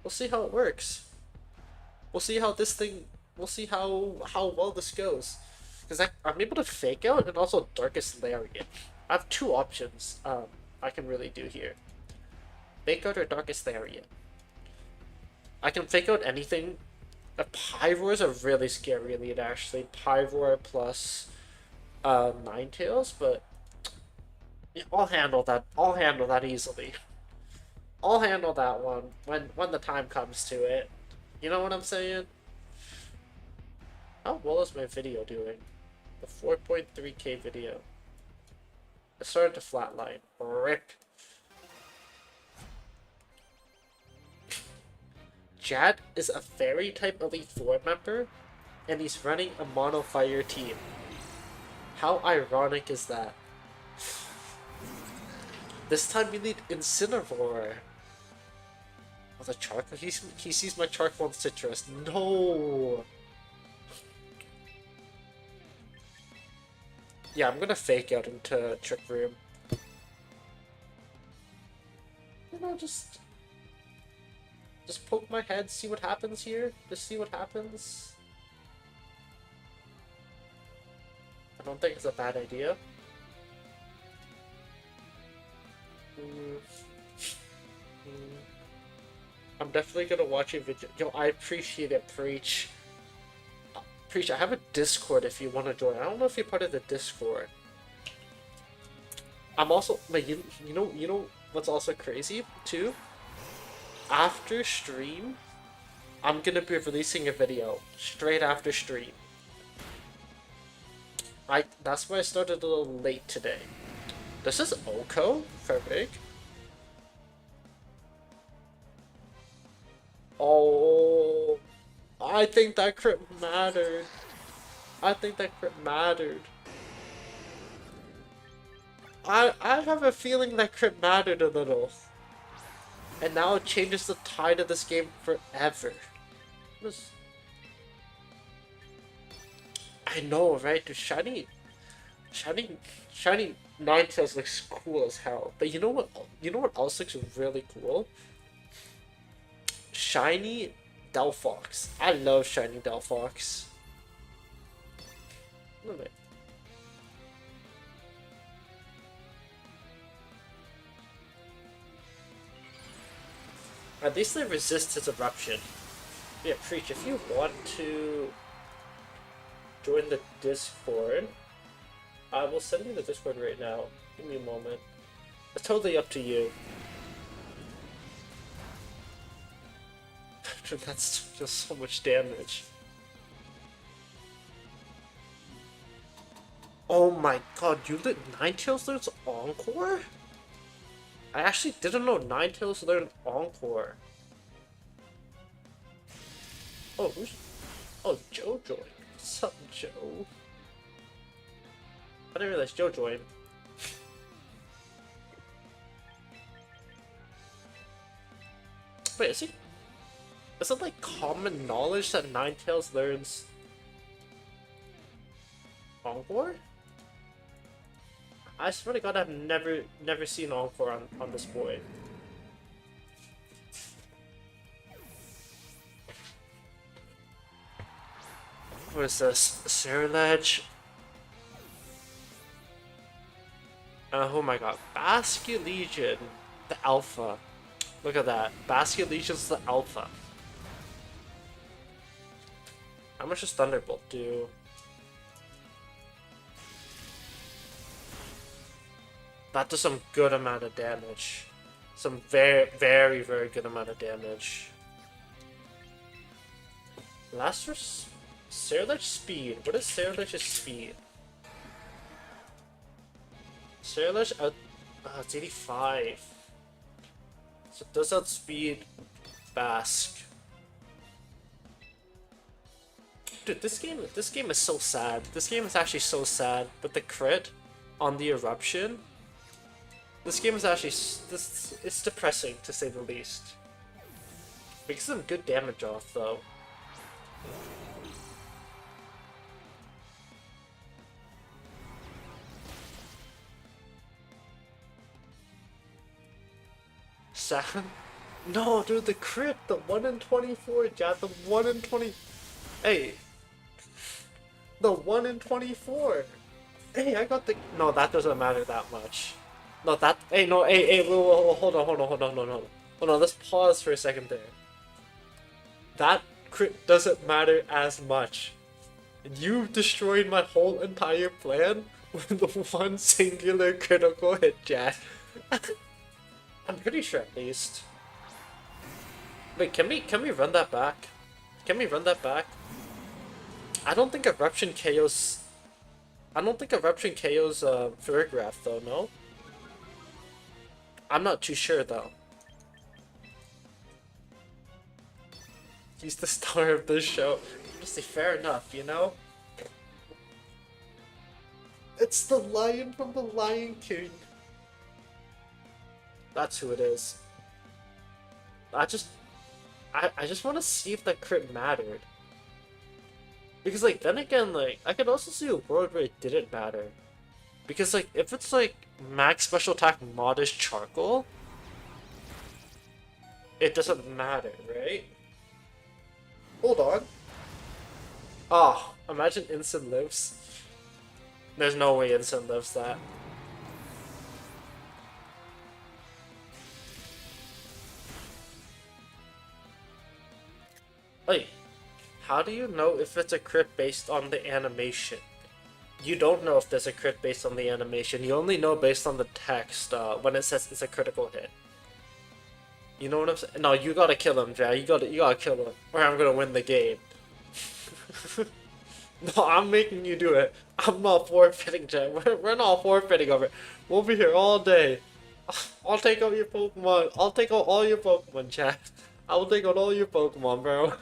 We'll see how it works. We'll see how this thing... We'll see how well this goes. Because I'm able to Fake Out and also Darkest Lariat. I have two options I can really do here. Fake Out or Darkest Lariat. I can Fake Out anything. Pyroar is a really scary lead, actually. Pyroar plus Ninetales, but yeah, I'll handle that. I'll handle that easily. I'll handle that one when the time comes to it. You know what I'm saying? How well is my video doing? The 4.3K video. It started to flatline. RIP. Jad is a Fairy type Elite 4 member, and he's running a Mono Fire team. How ironic is that? This time we need Incineroar. Oh, the Charcoal? He sees my Charcoal and Citrus. No! Yeah, I'm gonna Fake Out into Trick Room. You know, just poke my head, see what happens here. Just see what happens. I don't think it's a bad idea. I'm definitely gonna watch your video. Yo, I appreciate it, Preach. Preach, I have a Discord if you want to join. I don't know if you're part of the Discord. I'm also, like, you know what's also crazy too? After stream, I'm gonna be releasing a video straight after stream. That's why I started a little late today. This is Oko for Big. Oh, I think that crit mattered. I have a feeling that crit mattered a little. And now it changes the tide of this game forever. I know, right? Dude, shiny Ninetales looks cool as hell. But you know what? You know what else looks really cool? Shiny Delphox. I love shiny Delphox. Love it. At least they resist his eruption. Yeah, Preach, if you want to join the Discord, I will send you the Discord right now. Give me a moment. It's totally up to you. That's just so much damage. Oh my god, you lit Ninetales learns Encore? I actually didn't know Ninetales learned Encore. Oh, who's... Oh, Joe joined. What's up, Joe? I didn't realize Joe joined. Wait, is he... Is it like common knowledge that Ninetales learns Encore? I swear to God, I've never seen Encore on this boy. What is this? Cerulege? Oh my god. Basculegion, the alpha. Look at that. Basculegion's the alpha. How much does Thunderbolt do? That does some good amount of damage. Some very good amount of damage. Last Cerulege speed. What is Cerulege's speed? Cerulege it's 85. So it does outspeed Basque. Dude, this game is so sad. This game is actually so sad. But the crit on the eruption, this game is actually it's depressing to say the least. Makes some good damage off though. Sad. No, dude, the crit, the 1 in 24, Jad, the 1 in 20. Hey, the 1 in 24. Hey, I got the. No, that doesn't matter that much. No, that. Hey, no, hey, whoa, hold on, hold on. Let's pause for a second there. That crit doesn't matter as much. You destroyed my whole entire plan with the one singular critical hit, Jad. I'm pretty sure at least. Wait, can we run that back? Can we run that back? I don't think Eruption KO's... I don't think Eruption KO's Ferrograph though, no? I'm not too sure though. He's the star of this show. Honestly, fair enough, you know? It's the lion from the Lion King. That's who it is. I just want to see if that crit mattered. Because, like, then again, like, I could also see a world where it didn't matter. Because, like, if it's, like, max special attack Modish Charcoal, it doesn't matter, right? Hold on. Oh, imagine Instant lives. There's no way Instant lives that. Wait, how do you know if it's a crit based on the animation? You don't know if there's a crit based on the animation. You only know based on the text when it says it's a critical hit. You know what I'm saying? No, you gotta kill him, Jay. You gotta kill him, or I'm gonna win the game. No, I'm making you do it. I'm not forfeiting, Jay. We're not forfeiting over it. We'll be here all day. I'll take out your Pokemon. I'll take out all your Pokemon, chat. I will take out all your Pokemon, bro.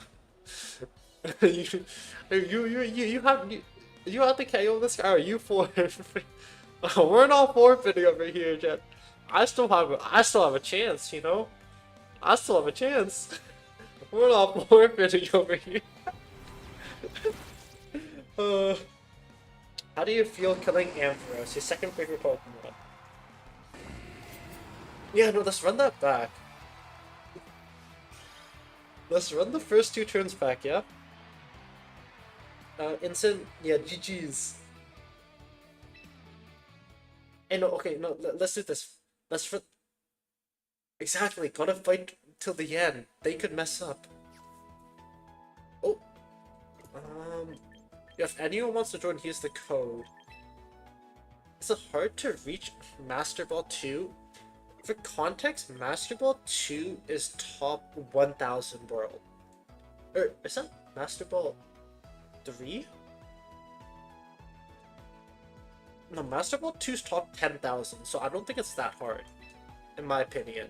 you have to KO this guy. Or you forfeit? We're not forfeiting over here, chat. I still have a chance, you know. I still have a chance. We're not forfeiting over here. How do you feel killing Ampharos, your second favorite Pokemon? Yeah, no, let's run that back. Let's run the first two turns back, yeah? Instant, yeah, GG's. Hey, no, okay, no, let's do this. Let's for exactly, gotta fight till the end. They could mess up. Oh, um, if anyone wants to join, here's the code. Is it hard to reach Master Ball 2? For context, Master Ball 2 is top 1000 world. Or, is that Master Ball 3? No, Master Ball 2's top 10,000, so I don't think it's that hard, in my opinion.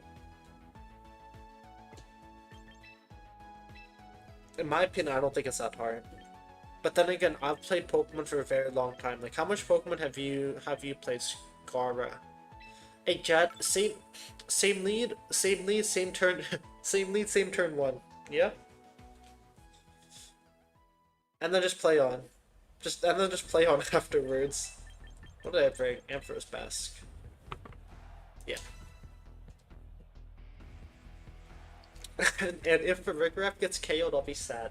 In my opinion, I don't think it's that hard. But then again, I've played Pokemon for a very long time. Like, how much Pokemon have you played, Scara? Hey, Jad, same lead, same turn, same lead, same turn one. Yeah, and then just play on, and then just play on afterwards. What did I bring? Emperor's Mask. Yeah. And if Rigrap gets KO'd, I'll be sad.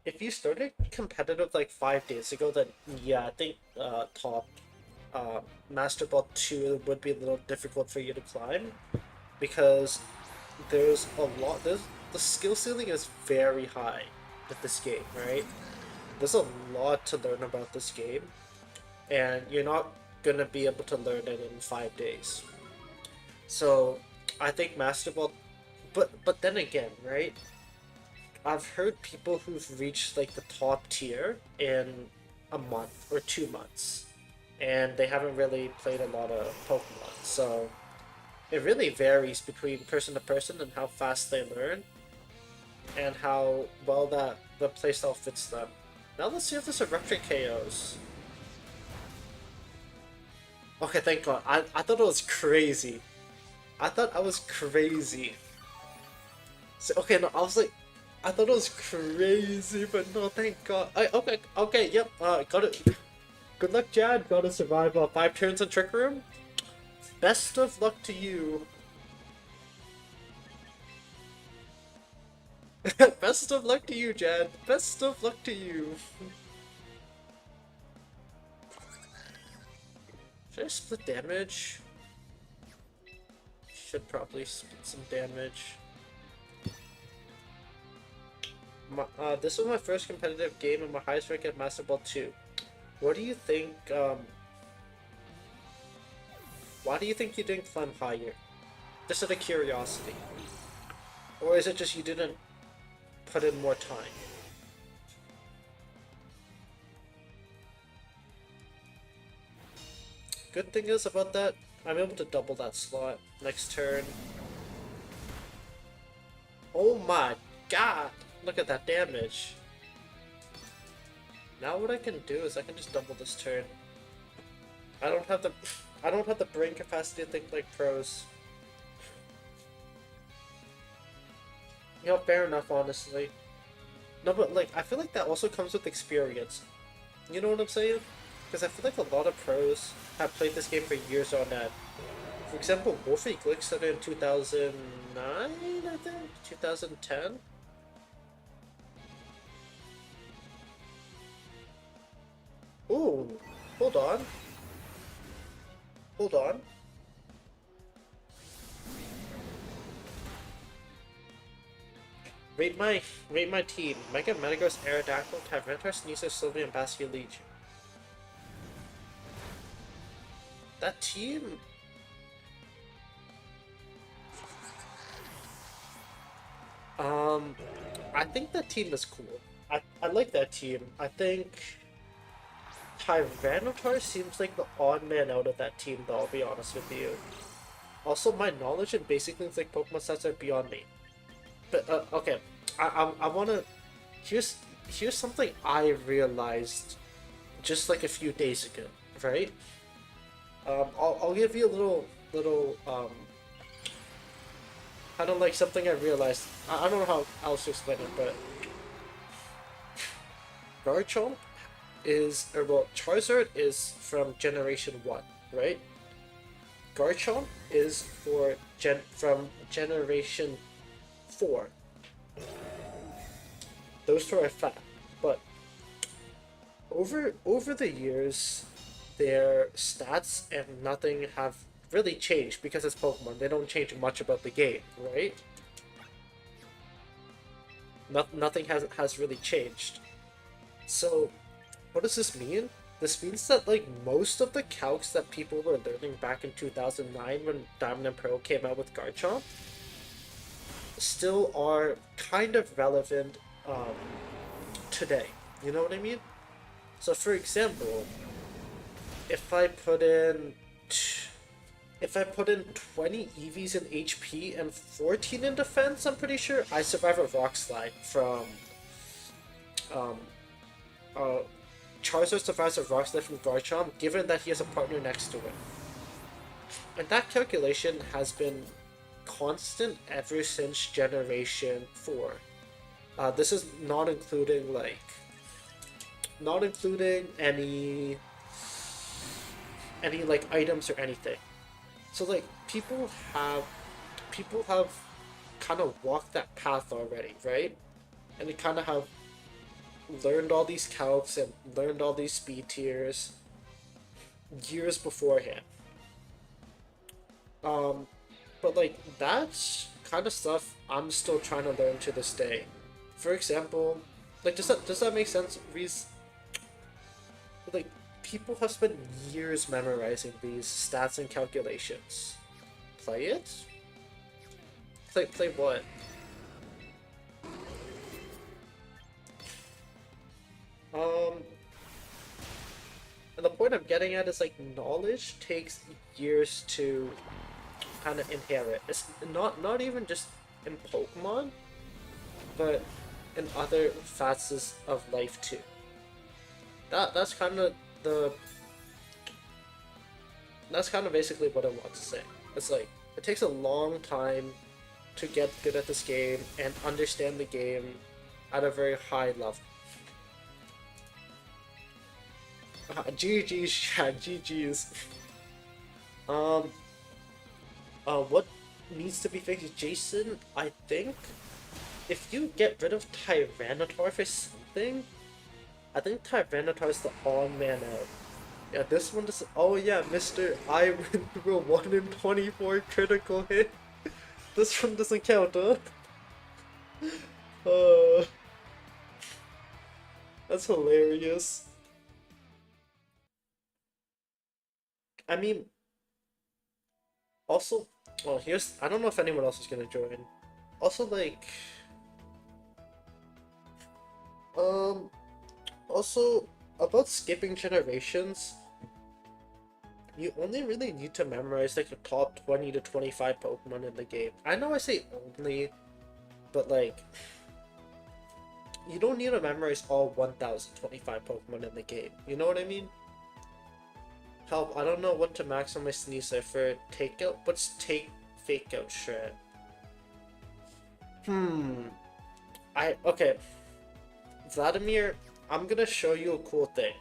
If you started competitive like 5 days ago, then yeah, I think top Master Ball 2 would be a little difficult for you to climb because there's a lot. The skill ceiling is very high with this game, right? There's a lot to learn about this game, and you're not gonna be able to learn it in 5 days. So I think Master Ball, but then again, right? I've heard people who've reached like the top tier in a month or 2 months, and they haven't really played a lot of Pokemon. So it really varies between person to person and how fast they learn, and how well that the playstyle fits them. Now let's see if this Eruption KOs. Okay, thank God. I thought it was crazy. I thought I was crazy. So, okay, no, I was like, I thought it was crazy, but no, thank God. Okay, yep, got it. Good luck, Jad. Gotta survive 5 turns in Trick Room. Best of luck to you. Best of luck to you, Jad. Best of luck to you. Should I split damage? Should probably split some damage. This was my first competitive game and my highest rank at Master Ball 2. What do you think, why do you think you didn't climb higher? Just out of curiosity. Or is it just you didn't put in more time? Good thing is about that, I'm able to double that slot next turn. Oh my God! Look at that damage. Now what I can do is I can just double this turn. I don't have the brain capacity to think like pros. You know, fair enough, honestly. No, but like I feel like that also comes with experience. You know what I'm saying? Because I feel like a lot of pros have played this game for years on end. For example, Wolfie Glick started in 2009, I think? 2010? Ooh, hold on. Hold on. Rate my team. Mega Metagross, Aerodactyl, Tyranitar, Sneasel, Sylveon, Basculegion. That team. I think that team is cool. I like that team. I think Tyranitar seems like the odd man out of that team, though, I'll be honest with you. Also, my knowledge in basic things like Pokemon stats are beyond me. But, okay. I wanna... Here's something I realized just like a few days ago, right? I'll give you a little, kind of like something I realized. I don't know how else to explain it, but Garchomp well, Charizard is from Generation 1, right? Garchomp is for from Generation 4. Those two are fat, but over the years, their stats and nothing have really changed because it's Pokemon. They don't change much about the game, right? Nothing has really changed. So, what does this mean? This means that like most of the calcs that people were learning back in 2009 when Diamond and Pearl came out with Garchomp still are kind of relevant um, today. You know what I mean? So, for example, if I put in if I put in 20 EVs in HP and 14 in defense, I'm pretty sure I survive a Rock Slide from um, uh, Charizard survives a Rock Slide from Garchomp, given that he has a partner next to him. And that calculation has been constant ever since Generation 4. This is not including any like items or anything. So like people have kind of walked that path already, right? And they kind of have learned all these calcs and learned all these speed tiers years beforehand. Um, but like that's kind of stuff I'm still trying to learn to this day. For example, like does that make sense? Reese, like people have spent years memorizing these stats and calculations. Play it? Play what? Um, and the point I'm getting at is like knowledge takes years to kind of inherit. It's not even just in Pokemon, but in other facets of life too. That's kind of the that's kind of basically what I want to say. It's like it takes a long time to get good at this game and understand the game at a very high level. GG's, yeah, GG's. Um, what needs to be fixed, Jason? I think if you get rid of Tyranitar for something, I think Tyranitar is the odd man out. Yeah, this one does. Oh yeah, Mister, I went through a 1 in 24 critical hit. This one doesn't count, huh? Uh, that's hilarious. I mean, also, well, here's, I don't know if anyone else is gonna join. Also, like, um, also, about skipping generations, you only really need to memorize, like, the top 20 to 25 Pokemon in the game. I know I say only, but, like, you don't need to memorize all 1025 Pokemon in the game. You know what I mean? Help, I don't know what to max on my Sneasler for takeout. What's fake out shred? Okay. Vladimir, I'm gonna show you a cool thing.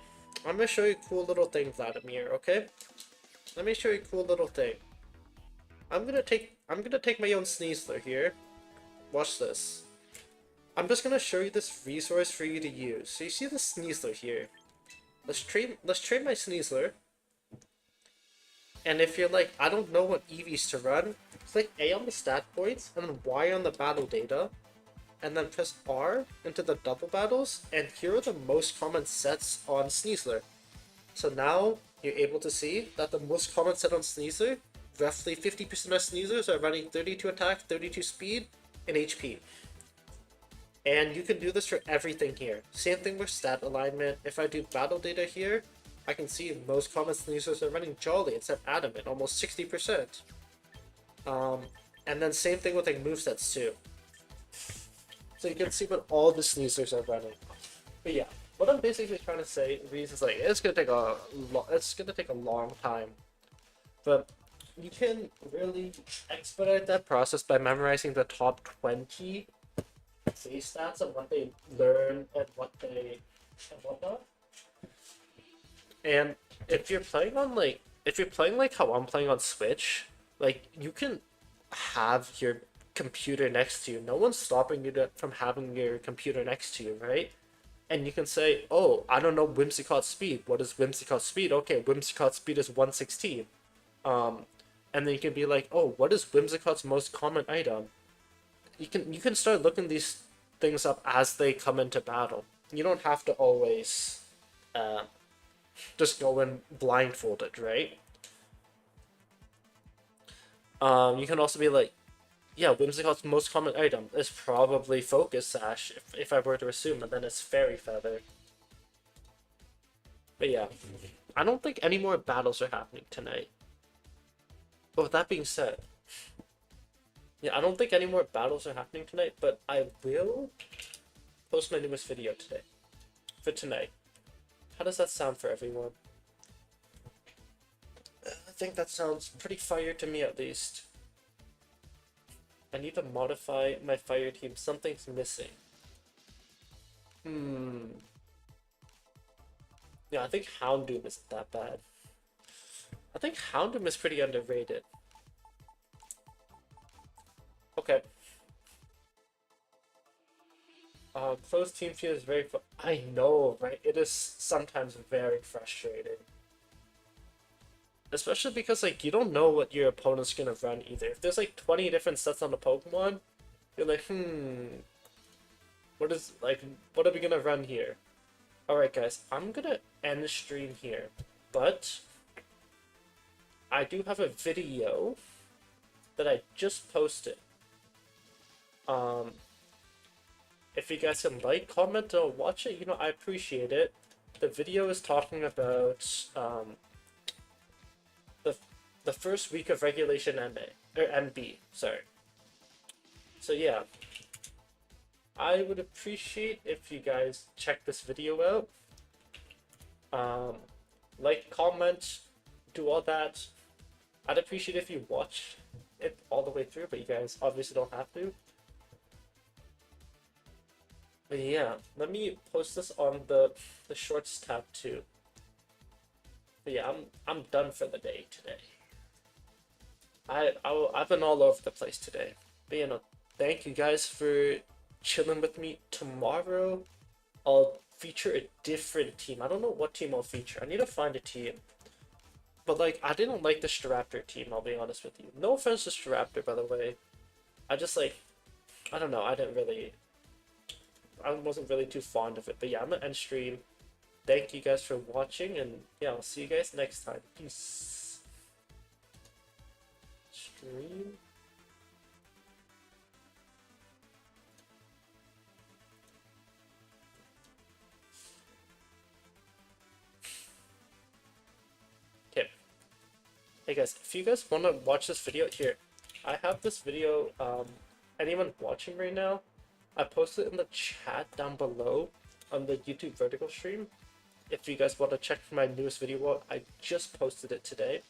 I'm gonna show you a cool little thing, Vladimir, okay? Let me show you a cool little thing. I'm gonna take my own Sneasler here. Watch this. I'm just gonna show you this resource for you to use. So you see the Sneasler here. Let's trade my Sneasler. And if you're like, I don't know what EVs to run, click A on the stat points, and then Y on the battle data, and then press R into the double battles, and here are the most common sets on Sneasler. So now, you're able to see that the most common set on Sneasler, roughly 50% of Sneasers are running 32 attack, 32 speed, and HP. And you can do this for everything here. Same thing with stat alignment. If I do battle data here, I can see most common Sneasers are running Jolly instead of Adamant, almost 60%. And then same thing with like movesets too. So you can see what all the Sneasers are running. But yeah, what I'm basically trying to say, Reese, is like it's gonna take a long time, but you can really expedite that process by memorizing the top 20 base stats and what they learn and whatnot. And if you're playing like how I'm playing on Switch, Like, you can have your computer next to you. No one's stopping you from having your computer next to you, right? And you can say, oh, I don't know Whimsicott speed. What is Whimsicott speed? Okay, Whimsicott speed is 116. Um, and then you can be like, oh, what is Whimsicott's most common item? You can start looking these things up as they come into battle. You don't have to always uh, just go in blindfolded, right? You can also be like, yeah, Whimsicott's most common item is probably Focus Sash, if I were to assume, and then it's Fairy Feather. But yeah, I don't think any more battles are happening tonight. But with that being said, yeah, I don't think any more battles are happening tonight, but I will post my newest video today. For tonight. How does that sound for everyone? I think that sounds pretty fire to me at least. I need to modify my fire team. Something's missing. Yeah, I think Houndoom isn't that bad. I think Houndoom is pretty underrated. Okay. Closed team field is very I know, right? It is sometimes very frustrating. Especially because, like, you don't know what your opponent's gonna run either. If there's, like, 20 different sets on the Pokemon, you're like, what are we gonna run here? Alright, guys, I'm gonna end the stream here. But I do have a video that I just posted. If you guys can like, comment, or watch it, I appreciate it. The video is talking about the the first week of Regulation MA or MB. Sorry. So yeah, I would appreciate if you guys check this video out. Like, comment, do all that. I'd appreciate if you watch it all the way through, but you guys obviously don't have to. But yeah, let me post this on the shorts tab too. But yeah, I'm done for the day today. I've been all over the place today. But thank you guys for chilling with me. Tomorrow I'll feature a different team. I don't know what team I'll feature. I need to find a team. But like, I didn't like the Staraptor team, I'll be honest with you. No offense to Staraptor, by the way. I just I don't know, I wasn't really too fond of it. But yeah, I'm gonna end stream. Thank you guys for watching, and yeah, I'll see you guys next time. Peace. Stream. Okay. Hey guys, if you guys want to watch this video here, I have this video, anyone watching right now, I posted it in the chat down below on the YouTube vertical stream. If you guys want to check my newest video out, I just posted it today.